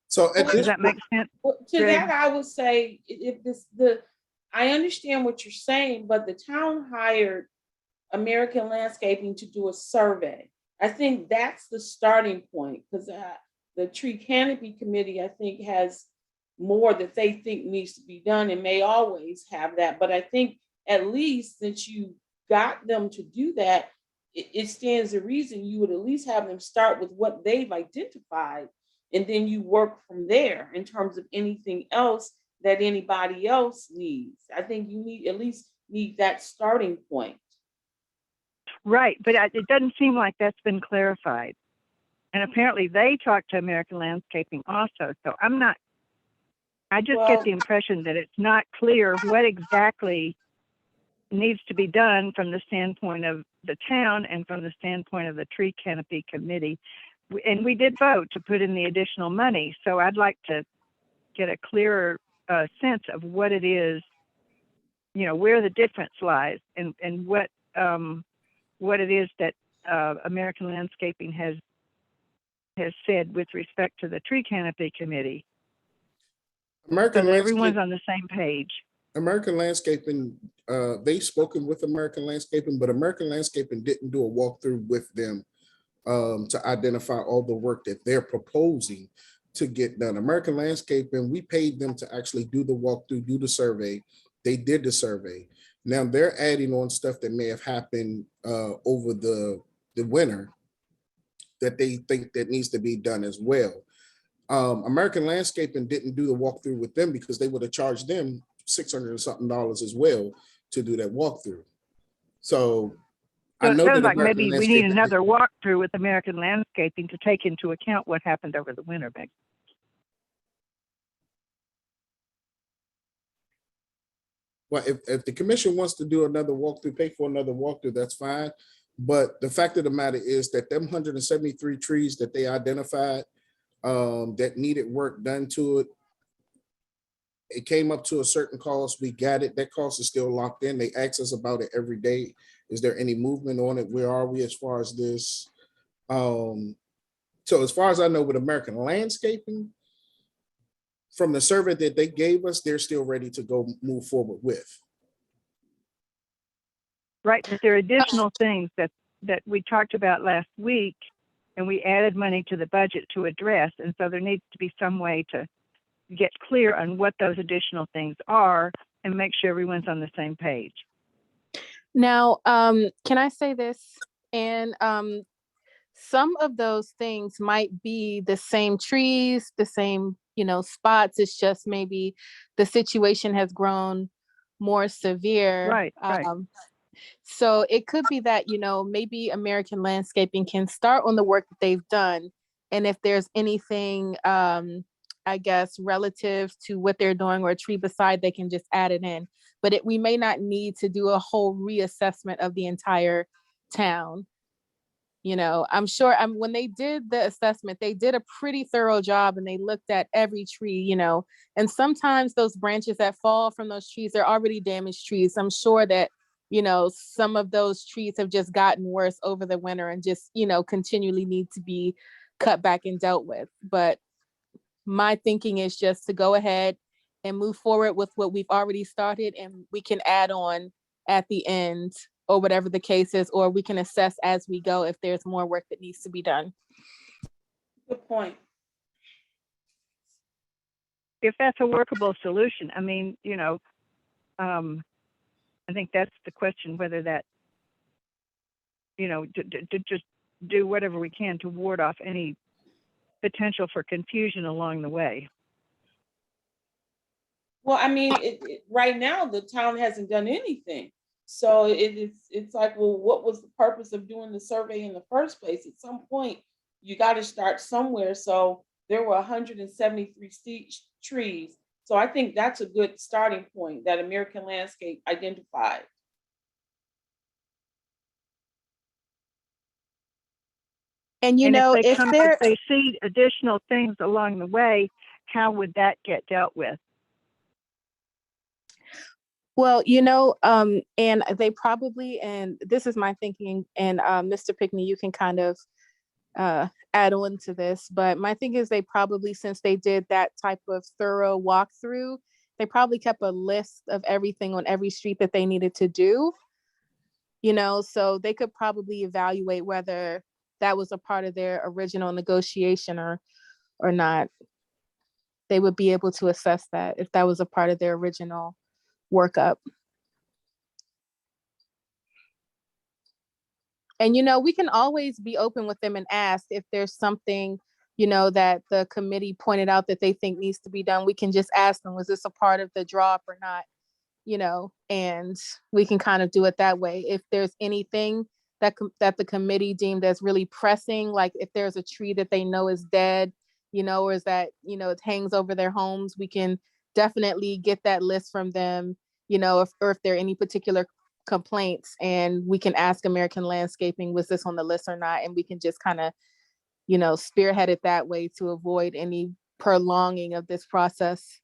So does that make sense? Well, to Greg? that, I would say, I understand what you're saying, but the town hired American Landscaping to do a survey. I think that's the starting point, because the tree canopy committee, I think, has more that they think needs to be done and may always have that. But I think at least since you got them to do that, it stands to reason you would at least have them start with what they've identified, and then you work from there in terms of anything else that anybody else needs. I think you at least need that starting point. Right, but it doesn't seem like that's been clarified. And apparently they talked to American Landscaping also. So I just get the impression that it's not clear what exactly needs to be done from the standpoint of the town and from the standpoint of the tree canopy committee. And we did vote to put in the additional money. So I'd like to get a clearer sense of what it is, where the difference lies, and what it is that American Landscaping has said with respect to the tree canopy committee. So everyone's on the same page. American Landscaping, they've spoken with American Landscaping, but American Landscaping didn't do a walkthrough with them to identify all the work that they're proposing to get done. American Landscaping, we paid them to actually do the walkthrough, do the survey. They did the survey. Now they're adding on stuff that may have happened over the winter that they think that needs to be done as well. American Landscaping didn't do the walkthrough with them because they would have charged them $600 and something as well to do that walkthrough. So I know it sounds that like maybe we need Landscaping- another walkthrough with American Landscaping to take into account what happened over the winter. Well, if the commission wants to do another walkthrough, pay for another walkthrough, that's fine. But the fact of the matter is that them 173 trees that they identified that needed work done to it, it came up to a certain cost. We got it. That cost is still locked in. They ask us about it every day. Is there any movement on it? Where are we as far as this? So as far as I know, with American Landscaping, from the survey that they gave us, they're still ready to go move forward with. Right, but there are additional things that we talked about last week, and we added money to the budget to address. And so there needs to be some way to get clear on what those additional things are and make sure everyone's on the same page. Now, can I say this? And some of those things might be the same trees, the same, spots. It's just maybe the situation has grown more severe. Right, right. So it could be that, maybe American Landscaping can start on the work that they've done. And if there's anything, I guess, relative to what they're doing or a tree beside, they can just add it in. But we may not need to do a whole reassessment of the entire town. I'm sure when they did the assessment, they did a pretty thorough job and they looked at every tree, and sometimes those branches that fall from those trees, they're already damaged trees. I'm sure that, some of those trees have just gotten worse over the winter and just, continually need to be cut back and dealt with. But my thinking is just to go ahead and move forward with what we've already started, and we can add on at the end or whatever the case is, or we can assess as we go if there's more work that needs to be done. Good point. If that's a workable solution, I think that's the question, whether that, to just do whatever we can to ward off any potential for confusion along the way. Well, right now, the town hasn't done anything. So it's like, well, what was the purpose of doing the survey in the first place? At some point, you got to start somewhere. So there were 173 trees. So I think that's a good starting point that American Landscape identified. And if they see additional things along the way, how would that get dealt with? Well, and they probably, and this is my thinking, and Mr. Pickney, you can kind of add on to this, but my thing is they probably, since they did that type of thorough walkthrough, they probably kept a list of everything on every street that they needed to do, so they could probably evaluate whether that was a part of their original negotiation or not. They would be able to assess that if that was a part of their original workup. And, we can always be open with them and ask if there's something, that the committee pointed out that they think needs to be done. We can just ask them, was this a part of the draw up or not? And we can kind of do it that way. If there's anything that the committee deemed as really pressing, like if there's a tree that they know is dead, or is that, it hangs over their homes, we can definitely get that list from them, if there are any particular complaints, and we can ask American Landscaping, was this on the list or not? And we can just kind of, spearhead it that way to avoid any prolonging of this process.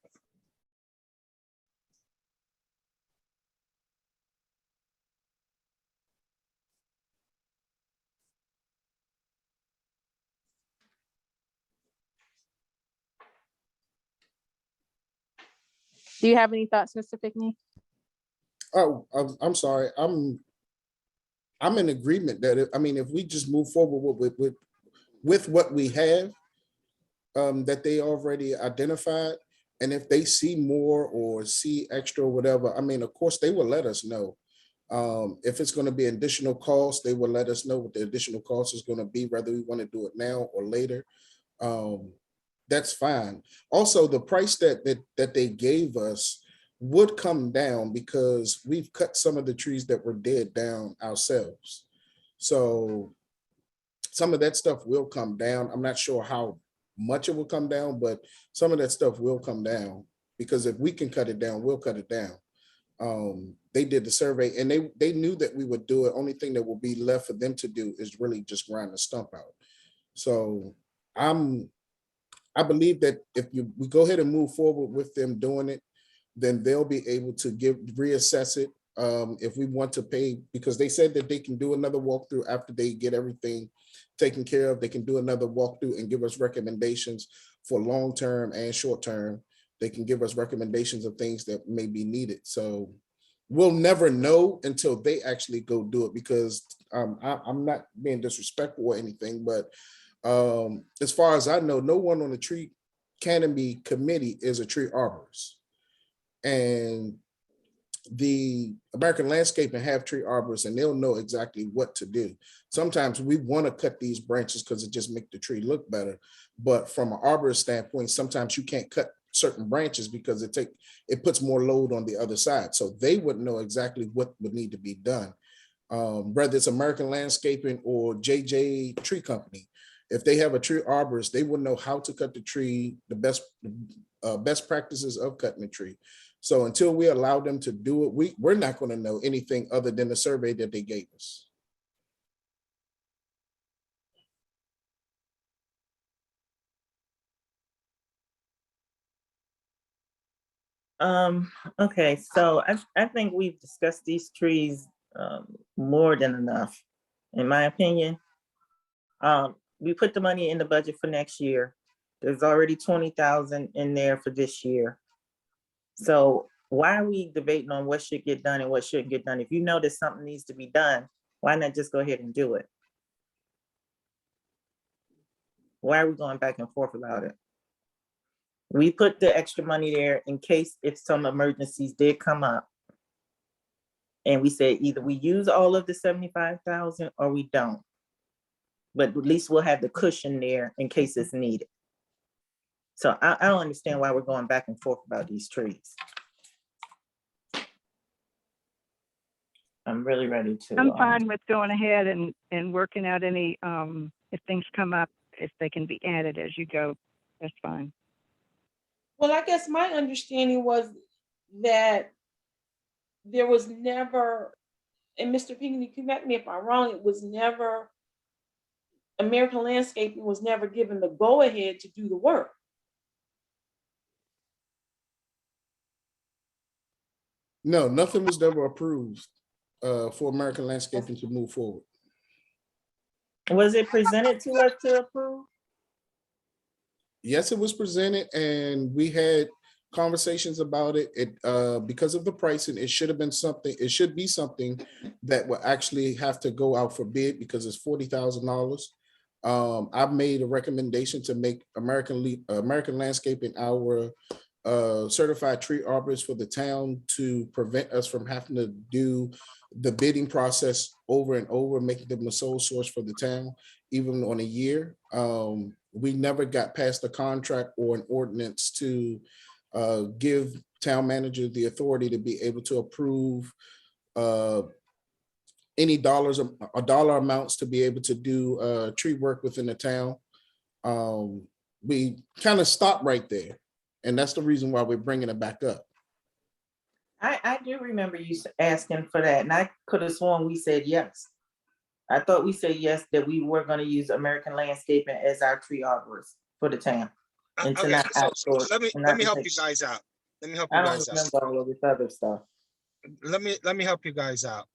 Do you have any thoughts, Mr. Pickney? Oh, I'm sorry. I'm in agreement that if we just move forward with what we have, that they already identified, and if they see more or see extra or whatever, of course they will let us know. If it's going to be additional costs, they will let us know what the additional cost is going to be, whether we want to do it now or later. That's fine. Also, the price that they gave us would come down because we've cut some of the trees that were dead down ourselves. So some of that stuff will come down. I'm not sure how much it will come down, but some of that stuff will come down, because if we can cut it down, we'll cut it down. They did the survey and they knew that we would do it. Only thing that will be left for them to do is really just grind the stump out. So I believe that if we go ahead and move forward with them doing it, then they'll be able to reassess it if we want to pay, because they said that they can do another walkthrough after they get everything taken care of. They can do another walkthrough and give us recommendations for long-term and short-term. They can give us recommendations of things that may be needed. So we'll never know until they actually go do it, because I'm not being disrespectful or anything, but as far as I know, no one on the tree canopy committee is a tree arborist. And the American Landscaping have tree arborists, and they'll know exactly what to do. Sometimes we want to cut these branches because it just make the tree look better. But from an arborist standpoint, sometimes you can't cut certain branches because it puts more load on the other side. So they would know exactly what would need to be done. Whether it's American Landscaping or JJ Tree Company, if they have a tree arborist, they would know how to cut the tree, the best practices of cutting the tree. So until we allow them to do it, we're not going to know anything other than the survey that they gave us. Okay, so I think we've discussed these trees more than enough, in my opinion. We put the money in the budget for next year. There's already 20,000 in there for this year. So why are we debating on what should get done and what shouldn't get done? If you know that something needs to be done, why not just go ahead and do it? Why are we going back and forth about it? We put the extra money there in case if some emergencies did come up. And we said either we use all of the 75,000 or we don't. But at least we'll have the cushion there in case it's needed. So I don't understand why we're going back and forth about these trees. I'm really ready to. I'm fine with going ahead and working out any, if things come up, if they can be added as you go, that's fine. Well, I guess my understanding was that there was never, and Mr. Pinckney, correct me if I'm wrong, it was never, American Landscaping was never given the go-ahead to do the work. No, nothing was ever approved for American Landscaping to move forward. Was it presented to us to approve? Yes, it was presented, and we had conversations about it. Because of the pricing, it should have been something. It should be something that will actually have to go out for bid because it's $40,000. I've made a recommendation to make American Landscaping our certified tree arborist for the town to prevent us from having to do the bidding process over and over, making them the sole source for the town, even on a year. We never got past the contract or an ordinance to give town manager the authority to be able to approve any dollar amounts to be able to do tree work within the town. We kind of stopped right there. And that's the reason why we're bringing it back up. I do remember you asking for that, and I could have sworn we said yes. I thought we said yes, that we were going to use American Landscaping as our tree arborist for the town. And to Okay, not so outsource, let me and not help take- you guys out. Let me help you I don't guys out. remember all of this other stuff. Let me help you guys out.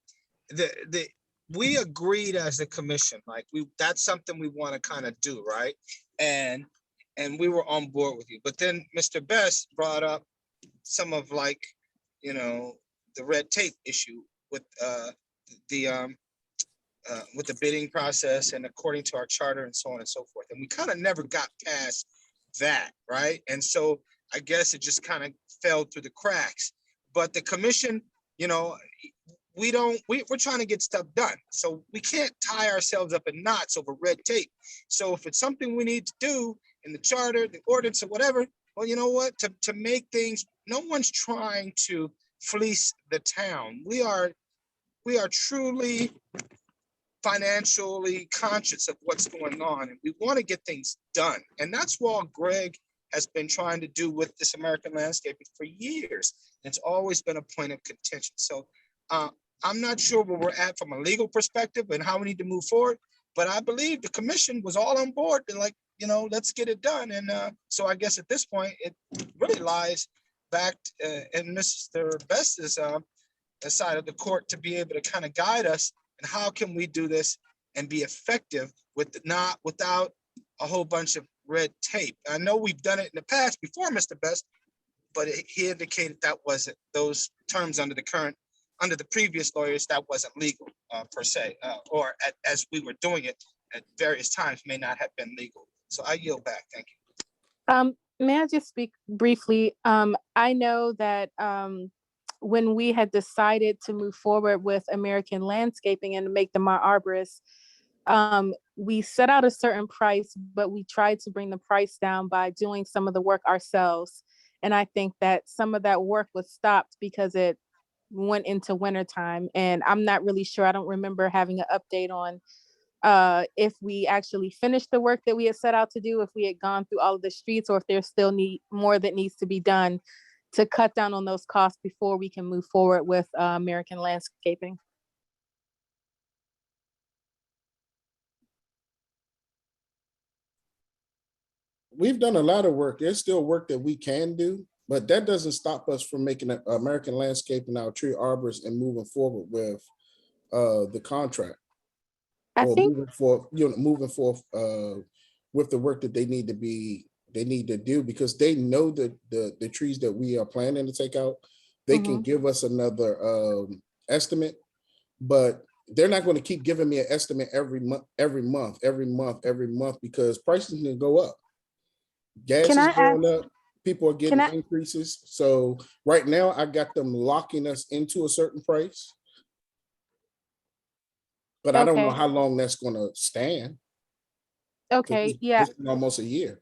We agreed as a commission, like that's something we want to kind of do, right? And we were on board with you. But then Mr. Best brought up some of the red tape issue with the bidding process and according to our charter and so on and so forth. And we kind of never got past that, right? And so I guess it just kind of fell through the cracks. But the commission, we're trying to get stuff done. So we can't tie ourselves up in knots over red tape. So if it's something we need to do in the charter, the ordinance or whatever, well, you know what, to make things, no one's trying to fleece the town. We are truly financially conscious of what's going on, and we want to get things done. And that's what Greg has been trying to do with this American Landscaping for years. It's always been a point of contention. So I'm not sure where we're at from a legal perspective and how we need to move forward, but I believe the commission was all on board and let's get it done. And so I guess at this point, it really lies back in Mr. Best's side of the court to be able to kind of guide us. And how can we do this and be effective without a whole bunch of red tape? I know we've done it in the past before, Mr. Best, but he indicated that wasn't those terms under the current under the previous lawyers, that wasn't legal per se, or as we were doing it at various times may not have been legal. So I yield back. Thank you. May I just speak briefly? I know that when we had decided to move forward with American Landscaping and make them our arborists, we set out a certain price, but we tried to bring the price down by doing some of the work ourselves. And I think that some of that work was stopped because it went into wintertime. And I'm not really sure. I don't remember having an update on if we actually finished the work that we had set out to do, if we had gone through all of the streets, or if there's still more that needs to be done to cut down on those costs before we can move forward with American Landscaping. We've done a lot of work. There's still work that we can do, but that doesn't stop us from making American Landscaping our tree arborists and moving forward with the contract. I think Moving forth with the work that they need to do, because they know that the trees that we are planning to take out, they can give us another estimate, but they're not going to keep giving me an estimate every month, because prices can go up. Gas is going up. People are getting increases. So right now I got them locking us into a certain price, but I don't know how long that's going to stand. Okay, yeah. It's been almost a year.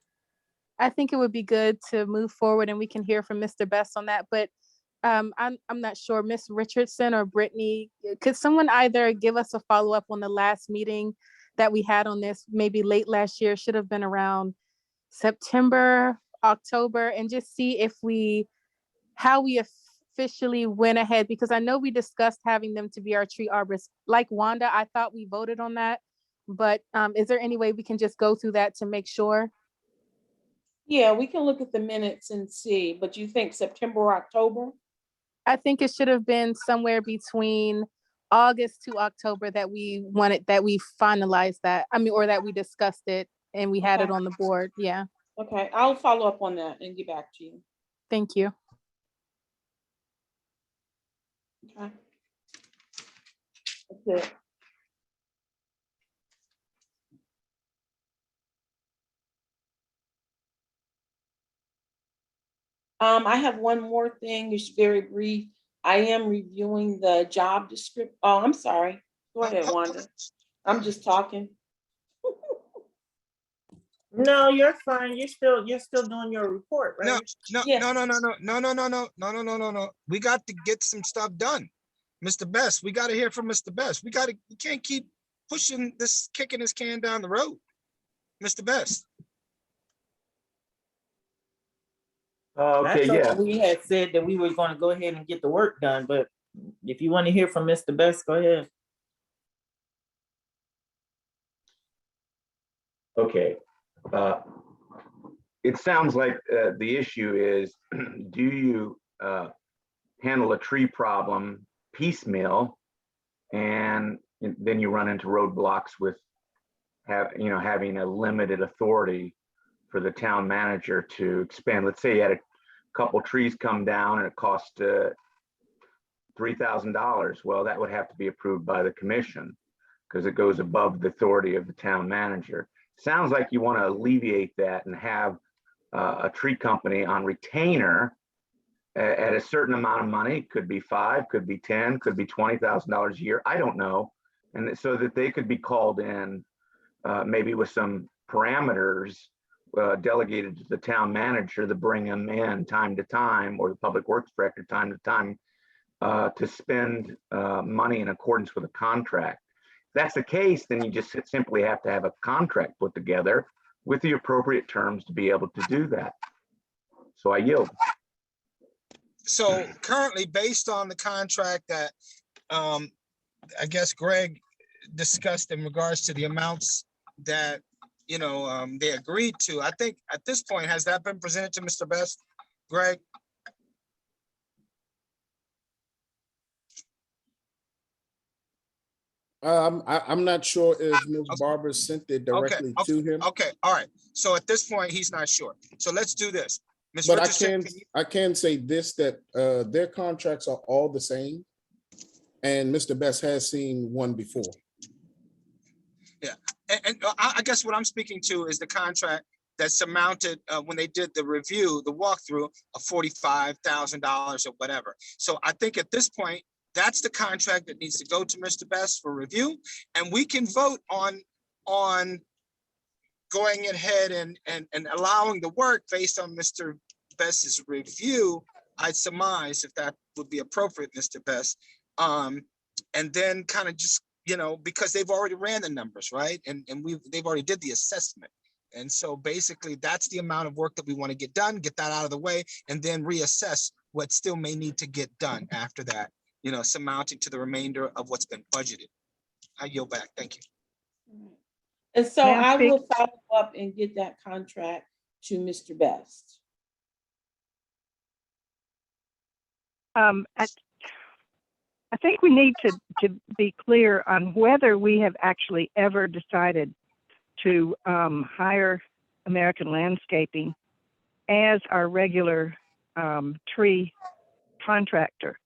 I think it would be good to move forward and we can hear from Mr. Best on that. But I'm not sure, Miss Richardson or Brittany, could someone either give us a follow-up on the last meeting that we had on this, maybe late last year, should have been around September, October, and just see how we officially went ahead, because I know we discussed having them to be our tree arborists. Like Wanda, I thought we voted on that, but is there any way we can just go through that to make sure? Yeah, we can look at the minutes and see, but you think September or October? I think it should have been somewhere between August to October that we finalized that. I mean, or that we discussed it and we had it on the board. Yeah. Okay, I'll follow up on that and get back to you. Thank you. Okay. That's it. I have one more thing. It's very brief. I am reviewing the job description. Oh, I'm sorry. Go ahead, Wanda. I'm just talking. No, you're fine. You're still doing your report, right? No. We got to get some stuff done. Mr. Best, we got to hear from Mr. Best. We can't keep kicking this can down the road. Mr. Best. Okay, yeah. We had said that we were going to go ahead and get the work done, but if you want to hear from Mr. Best, go ahead. Okay. It sounds like the issue is, do you handle a tree problem piecemeal, and then you run into roadblocks with having a limited authority for the town manager to expand. Let's say you had a couple trees come down and it cost $3,000. Well, that would have to be approved by the commission because it goes above the authority of the town manager. Sounds like you want to alleviate that and have a tree company on retainer at a certain amount of money. Could be 5, could be 10, could be $20,000 a year. I don't know. And so that they could be called in maybe with some parameters delegated to the town manager to bring them in time to time, or the public works director time to time, to spend money in accordance with a contract. If that's the case, then you just simply have to have a contract put together with the appropriate terms to be able to do that. So I yield. So currently, based on the contract that I guess Greg discussed in regards to the amounts that they agreed to, I think at this point, has that been presented to Mr. Best, Greg? I'm not sure if Ms. Barber sent it directly to him. Okay, all right. So at this point, he's not sure. So let's do this. Ms. But Richardson, I can say this, that their contracts are all the same. And Mr. Best has seen one before. And I guess what I'm speaking to is the contract that surmounted when they did the review, the walkthrough of $45,000 or whatever. So I think at this point, that's the contract that needs to go to Mr. Best for review, and we can vote on going ahead and allowing the work based on Mr. Best's review. I'd surmise if that would be appropriate, Mr. Best. And then kind of just, you know, because they've already ran the numbers, right? And they've already did the assessment. And so basically that's the amount of work that we want to get done, get that out of the way, and then reassess what still may need to get done after that, you know, surmounting to the remainder of what's been budgeted. I yield back. Thank you. And so May I I will speak? follow up and get that contract to Mr. Best. I think we need to be clear on whether we have actually ever decided to hire American Landscaping as our regular tree contractor.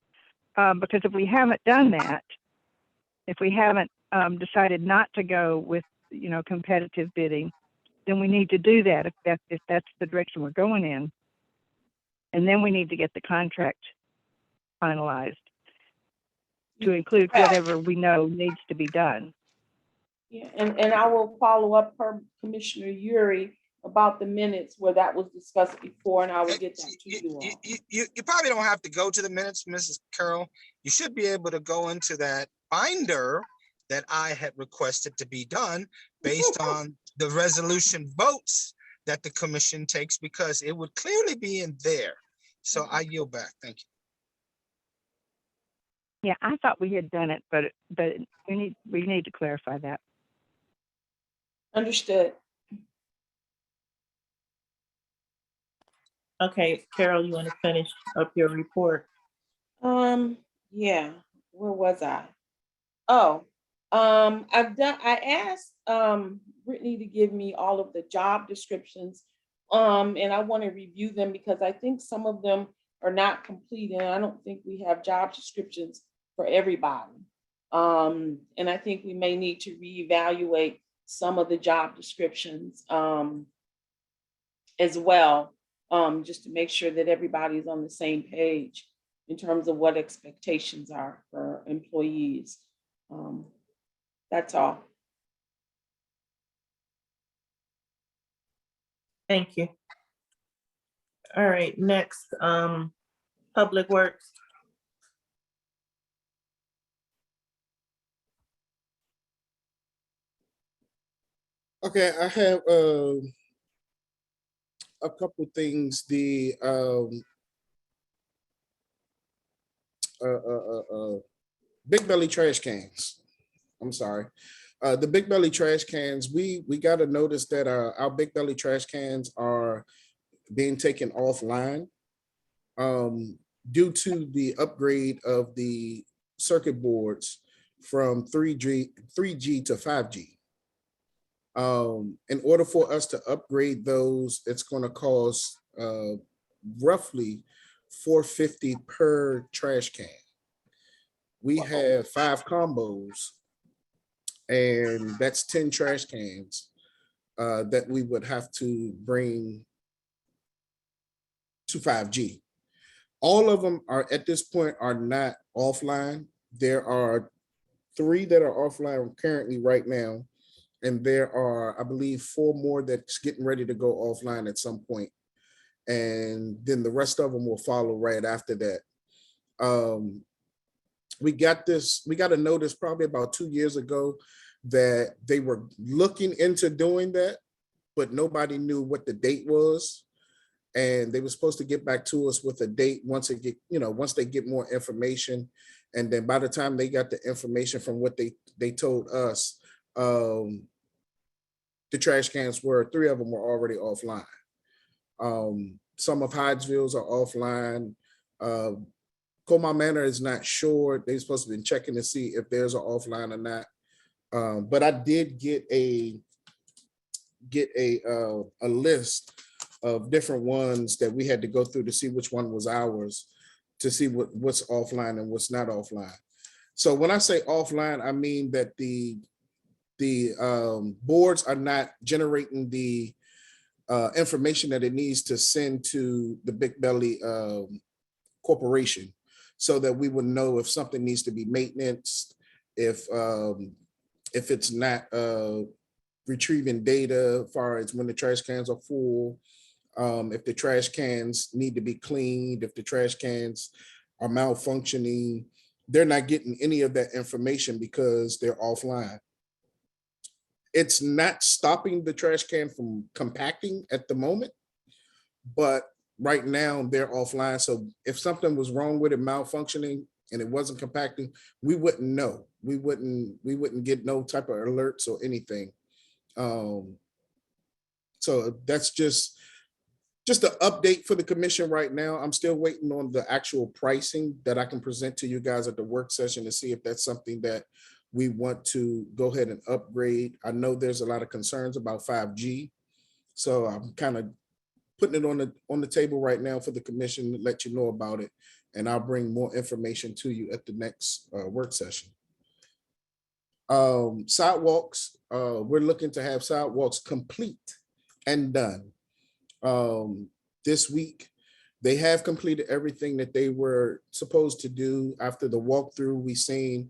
Because if we haven't done that, if we haven't decided not to go with, you know, competitive bidding, then we need to do that if that's the direction we're going in. And then we need to get the contract finalized to include whatever we know needs to be done. Yeah, and I will follow up per Commissioner Yuri about the minutes where that was discussed before, and I will get that to you all. You probably don't have to go to the minutes, Mrs. Carroll. You should be able to go into that binder that I had requested to be done based on the resolution votes that the commission takes, because it would clearly be in there. So I yield back. Thank you. Yeah, I thought we had done it, but we need to clarify that. Understood. Okay, Carol, you want to finish up your report? Yeah, where was I? Oh, I asked Brittany to give me all of the job descriptions. And I want to review them because I think some of them are not complete, and I don't think we have job descriptions for everybody. And I think we may need to reevaluate some of the job descriptions as well, just to make sure that everybody's on the same page in terms of what expectations are for employees. That's all. Thank you. All right, next, Public Works. Okay, I have a couple things. The big belly trash cans. I'm sorry. The big belly trash cans, we got to notice that our big belly trash cans are being taken offline due to the upgrade of the circuit boards from 3G to 5G. In order for us to upgrade those, it's going to cost roughly $450 per trash can. We have 5 combos, and that's 10 trash cans that we would have to bring to 5G. All of them are at this point are not offline. There are 3 that are offline currently right now, and there are, I believe, 4 more that's getting ready to go offline at some point. And then the rest of them will follow right after that. We got a notice probably about 2 years ago that they were looking into doing that, but nobody knew what the date was. And they were supposed to get back to us with a date once they get more information. And then by the time they got the information from what they told us, the trash cans 3 of them were already offline. Some of Hydesville's are offline. Colmar Manor is not sure. They're supposed to be checking to see if theirs are offline or not. But I did get a list of different ones that we had to go through to see which one was ours, to see what's offline and what's not offline. So when I say offline, I mean that the boards are not generating the information that it needs to send to the Big Belly corporation, so that we would know if something needs to be maintenance, if it's not retrieving data as far as when the trash cans are full, if the trash cans need to be cleaned, if the trash cans are malfunctioning. They're not getting any of that information because they're offline. It's not stopping the trash can from compacting at the moment, but right now they're offline. So if something was wrong with it, malfunctioning, and it wasn't compacting, we wouldn't know. We wouldn't get no type of alerts or anything. So that's just an update for the commission right now. I'm still waiting on the actual pricing that I can present to you guys at the work session to see if that's something that we want to go ahead and upgrade. I know there's a lot of concerns about 5G. So I'm kind of putting it on the table right now for the commission to let you know about it. And I'll bring more information to you at the next work session. Sidewalks, we're looking to have sidewalks complete and done this week. They have completed everything that they were supposed to do. After the walkthrough, we seen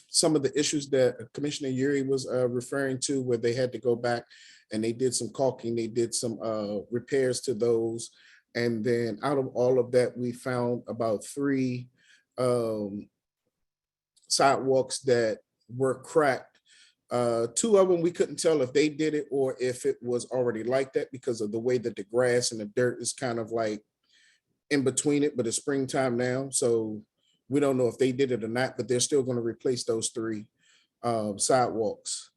some of the issues that Commissioner Yuri was referring to, where they had to go back and they did some caulking, they did some repairs to those. And then out of all of that, we found about 3 sidewalks that were cracked. 2 of them, we couldn't tell if they did it or if it was already like that because of the way that the grass and the dirt is kind of like in between it, but it's springtime now. So we don't know if they did it or not, but they're still going to replace those 3 sidewalks.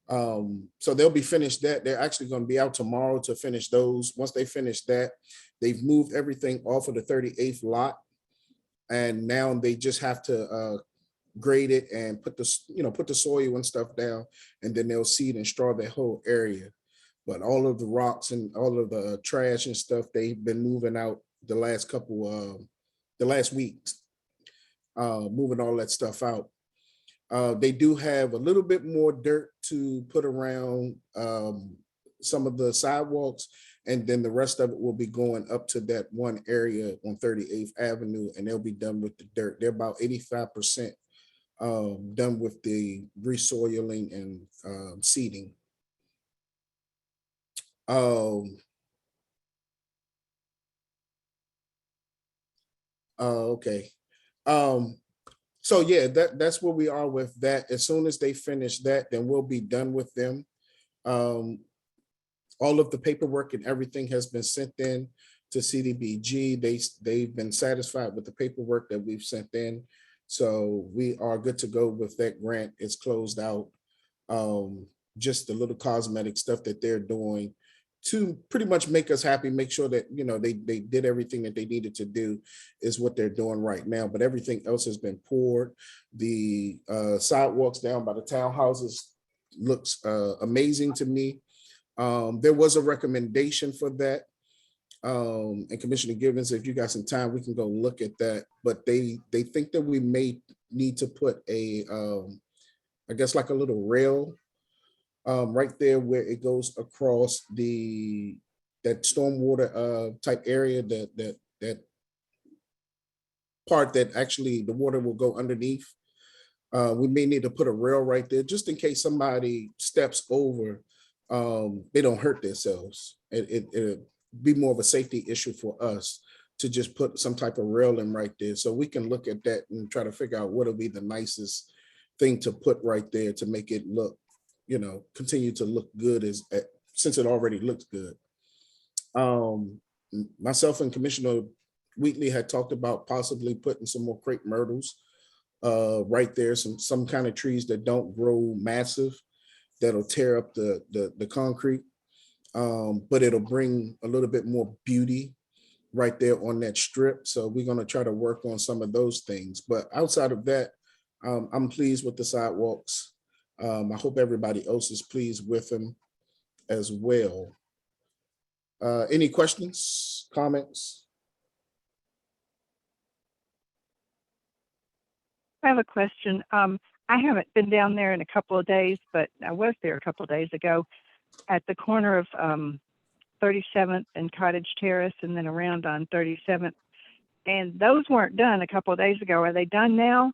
So they'll be finished that. They're actually going to be out tomorrow to finish those. Once they finish that, they've moved everything off of the 38th lot. And now they just have to grade it and put the soil and stuff down, and then they'll seed and straw that whole area. But all of the rocks and all of the trash and stuff, they've been moving out the last weeks, moving all that stuff out. They do have a little bit more dirt to put around some of the sidewalks, and then the rest of it will be going up to that one area on 38th Avenue, and they'll be done with the dirt. They're about 85% done with the resoiling and seeding. Okay. So yeah, that's where we are with that. As soon as they finish that, then we'll be done with them. All of the paperwork and everything has been sent in to CDBG. They've been satisfied with the paperwork that we've sent in. So we are good to go with that grant. It's closed out. Just the little cosmetic stuff that they're doing to pretty much make us happy, make sure that, they did everything that they needed to do is what they're doing right now. But everything else has been poured. The sidewalks down by the townhouses looks amazing to me. There was a recommendation for that. And Commissioner Givens, if you got some time, we can go look at that. But they think that we may need to put a, I guess like a little rail right there where it goes across that stormwater type area, that part that actually the water will go underneath. We may need to put a rail right there just in case somebody steps over, they don't hurt themselves. It'll be more of a safety issue for us to just put some type of railing right there. So we can look at that and try to figure out what'll be the nicest thing to put right there to make it look, continue to look good since it already looks good. Myself and Commissioner Wheatley had talked about possibly putting some more crepe myrtles right there, some kind of trees that don't grow massive, that'll tear up the concrete. But it'll bring a little bit more beauty right there on that strip. So we're going to try to work on some of those things. But outside of that, I'm pleased with the sidewalks. I hope everybody else is pleased with them as well. Any questions, comments? I have a question. I haven't been down there in a couple of days, but I was there a couple of days ago at the corner of 37th and Cottage Terrace and then around on 37th. And those weren't done a couple of days ago. Are they done now?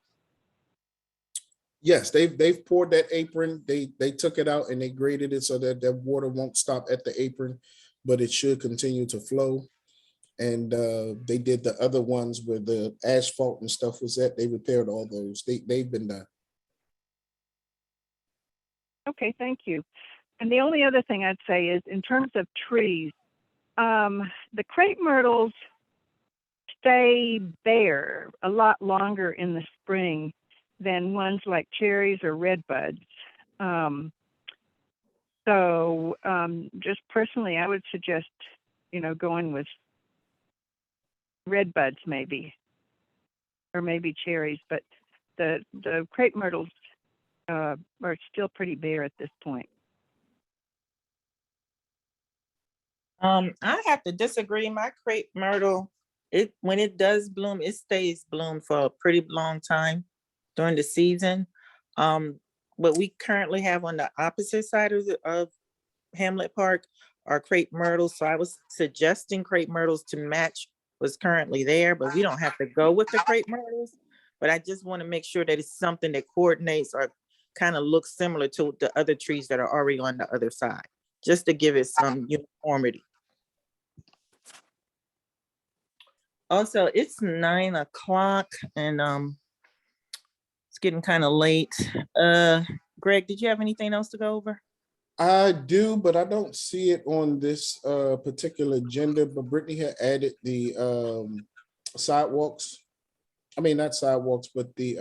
Yes, they've poured that apron. They took it out and they graded it so that that water won't stop at the apron, but it should continue to flow. And they did the other ones where the asphalt and stuff was at. They repaired all those. They've been done. Okay, thank you. And the only other thing I'd say is in terms of trees, the crepe myrtles stay bare a lot longer in the spring than ones like cherries or red buds. Just personally, I would suggest, going with red buds maybe, or maybe cherries, but the crepe myrtles are still pretty bare at this point. I have to disagree. My crepe myrtle, when it does bloom, it stays bloom for a pretty long time during the season. What we currently have on the opposite side of Hamlet Park are crepe myrtles. So I was suggesting crepe myrtles to match what's currently there, but we don't have to go with the crepe myrtles. But I just want to make sure that it's something that coordinates or kind of looks similar to the other trees that are already on the other side, just to give it some uniformity. Also, it's 9 o'clock and it's getting kind of late. Greg, did you have anything else to go over? I do, but I don't see it on this particular agenda, but Brittany had added the sidewalks. I mean, not sidewalks, but the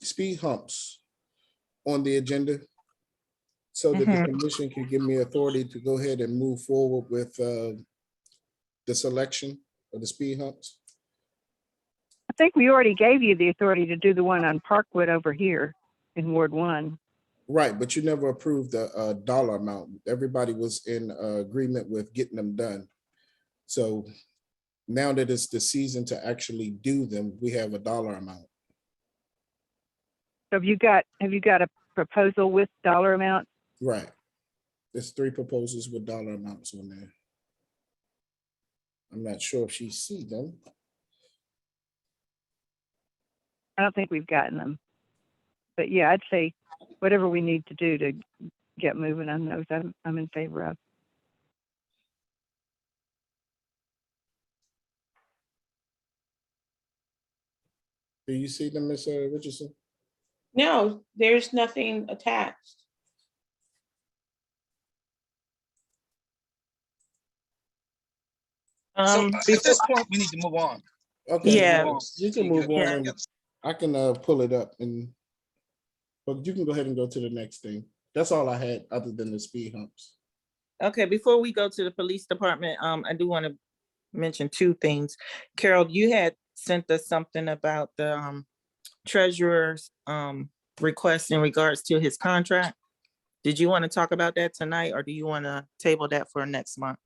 speed humps on the agenda so that the commission can give me authority to go ahead and move forward with the selection of the speed humps. I think we already gave you the authority to do the one on Parkwood over here in Ward 1. Right, but you never approved the dollar amount. Everybody was in agreement with getting them done. So now that it's the season to actually do them, we have a dollar amount. So have you got a proposal with dollar amount? Right. There's 3 proposals with dollar amounts on there. I'm not sure if she see them. I don't think we've gotten them. But yeah, I'd say whatever we need to do to get moving on those, I'm in favor of. Do you see them, Ms. Richardson? No, there's nothing attached. So at this point, we need to move on. Okay. Yeah. You can move on. Yeah. And I can pull it up but you can go ahead and go to the next thing. That's all I had other than the speed humps. Okay, before we go to the police department, I do want to mention 2 things. Carol, you had sent us something about the treasurer's request in regards to his contract. Did you want to talk about that tonight, or do you want to table that for next month?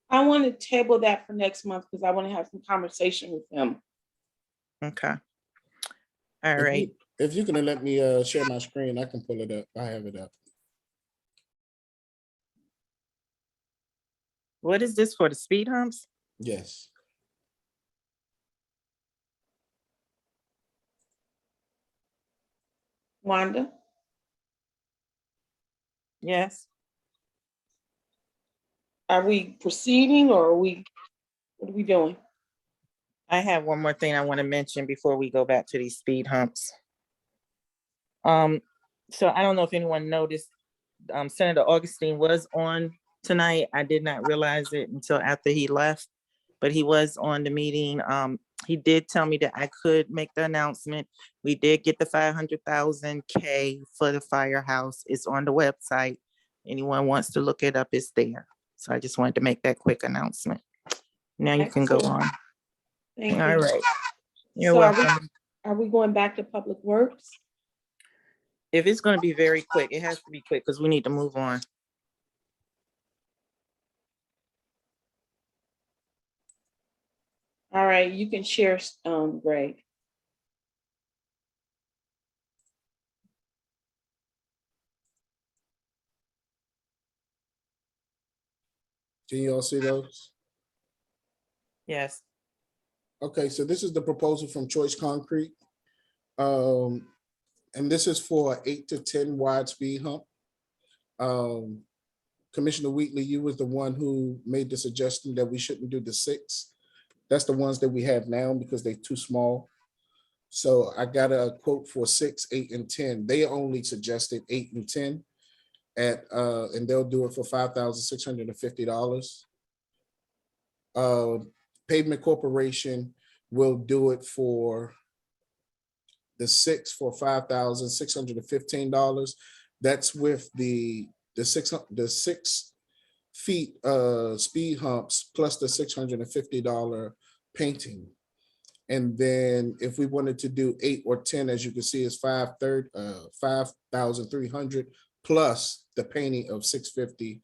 I want to table that for next month because I want to have some conversation with him. Okay. All right. If you can let me share my screen, I can pull it up. I have it up. What is this for, the speed humps? Yes. Wanda? Yes. Are we proceeding or what are we doing? I have one more thing I want to mention before we go back to these speed humps. So I don't know if anyone noticed, Senator Augustine was on tonight. I did not realize it until after he left, but he was on the meeting. He did tell me that I could make the announcement. We did get the 500,000 K for the firehouse. It's on the website. Anyone wants to look it up, it's there. So I just wanted to make that quick announcement. Now you can go Excellent. on. Thank you. All right. You're So welcome. Are we going back to Public Works? If it's going to be very quick, it has to be quick because we need to move on. All right, you can share, Greg. Can you all see those? Yes. Okay, so this is the proposal from Choice Concrete. And this is for 8 to 10 wide speed hump. Commissioner Wheatley, you was the one who made the suggestion that we shouldn't do the 6. That's the ones that we have now because they're too small. So I got a quote for 6, 8, and 10. They only suggested 8 and 10 and they'll do it for $5,650. Pavement Corporation will do it for the 6 for $5,615. That's with the 6 feet speed humps plus the $650 painting. And then if we wanted to do 8 or 10, as you can see, is $5,300 plus the painting of $650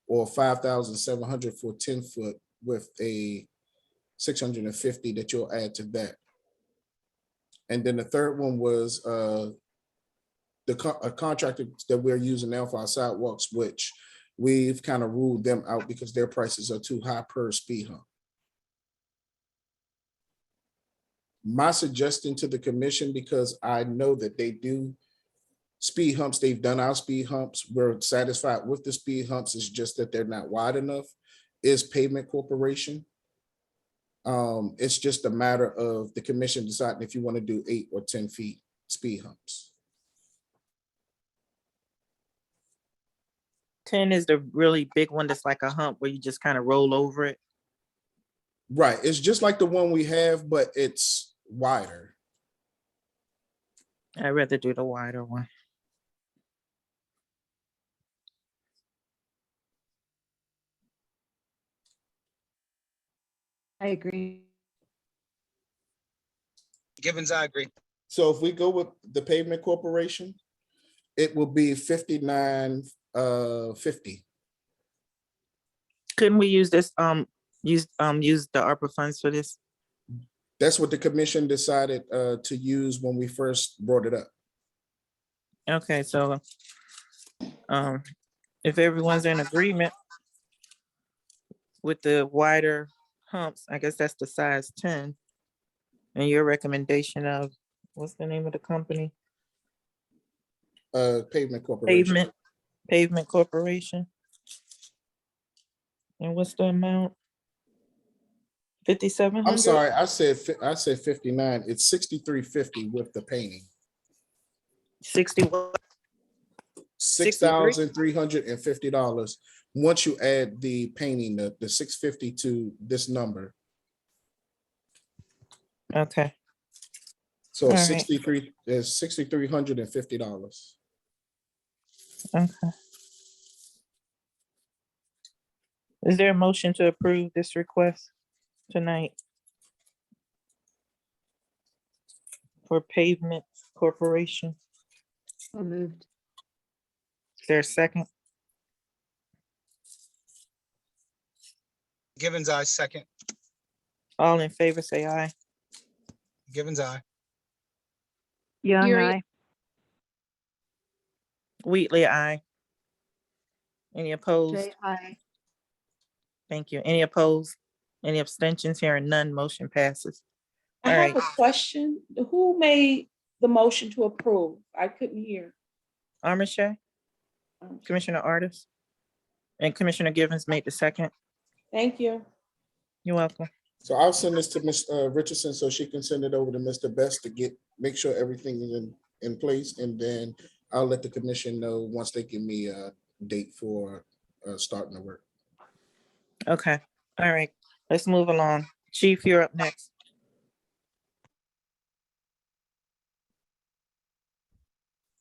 or $5,700 for 10 foot with a $650 that you'll add to that. And then the third one was a contractor that we're using now for our sidewalks, which we've kind of ruled them out because their prices are too high per speed hump. My suggestion to the commission, because I know that they do speed humps, they've done our speed humps, we're satisfied with the speed humps, it's just that they're not wide enough, is Pavement Corporation. It's just a matter of the commission deciding if you want to do 8 or 10 feet speed humps. 10 is the really big one that's like a hump where you just kind of roll over it. Right, it's just like the one we have, but it's wider. I'd rather do the wider one. I agree. Givens, I agree. So if we go with the Pavement Corporation, it will be $59.50. Couldn't we use this, use the ARPA funds for this? That's what the commission decided to use when we first brought it up. Okay, so if everyone's in agreement with the wider humps, I guess that's the size 10. And your recommendation of, what's the name of the company? Pavement Corporation. Pavement Corporation. And what's the amount? 5,700? I'm sorry, I said 59. It's $63.50 with the painting. 60 what? $6,350. Once you add the painting, the $650 to this number. Okay. So All it's right. $6,350. Okay. Is there a motion to approve this request tonight for Pavement Corporation? So moved. Is there a second? Givens, I second. All in favor, say aye. Givens, I. Young, Yuri. I. Wheatley, aye. Any opposed? Jay, aye. Thank you. Any opposed? Any abstentions? Hearing none, motion passes. I All have right. a question. Who made the motion to approve? I couldn't hear. Armiche, Commissioner Artis, and Commissioner Givens made the second. Thank you. You're welcome. So I'll send this to Ms. Richardson so she can send it over to Mr. Best to make sure everything is in place. And then I'll let the commission know once they give me a date for starting the work. Okay. All right. Let's move along. Chief, you're up next.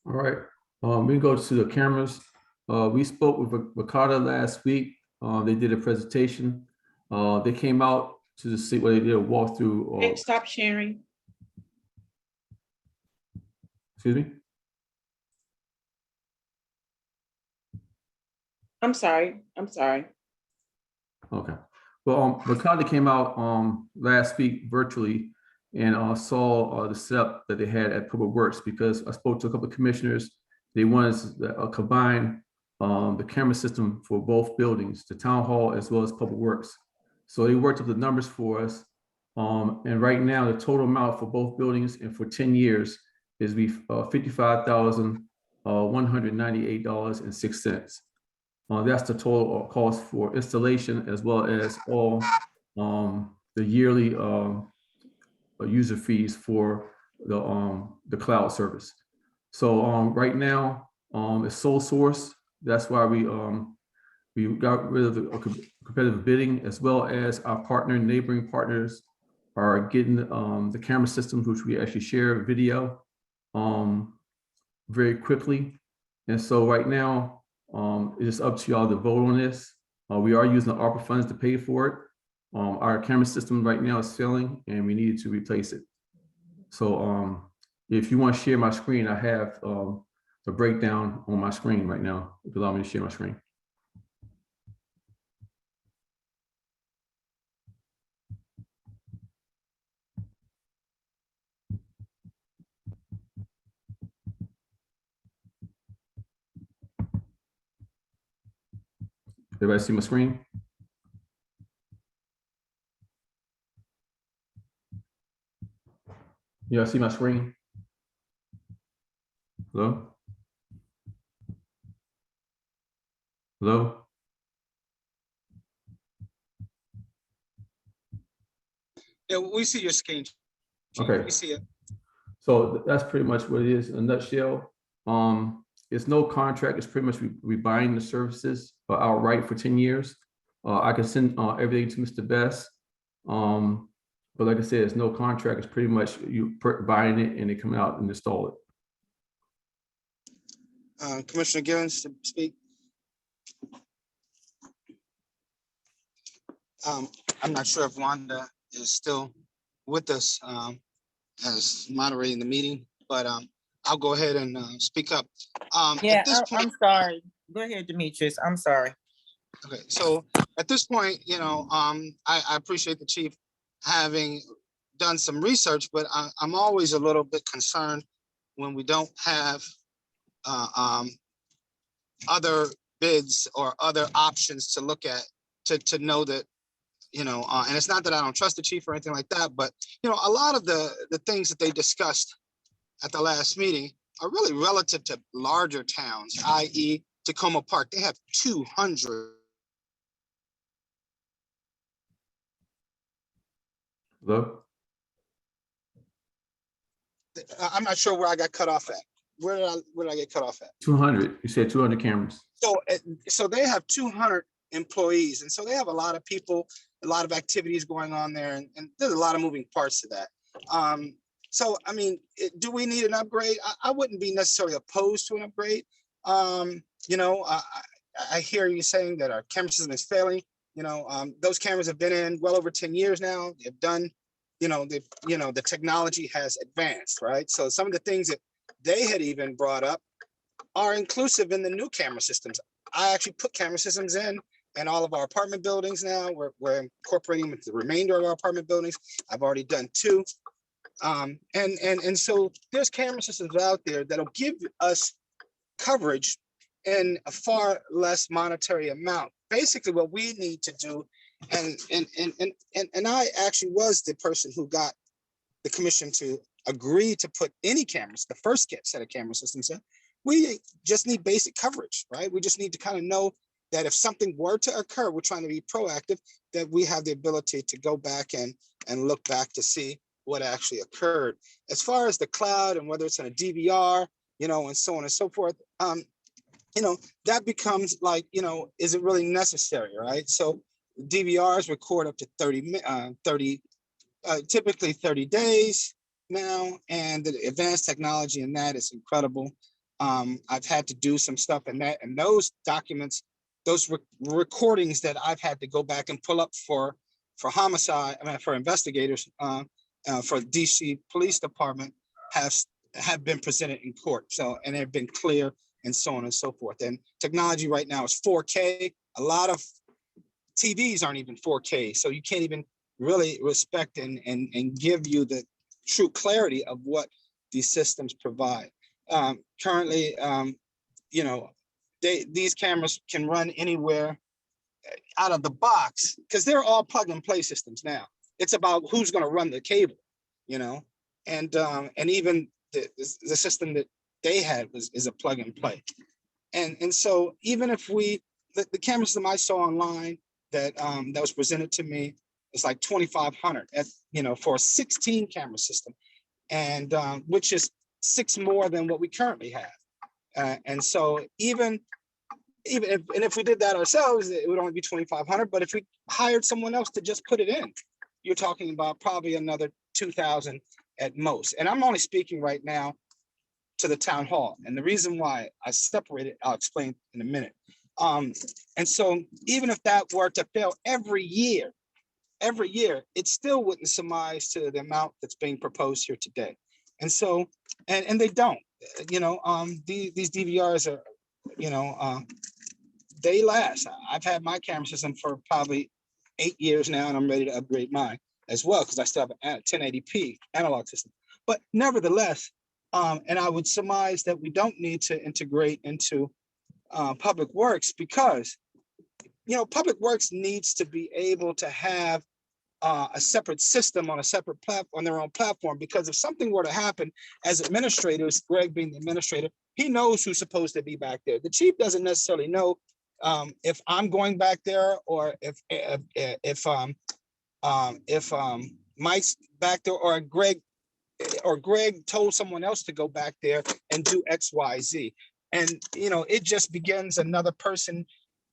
All right, we go to the cameras. We spoke with Ricardo last week. They did a presentation. They came out to the seat where they did a walkthrough. Hey, stop sharing. Excuse me? I'm sorry. Okay. Well, Ricardo came out last week virtually and saw the setup that they had at Public Works, because I spoke to a couple of commissioners. They wanted a combined the camera system for both buildings, the town hall as well as public works. So they worked up the numbers for us. And right now, the total amount for both buildings and for 10 years is $55,198.06. That's the total cost for installation as well as all the yearly user fees for the cloud service. So right now, it's sole source. That's why we got rid of the competitive bidding, as well as our neighboring partners are getting the camera systems, which we actually share video very quickly. And so right now, it's up to y'all to vote on this. We are using the ARPA funds to pay for it. Our camera system right now is failing and we needed to replace it. So if you want to share my screen, I have the breakdown on my screen right now. If you allow me to share my screen. Everybody see my screen? Yeah, see my screen? Hello? Hello? Yeah, we see your screen. Okay. We see it. So that's pretty much what it is in a nutshell. It's no contract. It's pretty much we buying the services outright for 10 years. I can send everything to Mr. Best. But like I said, it's no contract. It's pretty much you buying it and they come out and install it. Commissioner Givens to speak. I'm not sure if Wanda is still with us as moderating the meeting, but I'll go ahead and speak up. Yeah, At this point, I'm sorry. Go ahead, Demetrius. I'm sorry. okay, so at this point, you know, I appreciate the chief having done some research, but I'm always a little bit concerned when we don't have other bids or other options to look at to know that, you know, and it's not that I don't trust the chief or anything like that, but, you know, a lot of the things that they discussed at the last meeting are really relative to larger towns, i.e. Tacoma Park. They have 200. Hello? I'm not sure where I got cut off at. Where did I get cut off at? 200. You said 200 cameras. So they have 200 employees, and so they have a lot of people, a lot of activities going on there, and there's a lot of moving parts to that. So I mean, do we need an upgrade? I wouldn't be necessarily opposed to an upgrade. You know, I hear you saying that our camera system is failing. You know, those cameras have been in well over 10 years now. They've done, the technology has advanced, right? So some of the things that they had even brought up are inclusive in the new camera systems. I actually put camera systems in all of our apartment buildings now. We're incorporating with the remainder of our apartment buildings. I've already done 2. And so there's camera systems out there that'll give us coverage in a far less monetary amount. Basically what we need to do, and I actually was the person who got the commission to agree to put any cameras, the first set of camera systems in. We just need basic coverage, right? We just need to kind of know that if something were to occur, we're trying to be proactive, that we have the ability to go back and look back to see what actually occurred. As far as the cloud and whether it's in a DVR, and so on and so forth, that becomes like, is it really necessary, right? So DVRs record up to 30, typically 30 days now, and the advanced technology in that is incredible. I've had to do some stuff in that, and those documents, those recordings that I've had to go back and pull up for homicide, for investigators, for DC Police Department have been presented in court. So, and they've been clear and so on and so forth. And technology right now is 4K. A lot of TVs aren't even 4K. So you can't even really respect and give you the true clarity of what these systems provide. Currently, these cameras can run anywhere out of the box, because they're all plug and play systems now. It's about who's going to run the cable, you know, and even the system that they had is a plug and play. And so even if the camera system I saw online that was presented to me, it's like 2,500 for a 16 camera system, and which is 6 more than what we currently have. And so even if we did that ourselves, it would only be 2,500. But if we hired someone else to just put it in, you're talking about probably another 2,000 at most. And I'm only speaking right now to the town hall. And the reason why I separated, I'll explain in a minute. And so even if that were to fail every year, it still wouldn't surmise to the amount that's being proposed here today. And so, and they don't, these DVRs are, they last. I've had my camera system for probably 8 years now, and I'm ready to upgrade mine as well, because I still have a 1080p analog system. But nevertheless, and I would surmise that we don't need to integrate into Public Works, because Public Works needs to be able to have a separate system on a separate platform, on their own platform, because if something were to happen, as administrators, Greg being the administrator, he knows who's supposed to be back there. The chief doesn't necessarily know if I'm going back there, or if Mike's back there, or Greg told someone else to go back there and do X, Y, Z. And it just begins another person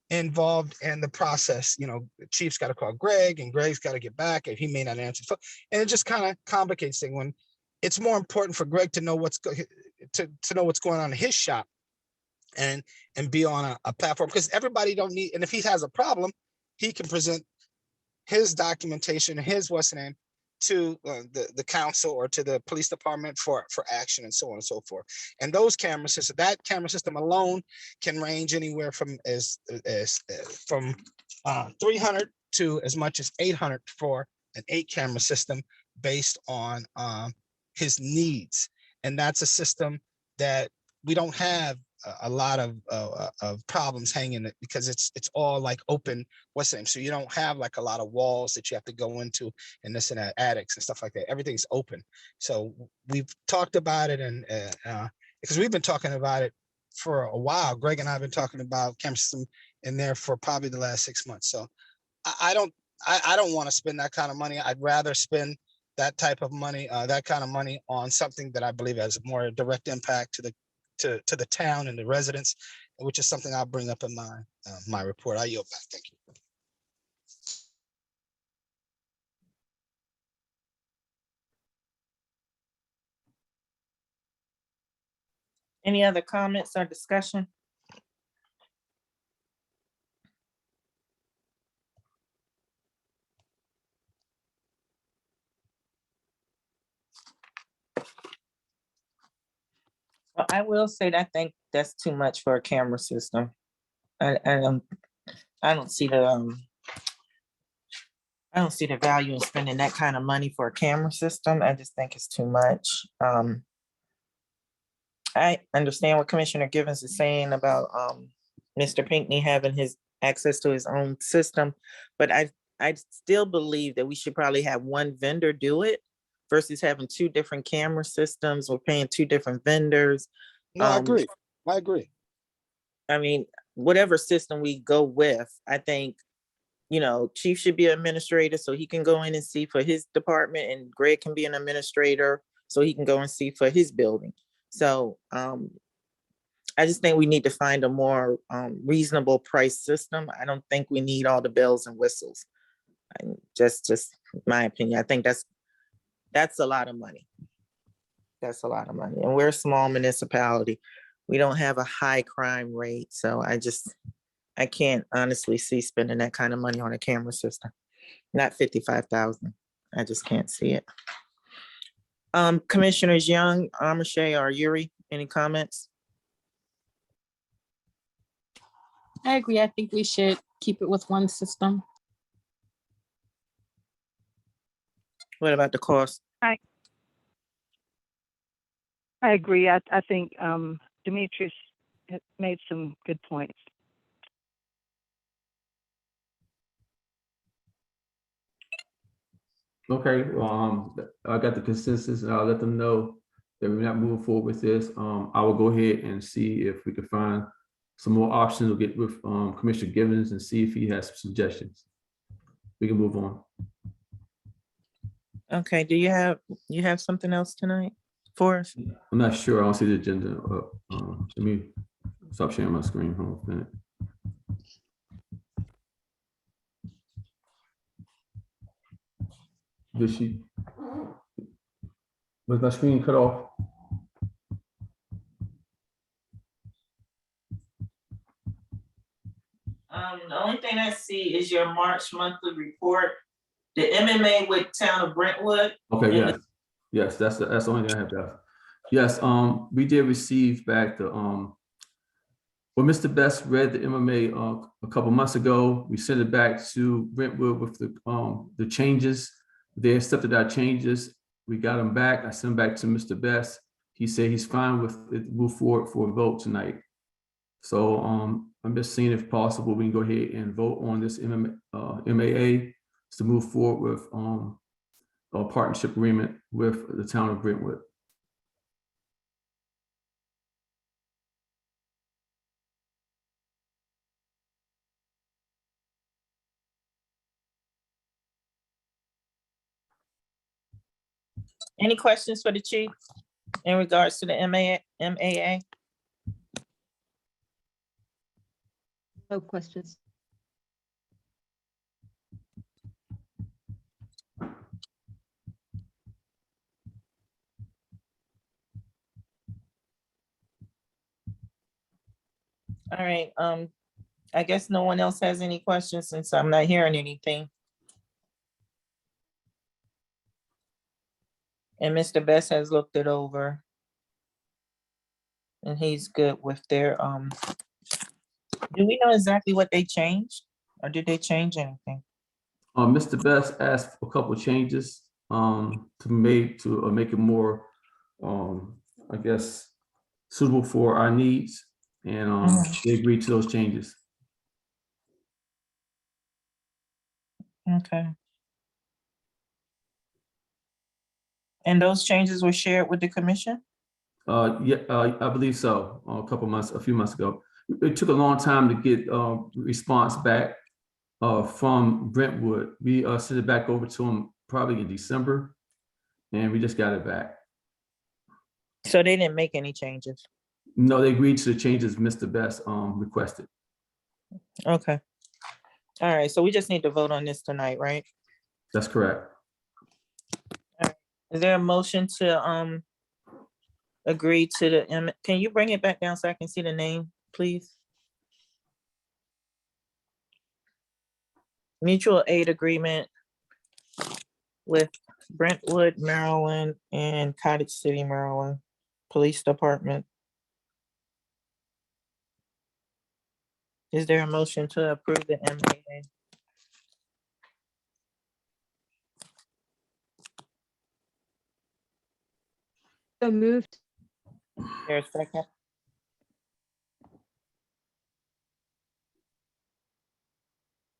involved in the process. The chief's got to call Greg, and Greg's got to get back, and he may not answer. And it just kind of complicates things when it's more important for Greg to know to know what's going on in his shop and be on a platform, because everybody don't need, and if he has a problem, he can present his documentation, his what's the name, to the council or to the police department for action, and so on and so forth. And those camera systems, that camera system alone can range anywhere from from 300 to as much as 800 for an 8 camera system, based on his needs. And that's a system that we don't have a lot of problems hanging it, because it's all like open, what's the name? So you don't have like a lot of walls that you have to go into and this and that, attics and stuff like that. Everything's open. So we've talked about it, and because we've been talking about it for a while. Greg and I have been talking about camera system in there for probably the last 6 months. So I don't want to spend that kind of money. I'd rather spend that type of money, that kind of money, on something that I believe has a more direct impact to the town and the residents, which is something I'll bring up in my report. I yield back. Thank you. Any other comments or discussion? Well, I will say that I think that's too much for a camera system. I don't see the value in spending that kind of money for a camera system. I just think it's too much. I understand what Commissioner Givens is saying about Mr. Pinckney having his access to his own system, but I still believe that we should probably have one vendor do it versus having 2 different camera systems. We're paying 2 different vendors. No, I agree. I agree. I mean, whatever system we go with, I think, Chief should be an administrator so he can go in and see for his department, and Greg can be an administrator so he can go and see for his building. So I just think we need to find a more reasonable price system. I don't think we need all the bells and whistles. Just my opinion. I think that's a lot of money. That's a lot of money. And we're a small municipality. We don't have a high crime rate. So I can't honestly see spending that kind of money on a camera system. Not 55,000. I just can't see it. Commissioners Young, Amashay, or Yuri, any comments? I agree. I think we should keep it with one system. What about the cost? I agree. I think Demetrius made some good points. Okay, I got the consensus and I'll let them know that we're not moving forward with this. I will go ahead and see if we can find some more options. We'll get with Commissioner Givens and see if he has some suggestions. We can move on. Okay, do you have something else tonight for us? I'm not sure. I don't see the agenda. Let me stop sharing my screen. Hold on a minute. Was my screen cut off? The only thing I see is your March monthly report, the MMA with Town of Brentwood. Okay, and yes, yes, that's the only thing I have to. Yes, we did receive back the well, Mr. Best read the MMA a couple months ago. We sent it back to Brentwood with the changes. They accepted our changes. We got them back. I sent them back to Mr. Best. He said he's fine with it, move forward for a vote tonight. So I'm just seeing if possible, we can go ahead and vote on this MAA to move forward with a partnership agreement with the Town of Brentwood. Any questions for the chief in regards to the MAA? No questions. All right, I guess no one else has any questions since I'm not hearing anything. And Mr. Best has looked it over. And he's good with their, do we know exactly what they changed? Or did they change anything? Mr. Best asked for a couple of changes to make it more, I guess, suitable for our needs, and they agreed to those changes. Okay. And those changes were shared with the commission? Yeah, I believe so. A few months ago. It took a long time to get response back from Brentwood. We sent it back over to them probably in December, and we just got it back. So they didn't make any changes? No, they agreed to the changes Mr. Best requested. Okay. All right, so we just need to vote on this tonight, right? That's correct. Is there a motion to agree to the, can you bring it back down so I can see the name, please? Mutual aid agreement with Brentwood, Maryland and Cottage City, Maryland Police Department. Is there a motion to approve the MAA? So moved. There a second?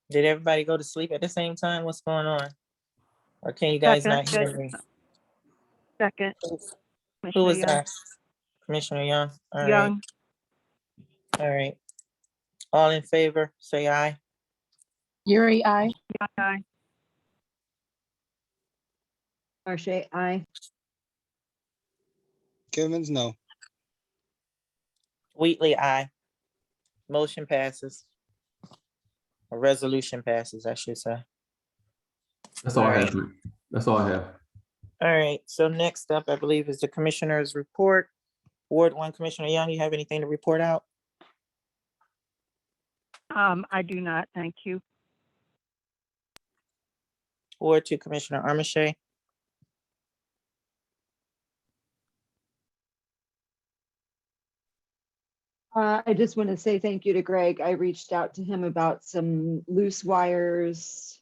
Did everybody go to sleep at the same time? What's going on? Or can you guys not Second, hear me? Second. Who Commissioner was Young. that? Commissioner Young? All right, Young, all right. All in favor, say aye. Yuri, I. aye. Marche, aye. Givens, no. Wheatley, aye. Motion passes. A resolution passes, I should say. That's all I Alright. have. That's all I have. All right, so next up, I believe, is the commissioner's report. Ward 1, Commissioner Young, you have anything to report out? I do not, thank you. Ward 2, Commissioner Armache. I just want to say thank you to Greg. I reached out to him about some loose wires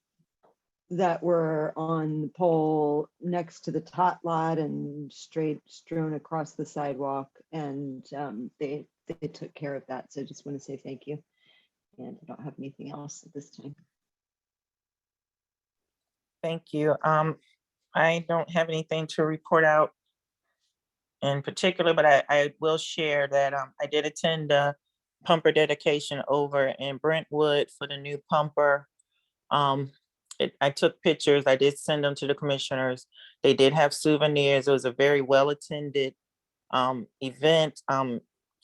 that were on the pole next to the tot lot and straight strewn across the sidewalk. And they they took care of that. So I just want to say thank you. And I don't have anything else at this time. Thank you. I don't have anything to report out in particular, but I will share that I did attend the pumper dedication over in Brentwood for the new pumper. I took pictures. I did send them to the commissioners. They did have souvenirs. It was a very well attended event.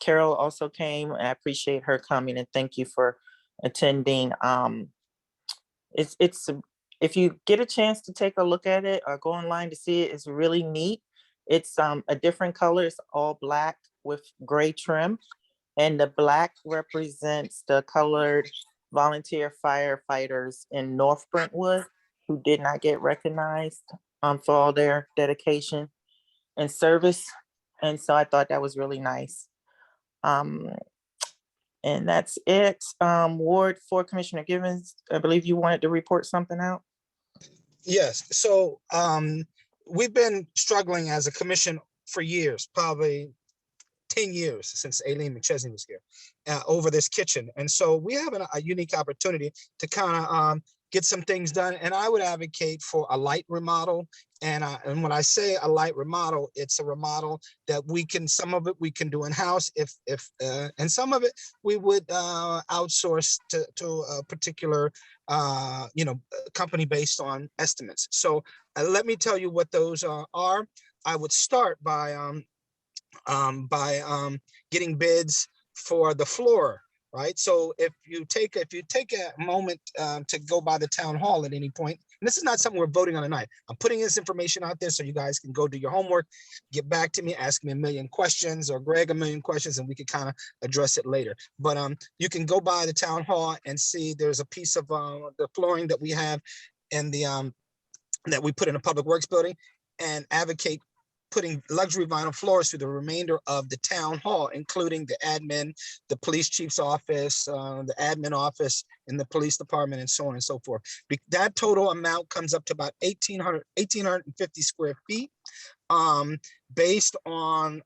Carol also came. I appreciate her coming and thank you for attending. If you get a chance to take a look at it or go online to see it, it's really neat. It's a different color. It's all black with gray trim. And the black represents the colored volunteer firefighters in North Brentwood who did not get recognized for all their dedication and service. And so I thought that was really nice. And that's it. Ward 4 Commissioner Givens, I believe you wanted to report something out. Yes, so we've been struggling as a commission for years, probably 10 years since Aileen McChesney was here, over this kitchen. And so we have a unique opportunity to kind of get some things done. And I would advocate for a light remodel. And when I say a light remodel, it's a remodel that some of it we can do in-house and some of it we would outsource to a particular company based on estimates. So let me tell you what those are. I would start by getting bids for the floor, right? So if you take a moment to go by the town hall at any point, and this is not something we're voting on tonight. I'm putting this information out there so you guys can go do your homework, get back to me, ask me a million questions or Greg a million questions, and we can kind of address it later. But you can go by the town hall and see there's a piece of the flooring that we have in the that we put in a public works building, and advocate putting luxury vinyl floors through the remainder of the town hall, including the admin, the police chief's office, the admin office in the police department, and so on and so forth. That total amount comes up to about 1,850 square feet, based on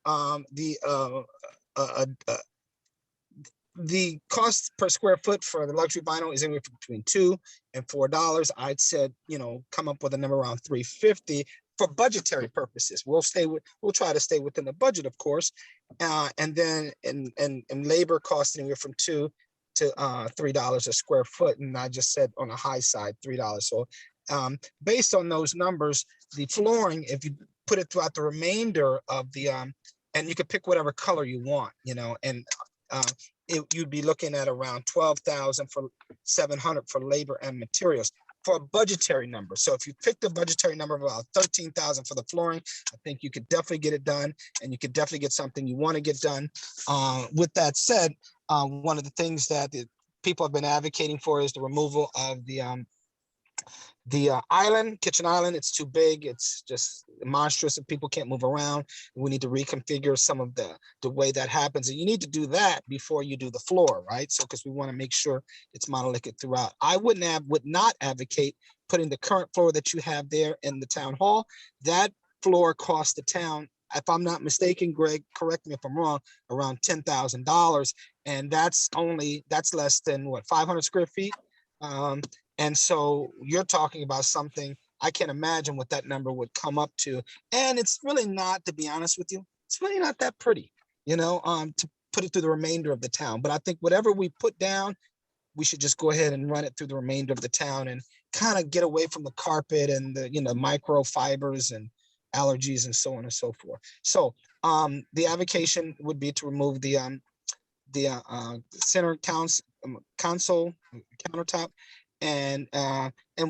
the cost per square foot for the luxury vinyl is anywhere between $2 and $4. I'd said, come up with a number around $350 for budgetary purposes. We'll try to stay within the budget, of course. And then and labor costs anywhere from $2 to $3 a square foot. And I just said on the high side, $3. So based on those numbers, the flooring, if you put it throughout the remainder of the, and you could pick whatever color you want, and you'd be looking at around $12,700 for labor and materials for a budgetary number. So if you pick the budgetary number of about $13,000 for the flooring, I think you could definitely get it done, and you could definitely get something you want to get done. With that said, one of the things that the people have been advocating for is the removal of the kitchen island. It's too big. It's just monstrous and people can't move around. We need to reconfigure some of the way that happens. And you need to do that before you do the floor, right? So, because we want to make sure it's monolithic throughout. I would not advocate putting the current floor that you have there in the town hall. That floor cost the town, if I'm not mistaken, Greg, correct me if I'm wrong, around $10,000. And that's less than what, 500 square feet? And so you're talking about something, I can't imagine what that number would come up to. And it's really not, to be honest with you, it's really not that pretty, to put it through the remainder of the town. But I think whatever we put down, we should just go ahead and run it through the remainder of the town and kind of get away from the carpet and the, microfibers and allergies and so on and so forth. So the avocation would be to remove the center console countertop, and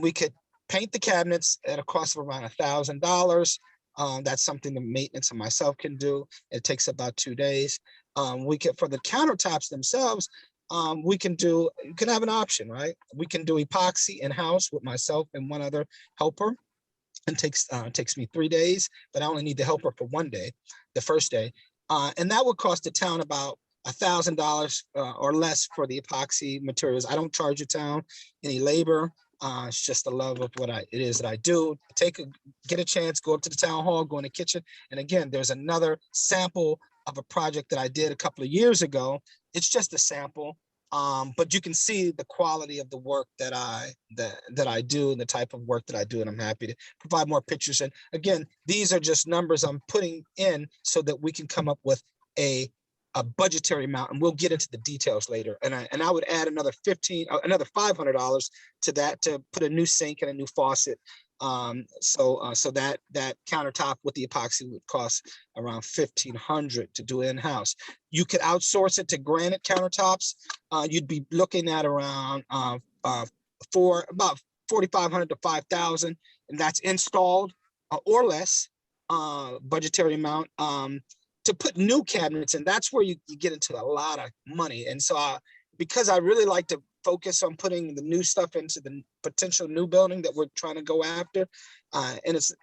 we could paint the cabinets at a cost of around $1,000. That's something the maintenance and myself can do. It takes about 2 days. We can, for the countertops themselves, you can have an option, right? We can do epoxy in-house with myself and one other helper. It takes me 3 days, but I only need the helper for 1 day, the first day. And that would cost the town about $1,000 or less for the epoxy materials. I don't charge the town any labor. It's just the love of what it is that I do. Get a chance, go up to the town hall, go in the kitchen. And again, there's another sample of a project that I did a couple of years ago. It's just a sample. But you can see the quality of the work that I do and the type of work that I do, and I'm happy to provide more pictures. And again, these are just numbers I'm putting in so that we can come up with a budgetary amount, and we'll get into the details later. And I would add another $500 to that to put a new sink and a new faucet. So that countertop with the epoxy would cost around $1,500 to do in-house. You could outsource it to granite countertops. You'd be looking at around for about $4,500 to $5,000, and that's installed or less budgetary amount. To put new cabinets in, that's where you get into a lot of money. And so because I really like to focus on putting the new stuff into the potential new building that we're trying to go after. And it's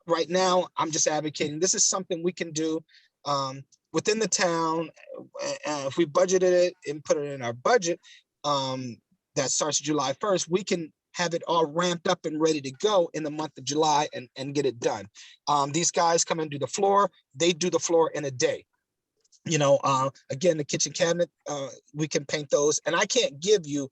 right now, I'm just advocating, this is something we can do within the town. If we budgeted it and put it in our budget, that starts July 1st, we can have it all ramped up and ready to go in the month of July and get it done. These guys come and do the floor. They do the floor in a day. Again, the kitchen cabinet, we can paint those, and I can't give you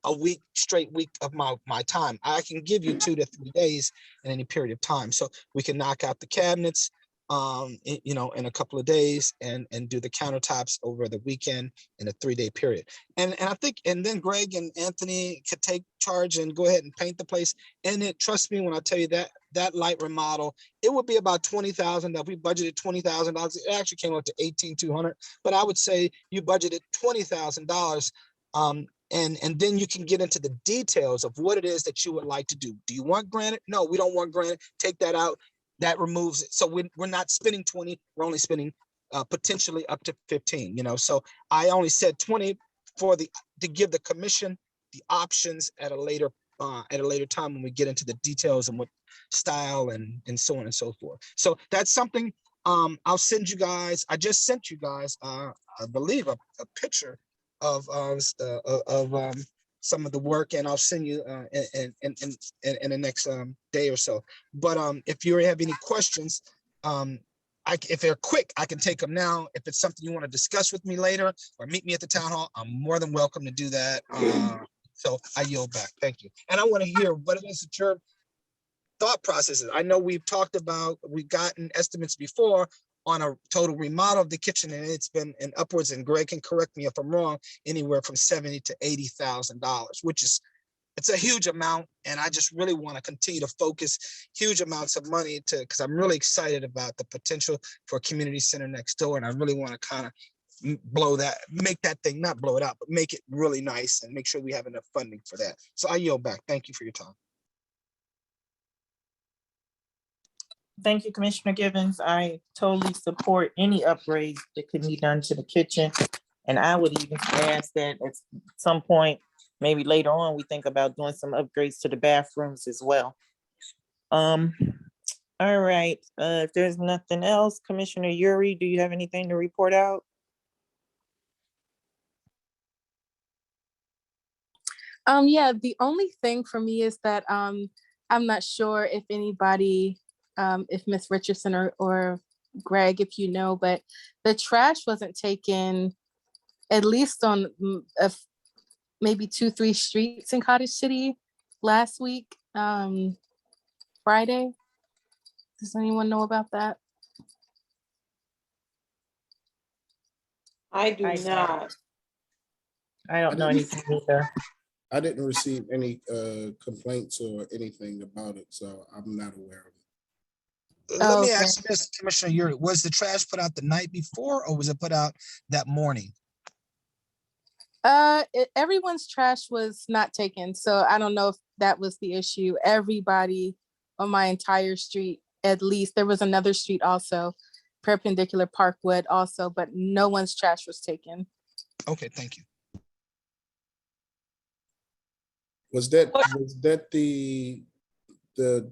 a straight week of my time. I can give you 2 to 3 days in any period of time. So we can knock out the cabinets, in a couple of days and do the countertops over the weekend in a 3-day period. And I think, and then Greg and Anthony could take charge and go ahead and paint the place. And trust me when I tell you that light remodel, it would be about $20,000. If we budgeted $20,000, it actually came up to $18,200. But I would say you budgeted $20,000. And then you can get into the details of what it is that you would like to do. Do you want granite? No, we don't want granite. Take that out. That removes it. So we're not spending 20. We're only spending potentially up to 15. So I only said 20 to give the commission the options at a later time when we get into the details and what style and so on and so forth. So that's something I'll send you guys. I just sent you guys, I believe, a picture of some of the work, and I'll send you in the next day or so. But if you have any questions, if they're quick, I can take them now. If it's something you want to discuss with me later or meet me at the town hall, I'm more than welcome to do that. So I yield back. Thank you. And I want to hear what it is that your thought processes. I know we've gotten estimates before on a total remodel of the kitchen, and it's been in upwards, and Greg can correct me if I'm wrong, anywhere from $70,000 to $80,000, it's a huge amount. And I just really want to continue to focus huge amounts of money because I'm really excited about the potential for a community center next door. And I really want to kind of make that thing, not blow it out, but make it really nice and make sure we have enough funding for that. So I yield back. Thank you for your time. Thank you, Commissioner Givens. I totally support any upgrades that could be done to the kitchen. And I would even ask that at some point, maybe later on, we think about doing some upgrades to the bathrooms as well. All right, if there's nothing else, Commissioner Yuri, do you have anything to report out? Yeah, the only thing for me is that I'm not sure if anybody, if Ms. Richardson or Greg, if you know, but the trash wasn't taken, at least on maybe 2-3 streets in Cottage City last week, Friday. Does anyone know about that? I do not. I don't know anything either. I didn't receive any complaints or anything about it, so I'm not aware of it. Let me ask you this, Commissioner Yuri, was the trash put out the night before or was it put out that morning? Everyone's trash was not taken, so I don't know if that was the issue. Everybody on my entire street, at least, there was another street also, perpendicular Parkwood also, but no one's trash was taken. Okay, thank you. Was that the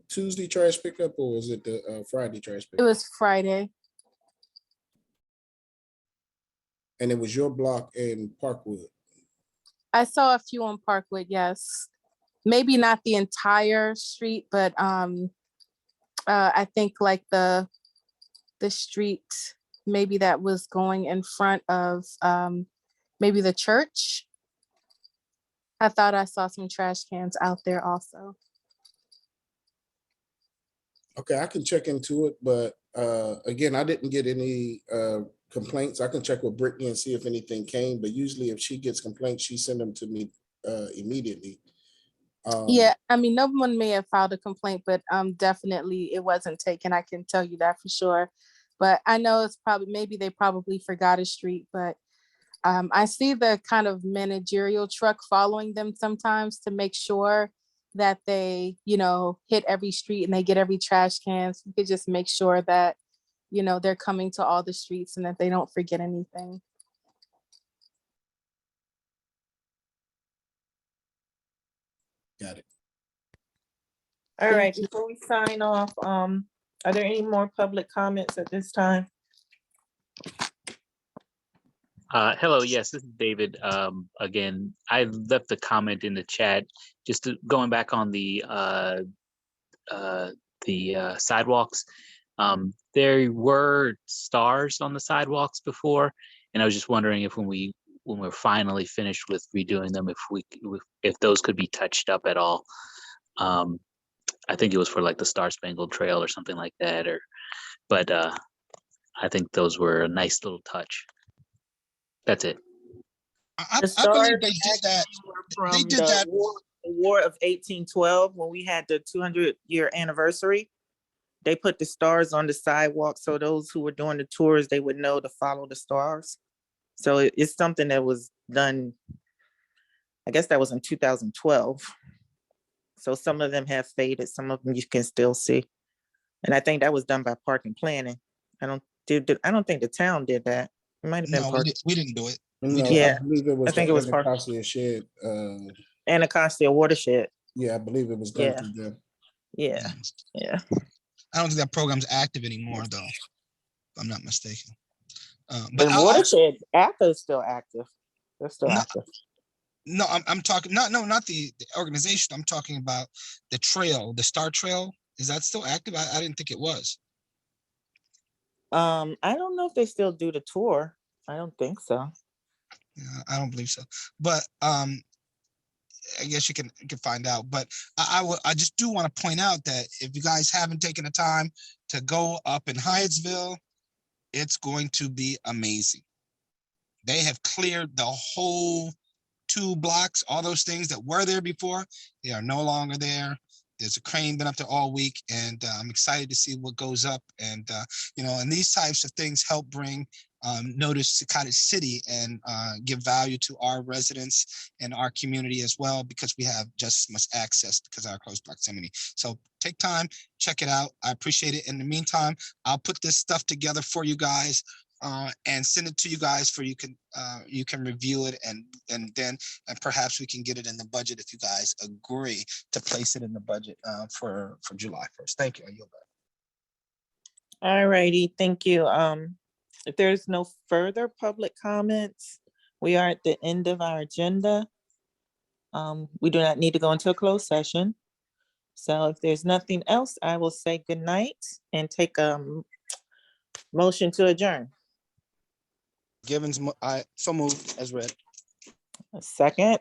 Tuesday trash pickup or was it the Friday trash It pickup? was Friday. And it was your block in Parkwood? I saw a few on Parkwood, yes. Maybe not the entire street, but I think like the street maybe that was going in front of maybe the church. I thought I saw some trash cans out there also. Okay, I can check into it, but again, I didn't get any complaints. I can check with Brittany and see if anything came, but usually if she gets complaints, she send them to me immediately. Yeah, I mean, no one may have filed a complaint, but definitely it wasn't taken. I can tell you that for sure. But I know it's probably, maybe they probably forgot a street, but I see the kind of managerial truck following them sometimes to make sure that they, you know, hit every street and they get every trash can. So you could just make sure that, you know, they're coming to all the streets and that they don't forget anything. Got it. All Thank right, you. before we sign off, are there any more public comments at this time? Hello, yes, this is David. Again, I left the comment in the chat, going back on the sidewalks. There were stars on the sidewalks before, and I was just wondering if when we're finally finished with redoing them, if those could be touched up at all. I think it was for like the Star Spangled Trail or something like that, but I think those were a nice little touch. That's it. I The believe stars they did that. were They from did the that. War of 1812, when we had the 200-year anniversary. They put the stars on the sidewalk, so those who were doing the tours, they would know to follow the stars. So it's something that was done, I guess that was in 2012. So some of them have faded, some of them you can still see. And I think that was done by Park and Planning. I don't think the town did that. It might have been No, Park. we didn't do it. No, Yeah, I believe it was I think it was part- Anacostia Shed. Anacostia Watershed. Yeah, I believe it was done Yeah. through them. Yeah, yeah. I don't think that program's active anymore, though, if I'm not mistaken. But But Watershed, ACTA is still active. They're still No, active. No, I'm talking not the organization. I'm talking about the trail, the Star Trail. Is that still active? I didn't think it was. I don't know if they still do the tour. I don't think so. Yeah, I don't believe so. But I guess you can find out. But I just do want to point out that if you guys haven't taken the time to go up in Hyattsville, it's going to be amazing. They have cleared the whole 2 blocks, all those things that were there before, they are no longer there. There's a crane been up there all week, and I'm excited to see what goes up. And and these types of things help bring notice to Cottage City and give value to our residents and our community as well, because we have just as much access because of our close proximity. So take time, check it out. I appreciate it. In the meantime, I'll put this stuff together for you guys and send it to you guys for you can review it, and then perhaps we can get it in the budget if you guys agree to place it in the budget for July 1st. Thank you. I yield back. All righty, thank you. If there's no further public comments, we are at the end of our agenda. We do not need to go into a closed session. So if there's nothing else, I will say good night and take a motion to adjourn. Givens, I so moved as read. A second.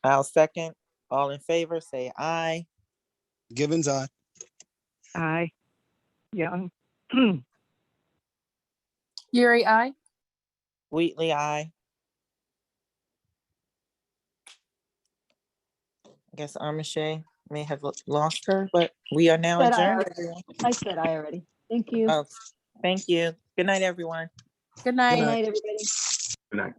I'll second. All in favor, say aye. Givens, aye. Aye. Young. Yuri, aye. Wheatley, aye. I guess Armiche may have lost her, but we are now Said aye adjourned. already. I said aye already. Thank you. Oh, thank you. Good night, everyone. Good night. Good night, everybody. Good night.